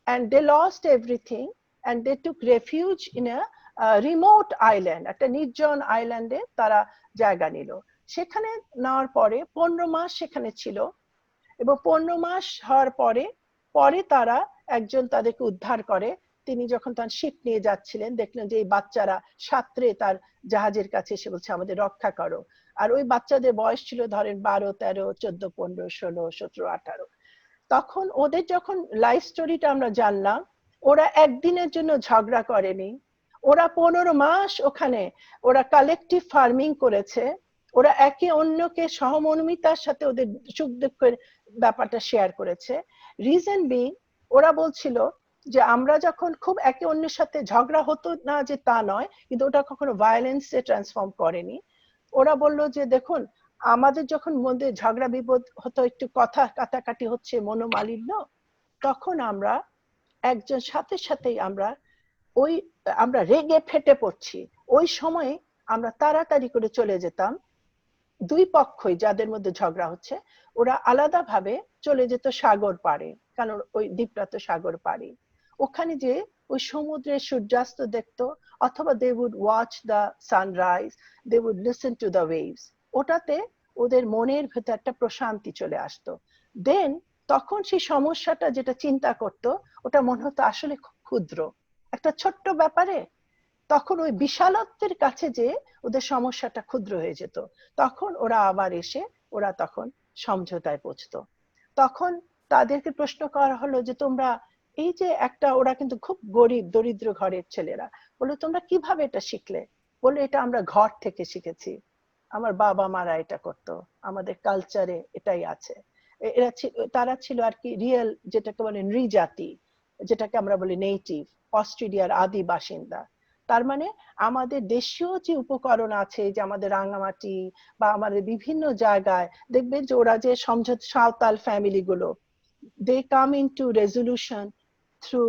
S2: and they lost everything and they took refuge in a remote island, একটা নির্জন আইল্যান্ডে তারা জায়গা নিল। সেখানে নেওয়ার পরে 15 মাস সেখানে ছিল এবং 15 মাস হওয়ার পরে তারা একজন তাদেরকে উদ্ধার করে। তিনি যখন তার শিপ নিয়ে যাচ্ছিলেন দেখলেন যে এই বাচ্চারা সাঁতরে তার জাহাজের কাছে এসে বলছে আমাদের রক্ষা করো। আর ওই বাচ্চাদের বয়স ছিল ধরেন 12, 13, 14, 15, 16, 17, 18। তখন ওদের যখন লাইফ স্টোরিটা আমরা জানলাম, ওরা একদিনের জন্য ঝগড়া করেনি, ওরা 15 মাস ওখানে ওরা কালেকটিভ ফার্মিং করেছে ওরা একে অন্যকে সহমর্মিতার সাথে ওদের সুখ দুঃখের ব্যাপারটা শেয়ার করেছে। রিজন বিং, ওরা বলছিল যে আমরা যখন খুব একে অন্যের সাথে ঝগড়া হতো না যে তা নয়, কিন্তু ওটা কখনো ভায়োলেন্সে ট্রান্সফর্ম করেনি। ওরা বলল যে দেখুন, আমাদের যখন মধ্যে ঝগড়া বিপদ হতো, একটু কথা কাটাকাটি হচ্ছে, মনোমালিন্য, তখন আমরা একজন সাথে সাথেই আমরা রেগে ফেটে পড়ছি, ওই সময়ে আমরা তাড়াতাড়ি করে চলে যেতাম। দুই পক্ষই যাদের মধ্যে ঝগড়া হচ্ছে ওরা আলাদাভাবে চলে যেত সাগর পাড়ে, কারণ ওই দ্বীপটা তো সাগর পাড়ে। ওখানে যে ওই সমুদ্রের সূর্যাস্ত দেখতো, অথবা they would watch the sunrise, they would listen to the waves. ওটাতে ওদের মনের ভেতর একটা প্রশান্তি চলে আসতো। দেন তখন সেই সমস্যাটা যেটা চিন্তা করতো, ওটা মনে হতো আসলে খুব ক্ষুদ্র একটা ছোট্ট ব্যাপারে, তখন ওই বিশালত্বের কাছে যে ওদের সমস্যাটা ক্ষুদ্র হয়ে যেত, তখন ওরা আবার এসে ওরা তখন সমঝোতায় পৌঁছতো। তখন তাদেরকে প্রশ্ন করা হলো যে তোমরা এই যে একটা, ওরা কিন্তু খুব গরিব দরিদ্র ঘরের ছেলেরা, বললো তোমরা কিভাবে এটা শিখলে? বললো এটা আমরা ঘর থেকে শিখেছি, আমার বাবা মারা এটা করতো, আমাদের কালচারে এটাই আছে। তারা ছিল আর কি রিয়েল, যেটাকে বলে নৃজাতি, যেটাকে আমরা বলি নেটিভ, অস্ট্রেলিয়ার আদি বাসিন্দা। তার মানে আমাদের দেশীয় যে উপকরণ আছে, যে আমাদের রাঙামাটি বা আমাদের বিভিন্ন জায়গায় দেখবেন যে ওরা যে সাঁওতাল ফ্যামিলি গুলো, they come into resolution through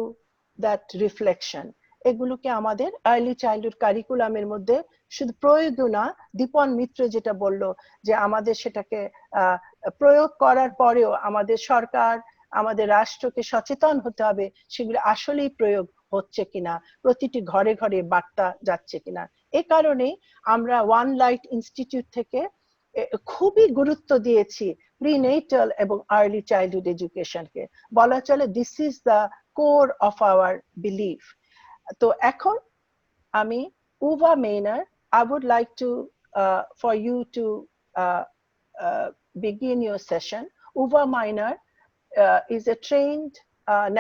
S2: that reflection. এগুলোকে আমাদের আর্লি চাইল্ডহুড কারিকুলামের মধ্যে শুধু প্রয়োগ না, দীপন মিত্র যেটা বললো যে আমাদের সেটাকে প্রয়োগ করার পরেও আমাদের সরকার, আমাদের রাষ্ট্রকে সচেতন হতে হবে সেগুলো আসলেই প্রয়োগ হচ্ছে কিনা, প্রতিটি ঘরে ঘরে বার্তা যাচ্ছে কিনা। এ কারণে আমরা ওয়ান লাইট ইনস্টিটিউট থেকে খুবই গুরুত্ব দিয়েছি প্রিনেটাল এবং আর্লি চাইল্ডহুড এডুকেশনকে। বলা চলে this is the core of our belief. তো এখন আমি Uffa মেইনার, I would like to for you to begin your session. Uva Miner is a trained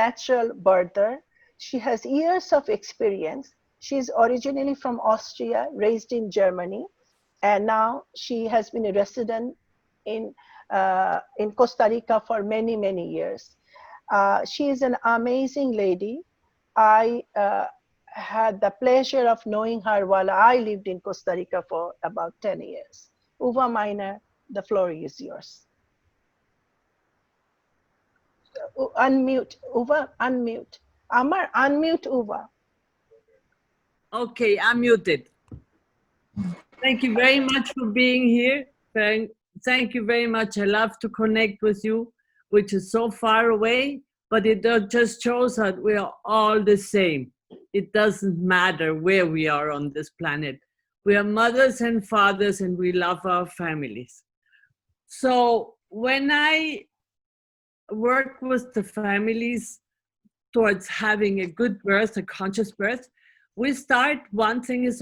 S2: natural birther. She has years of experience. She is originally from Austria, raised in Germany, and now she has been a resident in Costa Rica for many, many years. She is an amazing lady. I had the pleasure of knowing her while I lived in Costa Rica for about 10 years. Uva Miner, the floor is yours. Unmute, Uva, unmute. Amar, unmute Uva.
S3: Okay, I'm muted. Thank you very much for being here. Thank you very much. I love to connect with you, which is so far away, but it just shows that we are all the same. It doesn't matter where we are on this planet. We are mothers and fathers, and we love our families. So when I work with the families towards having a good birth, a conscious birth, we start, one thing is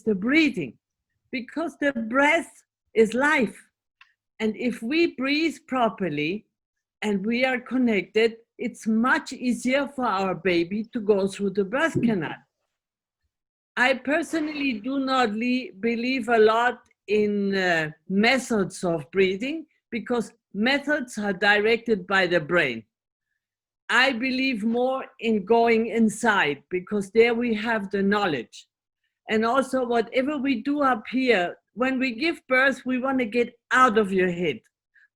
S3: the breathing, because the breath is life. And if we breathe properly and we are connected, it's much easier for our baby to go through the birth canal. I personally do not believe a lot in methods of breathing, because methods are directed by the brain. I believe more in going inside, because there we have the knowledge. And also whatever we do up here, when we give birth, we want to get out of your head.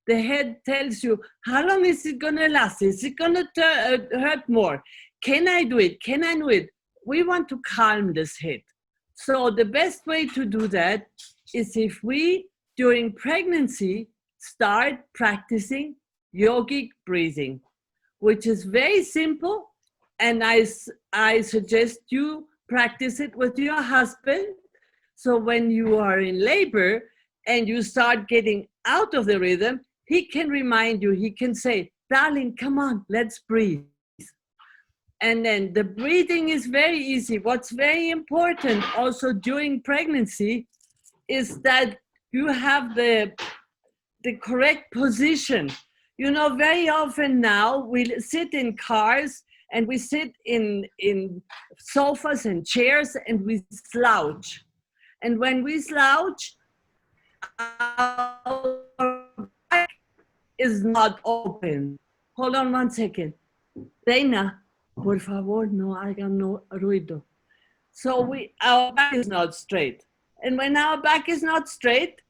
S3: The head tells you, how long is it going to last? Is it going to hurt more? Can I do it? Can I do it? We want to calm this head. So the best way to do that is if we, during pregnancy, start practicing yogic breathing, which is very simple. And I suggest you practice it with your husband. So when you are in labor and you start getting out of the rhythm, he can remind you, he can say, darling, come on, let's breathe. And then the breathing is very easy. What's very important also during pregnancy is that you have the correct position. You know, very often now we sit in cars and we sit in sofas and chairs and we slouch. And when we slouch, our back is not open. Hold on 1 second. Reina, por favor, no hagan no ruido. So our back is not straight. And when our back is not straight,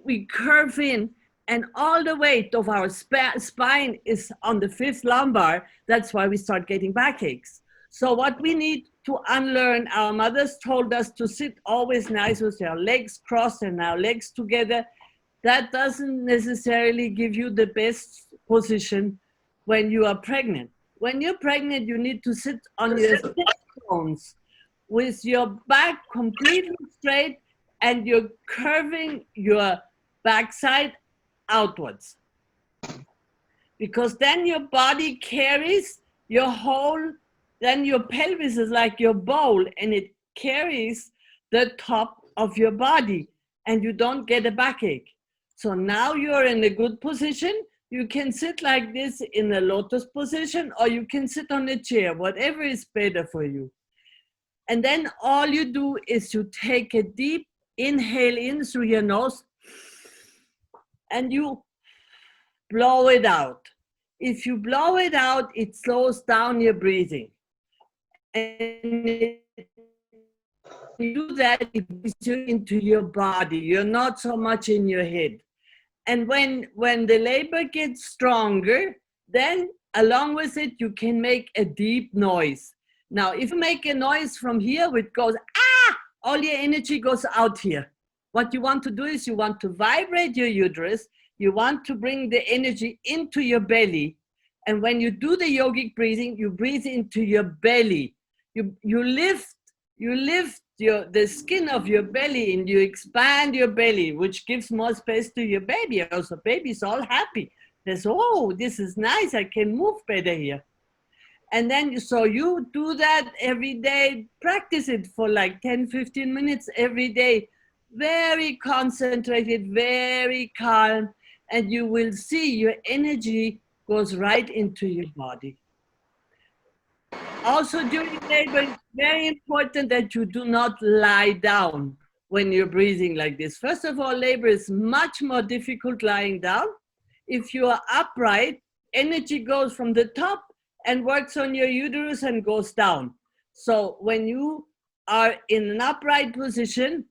S3: we curve in, and all the weight of our spine is on the 5th lumbar. That's why we start getting backaches. So what we need to unlearn, our mothers told us to sit always nice with our legs crossed and our legs together. That doesn't necessarily give you the best position when you are pregnant. When you're pregnant, you need to sit on your sit bones with your back completely straight, and you're curving your backside outwards. Because then your body carries your whole, then your pelvis is like your bowl, and it carries the top of your body, and you don't get a backache. So now you're in a good position. You can sit like this in a lotus position, or you can sit on a chair, whatever is better for you. And then all you do is you take a deep inhale in through your nose, and you blow it out. If you blow it out, it slows down your breathing. And you do that, it brings you into your body. You're not so much in your head. And when the labor gets stronger, then along with it, you can make a deep noise. Now, if you make a noise from here, which goes, ah, all your energy goes out here. What you want to do is you want to vibrate your uterus. You want to bring the energy into your belly. And when you do the yogic breathing, you breathe into your belly. You lift the skin of your belly, and you expand your belly, which gives more space to your baby. Also, baby's all happy. They say, oh, this is nice. I can move better here. And then, so you do that every day. Practice it for like 10, 15 minutes every day. Very concentrated, very calm. And you will see your energy goes right into your body. Also during labor, it's very important that you do not lie down when you're breathing like this. First of all, labor is much more difficult lying down. If you are upright, energy goes from the top and works on your uterus and goes down. So when you are in an upright position,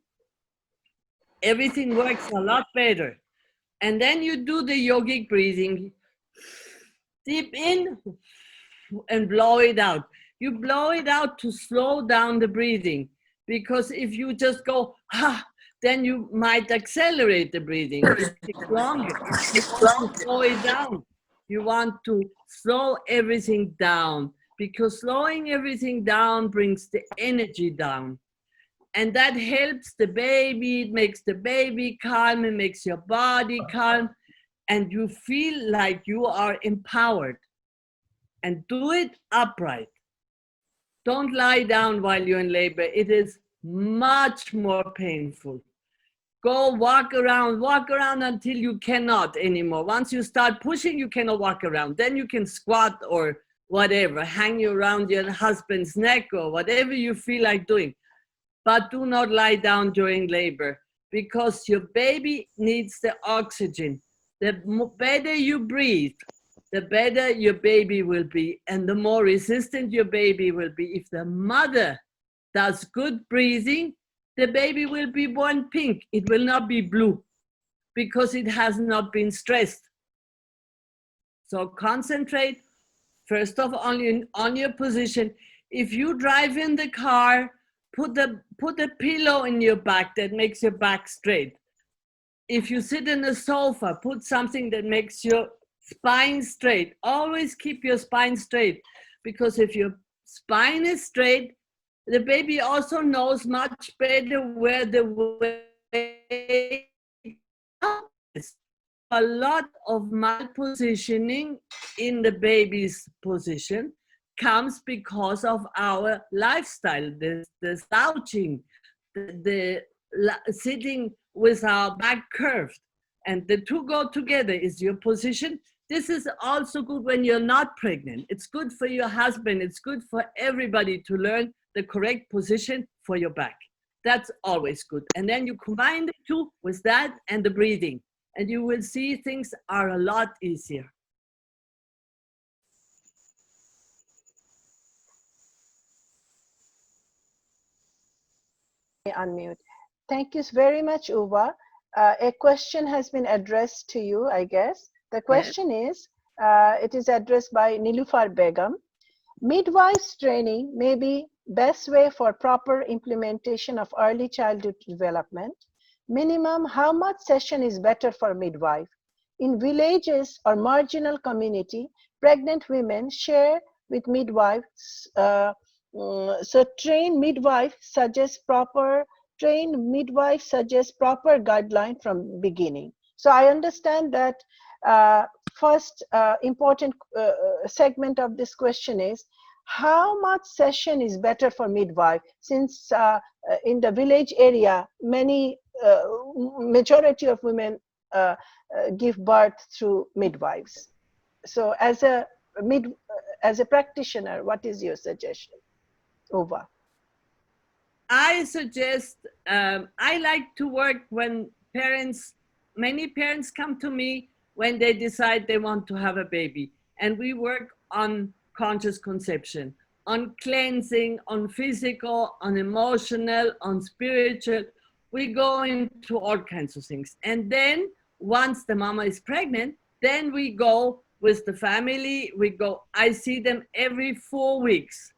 S3: everything works a lot better. And then you do the yogic breathing. Deep in and blow it out. You blow it out to slow down the breathing, because if you just go, then you might accelerate the breathing. It takes longer. You want to slow it down. You want to slow everything down, because slowing everything down brings the energy down. And that helps the baby. It makes the baby calm. It makes your body calm. And you feel like you are empowered. And do it upright. Don't lie down while you're in labor. It is much more painful. Go walk around until you cannot anymore. Once you start pushing, you cannot walk around. Then you can squat or whatever, hang around your husband's neck or whatever you feel like doing. But do not lie down during labor, because your baby needs the oxygen. The better you breathe, the better your baby will be, and the more resistant your baby will be. If the mother does good breathing, the baby will be born pink. It will not be blue, because it has not been stressed. So concentrate first of all on your position. If you drive in the car, put a pillow in your back that makes your back straight. If you sit in a sofa, put something that makes your spine straight. Always keep your spine straight, because if your spine is straight, the baby also knows much better where the way is. A lot of malpositioning in the baby's position comes because of our lifestyle, the slouching, the sitting with our back curved. And the two go together. Is your position. This is also good when you're not pregnant. It's good for your husband. It's good for everybody to learn the correct position for your back. that's always good. And then you combine the two with that and the breathing, and you will see things are a lot easier.
S2: Unmute. Thank you very much, Uva. A question has been addressed to you, I guess. The question is, it is addressed by Nilufar Begum. Midwives training may be best way for proper implementation of early childhood development. Minimum, how much session is better for midwife? In villages or marginal community, pregnant women share with midwives. So trained midwife suggests proper guideline from beginning. So I understand that first important segment of this question is how much session is better for midwife, since in the village area many majority of women give birth through midwives. So as a practitioner, what is your suggestion? Uva.
S3: I suggest, I like to work when many parents come to me when they decide they want to have a baby. And we work on conscious conception, on cleansing, on physical, on emotional, on spiritual. We go into all kinds of things. And then once the mama is pregnant, then we go with the family. I see them every 4 weeks.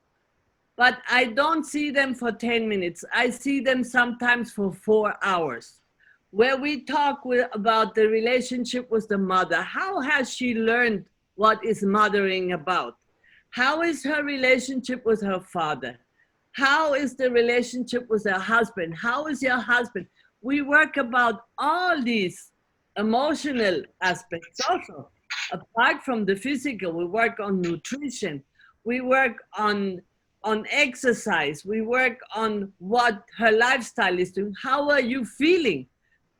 S3: But I don't see them for 10 minutes. I see them sometimes for 4 hours, where we talk about the relationship with the mother. How has she learned what is mothering about? How is her relationship with her father? How is the relationship with her husband? How is your husband? We work about all these emotional aspects also. Apart from the physical, we work on nutrition. We work on exercise, we work on what her lifestyle is doing. How are you feeling?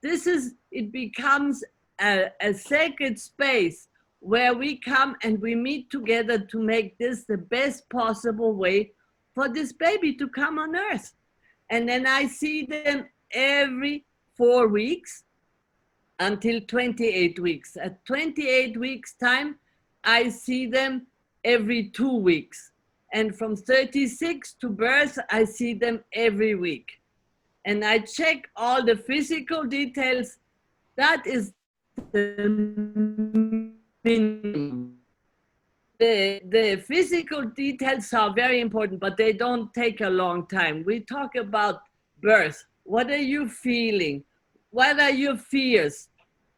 S3: It becomes a sacred space where we come and we meet together to make this the best possible way for this baby to come on earth. And then I see them every 4 weeks until 28 weeks. At 28 weeks time, I see them every 2 weeks. And from 36 to birth, I see them every week. And I check all the physical details. That is the minimum. The physical details are very important, but they don't take a long time. We talk about birth. What are you feeling? What are your fears?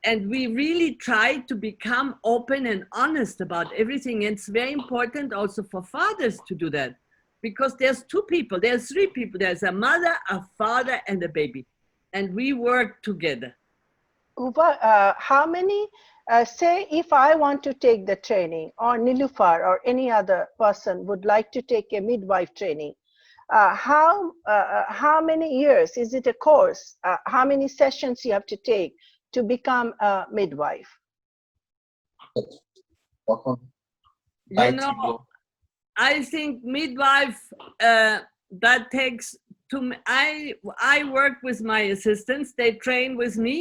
S3: And we really try to become open and honest about everything. And it's very important also for fathers to do that, because there's 2 people, there's 3 people. There's a mother, a father, and a baby. And we work together.
S2: Uva, how many, say if I want to take the training, or Nilufar or any other person would like to take a midwife training, how many years? Is it a course? How many sessions you have to take to become a midwife?
S3: You know, I think midwife, that takes I work with my assistants, they train with me,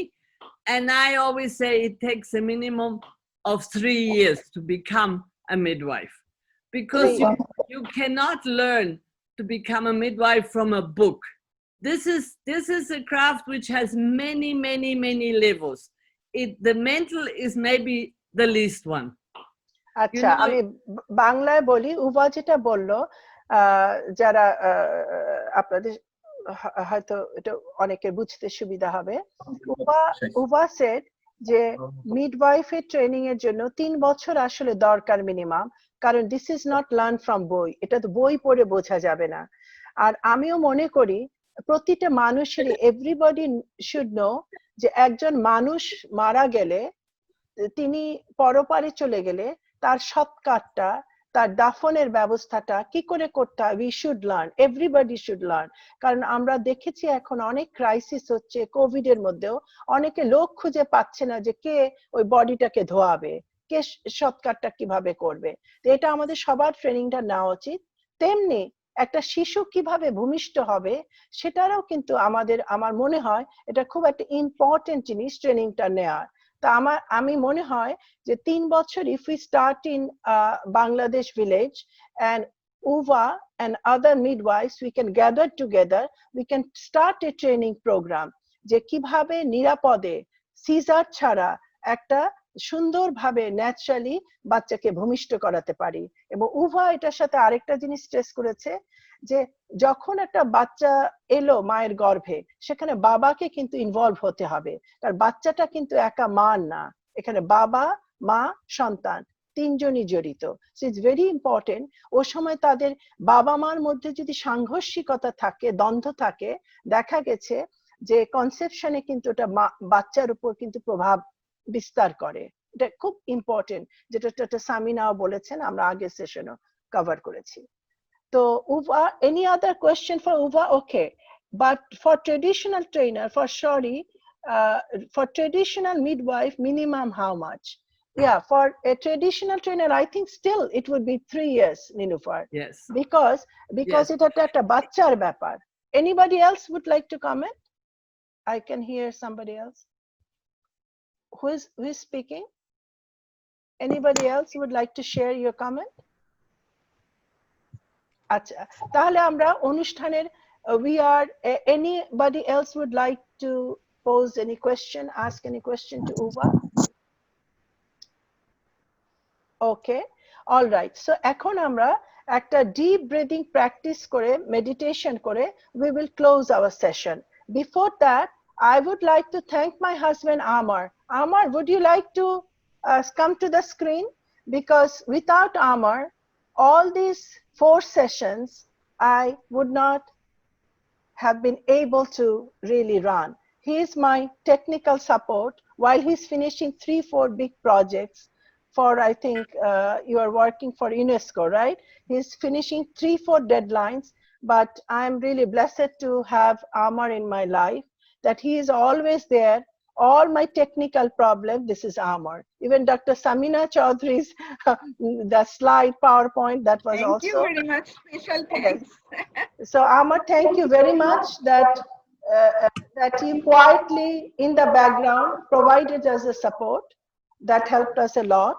S3: and I always say it takes a minimum of 3 years to become a midwife, because you cannot learn to become a midwife from a book. This is a craft which has many, many, many levels. The mental is maybe the least one.
S2: আচ্ছা, আমি বাংলায় বলি, Uffa যেটা বললো, যারা আপনাদের হয়তো এটা অনেকের বুঝতে সুবিধা হবে। উভা said যে মিডওয়াইফের ট্রেনিং এর জন্য 3 বছর আসলে দরকার মিনিমাম, কারণ this is not learn from বই, এটা তো বই পড়ে বোঝা যাবে না। আর আমিও মনে করি প্রতিটা মানুষেরই, এভরিবডি শুড নো যে একজন মানুষ মারা গেলে, তিনি পরপারে চলে গেলে তার সৎকারটা, তার দাফনের ব্যবস্থাটা কি করে করতে হয়, we should learn, everybody should learn. কারণ আমরা দেখেছি এখন অনেক ক্রাইসিস হচ্ছে, কোভিড এর মধ্যেও অনেকে লোক খুঁজে পাচ্ছে না যে কে ওই বডিটাকে ধোয়াবে, কে সৎকারটা কিভাবে করবে। তো এটা আমাদের সবার ট্রেনিংটা নেওয়া উচিত। তেমনি একটা শিশু কিভাবে ভূমিষ্ঠ হবে সেটারও কিন্তু আমার মনে হয় এটা খুব একটা ইম্পর্টেন্ট জিনিস ট্রেনিংটা নেওয়ার। তা আমি মনে হয় যে 3 বছর if we start in Bangladesh village and UVA and other midwives we can gather together, we can start a training program যে কিভাবে নিরাপদে সিজার ছাড়া একটা সুন্দরভাবে ন্যাচারালি বাচ্চাকে ভূমিষ্ঠ করাতে পারি। এবং উভা এটার সাথে আরেকটা জিনিস স্ট্রেস করেছে যে যখন একটা বাচ্চা এলো মায়ের গর্ভে সেখানে বাবাকে কিন্তু ইনভলভ হতে হবে, কারণ বাচ্চাটা কিন্তু একা মার না, এখানে বাবা মা সন্তান তিনজনই জড়িত। So it's very important. ও সময় তাদের বাবা মার মধ্যে যদি সাংঘর্ষিকতা থাকে, দ্বন্দ্ব থাকে, দেখা গেছে যে কনসেপশনে কিন্তু এটা বাচ্চার উপর কিন্তু প্রভাব বিস্তার করে। এটা খুব ইম্পর্টেন্ট, যেটা সামিনাও বলেছেন, আমরা আগের সেশনও কভার করেছি। তো Uffa, any other question for Uva? Okay, but for traditional trainer, for traditional midwife, minimum how much? Yeah, for a traditional trainer, I think still it would be 3 years, Ninufar.
S3: Yes.
S2: Because
S3: Yes.
S2: এটা একটা বাচ্চার ব্যাপার। Anybody else would like to comment? I can hear somebody else. Who is speaking? Anybody else would like to share your comment? আচ্ছা, তাহলে আমরা অনুষ্ঠানের anybody else would like to pose any question, ask any question to Uva? Okay, all right. So এখন আমরা একটা deep breathing practice করে, meditation করে, we will close our session. Before that, I would like to thank my husband Amar. Amar, would you like to come to the screen? Because without Amar, all these 4 sessions, I would not have been able to really run. He is my technical support while he's finishing 3-4 big projects for, I think, you are working for UNESCO, right? He's finishing 3-4 deadlines, but I'm really blessed to have Amar in my life, that he is always there. All my technical problem, this is Amar. Even Dr. Samina Chaudhry's the slide PowerPoint, that was
S1: Thank
S2: also.
S1: you very much. Special thanks.
S2: So Amar, thank you very much that you quietly in the background provided us the support that helped us a lot.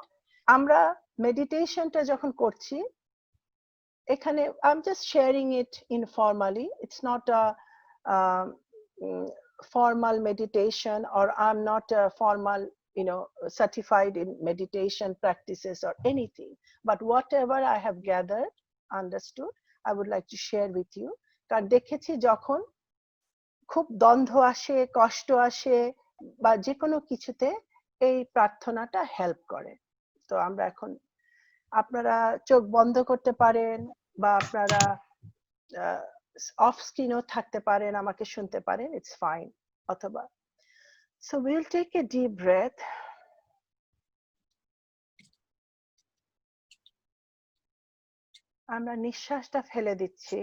S2: আমরা মেডিটেশনটা যখন করছি এখানে I'm just sharing it informally. It's not a formal meditation, or I'm not a formal, certified in meditation practices or anything, but whatever I have gathered, understood, I would like to share with you. কারণ দেখেছি যখন খুব দ্বন্দ্ব আসে, কষ্ট আসে বা যে কোনো কিছুতে এই প্রার্থনাটা হেল্প করে। তো আমরা এখন, আপনারা চোখ বন্ধ করতে পারেন বা আপনারা অফ স্ক্রিনও থাকতে পারেন, আমাকে শুনতে পারেন, ইটস ফাইন। অথবা so we'll take a deep breath. আমরা নিঃশ্বাসটা ফেলে দিচ্ছি।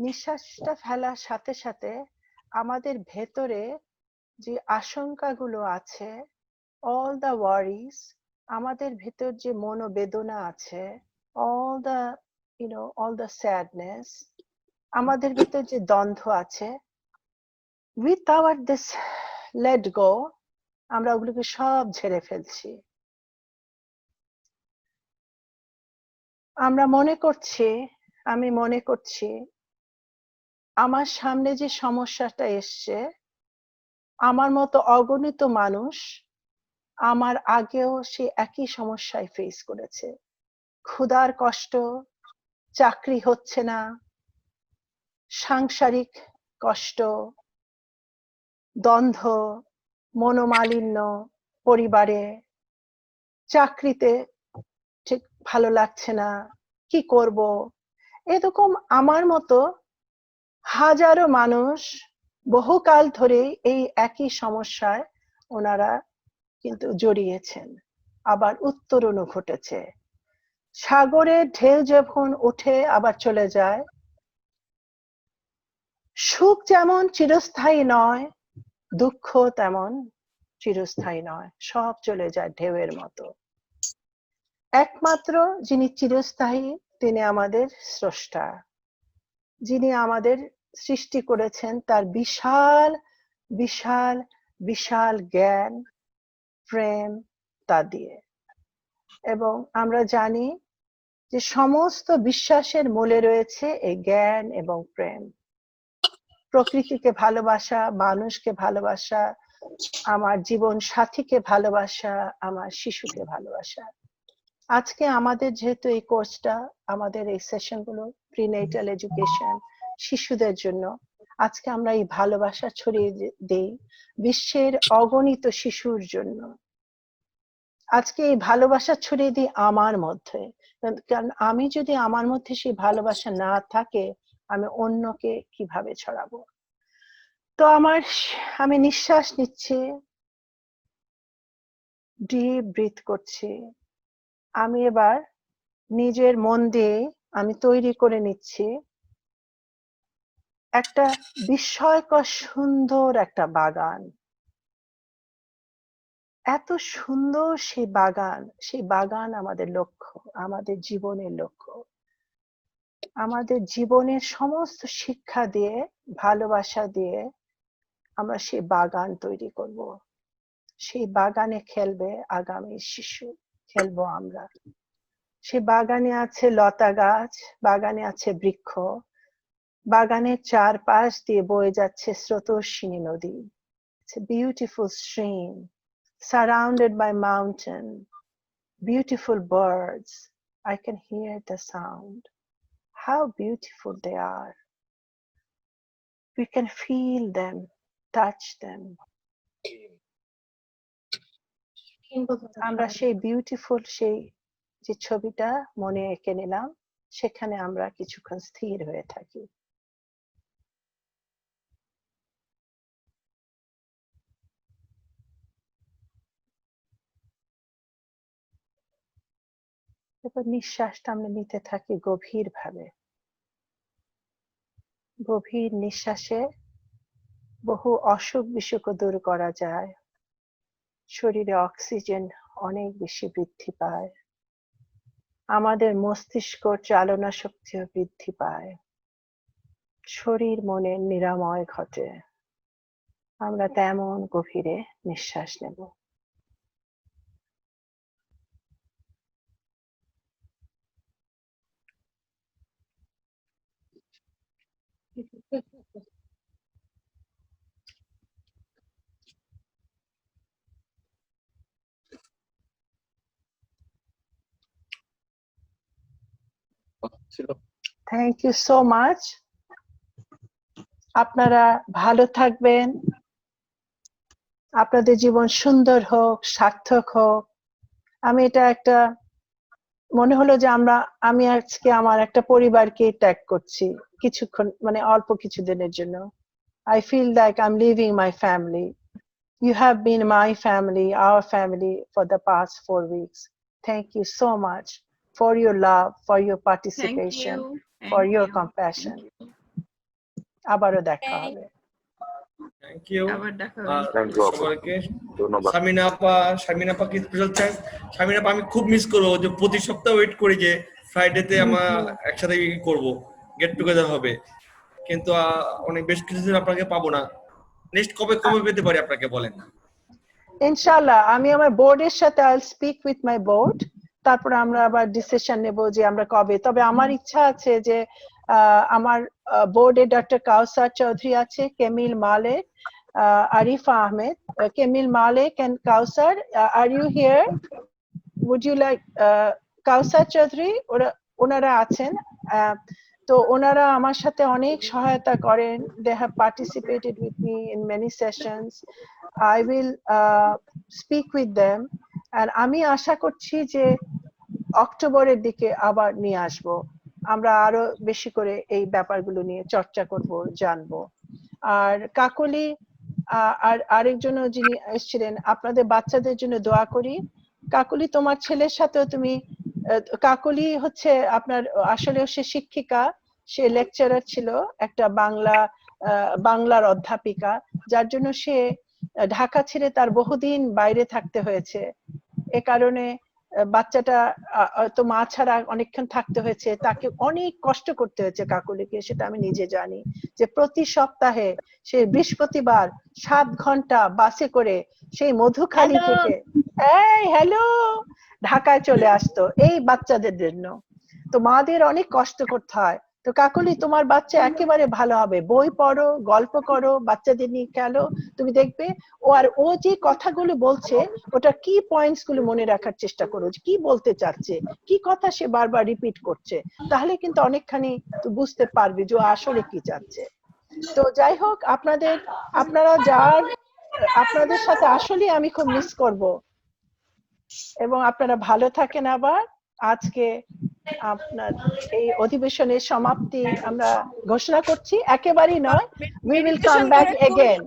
S2: নিঃশ্বাসটা ফেলার সাথে সাথে আমাদের ভেতরে যে আশঙ্কাগুলো আছে, all the worries, আমাদের ভেতর যে মনোবেদনা আছে, all the sadness, আমাদের ভেতর যে দ্বন্দ্ব আছে, with our this let go, আমরা ওগুলোকে সব ঝেড়ে ফেলছি। আমি মনে করছি আমার সামনে যে সমস্যাটা এসছে, আমার মতো অগণিত মানুষ আমার আগেও সে একই সমস্যায় ফেস করেছে। ক্ষুধার কষ্ট, চাকরি হচ্ছে না, সাংসারিক কষ্ট, দ্বন্দ্ব, মনোমালিন্য পরিবারে, চাকরিতে ঠিক ভালো লাগছে না, কি করব, এরকম আমার মতো হাজারো মানুষ বহুকাল ধরে এই একই সমস্যায় ওনারা কিন্তু জড়িয়েছেন। আবার উত্তরণও ঘটেছে। সাগরের ঢেউ যখন উঠে আবার চলে যায়, সুখ যেমন চিরস্থায়ী নয়, দুঃখ তেমন চিরস্থায়ী নয়, সব চলে যায় ঢেউয়ের মতো। একমাত্র যিনি চিরস্থায়ী তিনি আমাদের স্রষ্টা, যিনি আমাদের সৃষ্টি করেছেন তার বিশাল বিশাল বিশাল জ্ঞান, প্রেম তা দিয়ে। এবং আমরা জানি যে সমস্ত বিশ্বাসের মূলে রয়েছে এই জ্ঞান এবং প্রেম। প্রকৃতিকে ভালোবাসা, মানুষকে ভালোবাসা, আমার জীবন সাথীকে ভালোবাসা, আমার শিশুকে ভালোবাসা। আজকে আমাদের যেহেতু এই কোর্সটা, আমাদের এই সেশনগুলো প্রিনেটাল এডুকেশন, শিশুদের জন্য, আজকে আমরা এই ভালোবাসা ছড়িয়ে দেই বিশ্বের অগণিত শিশুর জন্য। আজকে এই ভালোবাসা ছড়িয়ে দিই আমার মধ্যে, কারণ আমি যদি আমার মধ্যে সেই ভালোবাসা না থাকে, আমি অন্যকে কিভাবে ছড়াবো? তো আমি নিঃশ্বাস নিচ্ছি, ডিপ ব্রিথ করছি। আমি এবার নিজের মন দিয়ে আমি তৈরি করে নিচ্ছি একটা বিস্ময়কর সুন্দর একটা বাগান। এত সুন্দর সেই বাগান আমাদের লক্ষ্য, আমাদের জীবনের লক্ষ্য। আমাদের জীবনের সমস্ত শিক্ষা দিয়ে, ভালোবাসা দিয়ে আমরা সেই বাগান তৈরি করব। সেই বাগানে খেলবে আগামী শিশু, খেলবো আমরা। সেই বাগানে আছে লতা গাছ, বাগানে আছে বৃক্ষ, বাগানের চারপাশ দিয়ে বয়ে যাচ্ছে স্রোতস্বিনী নদী। It's a beautiful stream surrounded by mountain, beautiful birds. I can hear the sound. How beautiful they are. We can feel them, touch them. আমরা সেই বিউটিফুল সেই যে ছবিটা মনে এঁকে নিলাম, সেখানে আমরা কিছুক্ষণ স্থির হয়ে থাকি। এরপর নিঃশ্বাসটা আমরা নিতে থাকি গভীর ভাবে। গভীর নিঃশ্বাসে বহু অসুখ বিসুখও দূর করা যায়, শরীরে অক্সিজেন অনেক বেশি বৃদ্ধি পায়, আমাদের মস্তিষ্ক চালনা শক্তিও বৃদ্ধি পায়, শরীর মনের নিরাময় ঘটে। আমরা তেমন গভীরে নিঃশ্বাস নেব। Thank you so much. আপনারা ভালো থাকবেন, আপনাদের জীবন সুন্দর হোক, সার্থক হোক। আমি এটা একটা মনে হলো যে আমি আজকে আমার একটা পরিবারকে ত্যাগ করছি কিছুক্ষণ, মানে অল্প কিছুদিনের জন্য। I feel like I'm leaving my family. You have been my family, our family for the past 4 weeks. Thank you so much for your love, for your participation, for your compassion. আবারও দেখা হবে।
S7: Thank you.
S1: আবার দেখা হবে।
S7: সবাইকে শামিনা আপা কি special thanks. Shamina আপা আমি খুব মিস করবো যে প্রতি সপ্তাহ ওয়েট করি যে ফ্রাইডেতে আমরা একসাথে করব, গেট টুগেদার হবে, কিন্তু অনেক বেশ কিছুদিন আপনাকে পাবো না। নেক্সট কবে পেতে পারি আপনাকে বলেন?
S2: ইনশাআল্লাহ আমি আমার বোর্ডের সাথে I will speak with my board, তারপর আমরা আবার ডিসিশন নেব যে আমরা কবে। তবে আমার ইচ্ছা আছে যে আমার বোর্ডে ডক্টর কাউসার চৌধুরী আছে, Kemil Malek, Arifa Ahmed, Kemil Malek and Kausar, are you here? Would you like? Kausar Chowdhury ওনারা আছেন, তো ওনারা আমার সাথে অনেক সহায়তা করেন। They have participated with me in many sessions. I will speak with them, and আমি আশা করছি যে অক্টোবরের দিকে আবার নিয়ে আসবো, আমরা আরো বেশি করে এই ব্যাপারগুলো নিয়ে চর্চা করব, জানবো। আর কাকলি আর আরেকজনও যিনি এসেছিলেন, আপনাদের বাচ্চাদের জন্য দোয়া করি। কাকলি তোমার ছেলের সাথেও তুমি, কাকলি হচ্ছে আপনার আসলে সে শিক্ষিকা, সে লেকচারার ছিল, একটা বাংলার অধ্যাপিকা, যার জন্য সে ঢাকা ছেড়ে তার বহুদিন বাইরে থাকতে হয়েছে। এ কারণে বাচ্চাটা তো মা ছাড়া অনেকক্ষণ থাকতে হয়েছে, তাকে অনেক কষ্ট করতে হয়েছে কাকুলিকে, সেটা আমি নিজে জানি। যে প্রতি সপ্তাহে সে বৃহস্পতিবার 7 ঘন্টা বাসে করে সেই মধুখালী থেকে হ্যালো ঢাকায় চলে আসতো এই বাচ্চাদের জন্য। তো মাদের অনেক কষ্ট করতে হয়। তো কাকলি তোমার বাচ্চা একেবারে ভালো হবে, বই পড়ো, গল্প করো, বাচ্চাদের নিয়ে খেলো, তুমি দেখবে ও যে কথাগুলো বলছে ওটা কি পয়েন্টস গুলো মনে রাখার চেষ্টা করো, কি বলতে চাচ্ছে, কি কথা সে বারবার রিপিট করছে, তাহলে কিন্তু অনেকখানি বুঝতে পারবে যে আসলে কি চাচ্ছে। তো যাই হোক, আপনাদের সাথে আসলে আমি খুব মিস করব, এবং আপনারা ভালো থাকেন। আবার আজকে আপনার এই অধিবেশনের সমাপ্তি আমরা ঘোষণা করছি, একেবারেই নয়, we will come back again.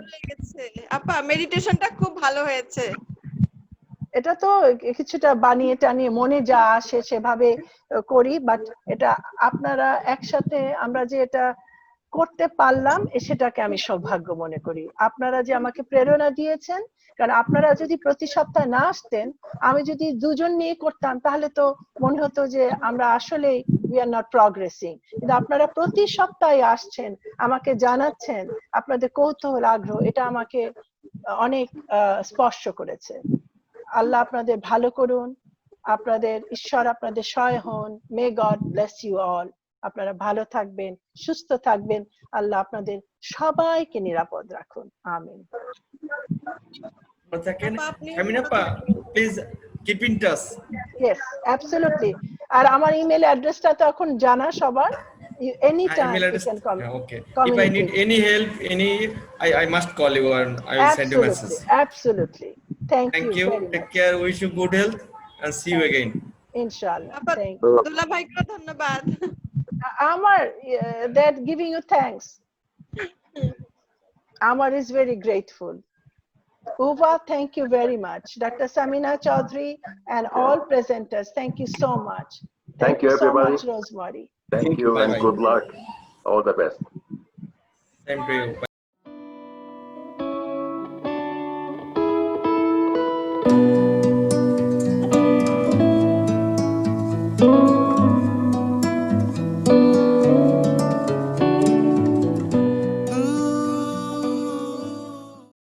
S8: আপা মেডিটেশনটা খুব ভালো হয়েছে।
S2: এটা তো কিছুটা বানিয়ে টানিয়ে মনে যা আসে সেভাবে করি, বাট এটা আপনারা একসাথে আমরা যে এটা করতে পারলাম সেটাকে আমি সৌভাগ্য মনে করি। আপনারা যে আমাকে প্রেরণা দিয়েছেন, কারণ আপনারা যদি প্রতি সপ্তাহে না আসতেন, আমি যদি দুজন নিয়ে করতাম, তাহলে তো মনে হতো যে আমরা আসলে we are not progressing। কিন্তু আপনারা প্রতি সপ্তাহে আসছেন, আমাকে জানাচ্ছেন আপনাদের কৌতূহল আগ্রহ, এটা আমাকে অনেক স্পর্শ করেছে। আল্লাহ আপনাদের ভালো করুন, আপনাদের ঈশ্বর আপনাদের সহায় হন। May God bless you all. আপনারা ভালো থাকবেন, সুস্থ থাকবেন, আল্লাহ আপনাদের সবাইকে নিরাপদ রাখুন, আমিন।
S7: Please keep in touch.
S2: Yes, absolutely. আর আমার ইমেল অ্যাড্রেসটা তো এখন জানা সবার, anytime you can come.
S7: Okay. If I need any help, I must call you and I will send you a message.
S2: Absolutely. Thank you.
S7: Take care. Wish you good health and see you again.
S2: Inshallah. Thank
S8: you. দুলা ভাইকে ধন্যবাদ।
S2: Amar, that giving you thanks. Amar is very grateful. Uva, thank you very much. Dr. Samina Chaudhary and all presenters, thank you so much.
S10: Thank you, everybody.
S2: So much, Rosemary.
S10: Thank you and good luck. All the best.
S7: Same to you.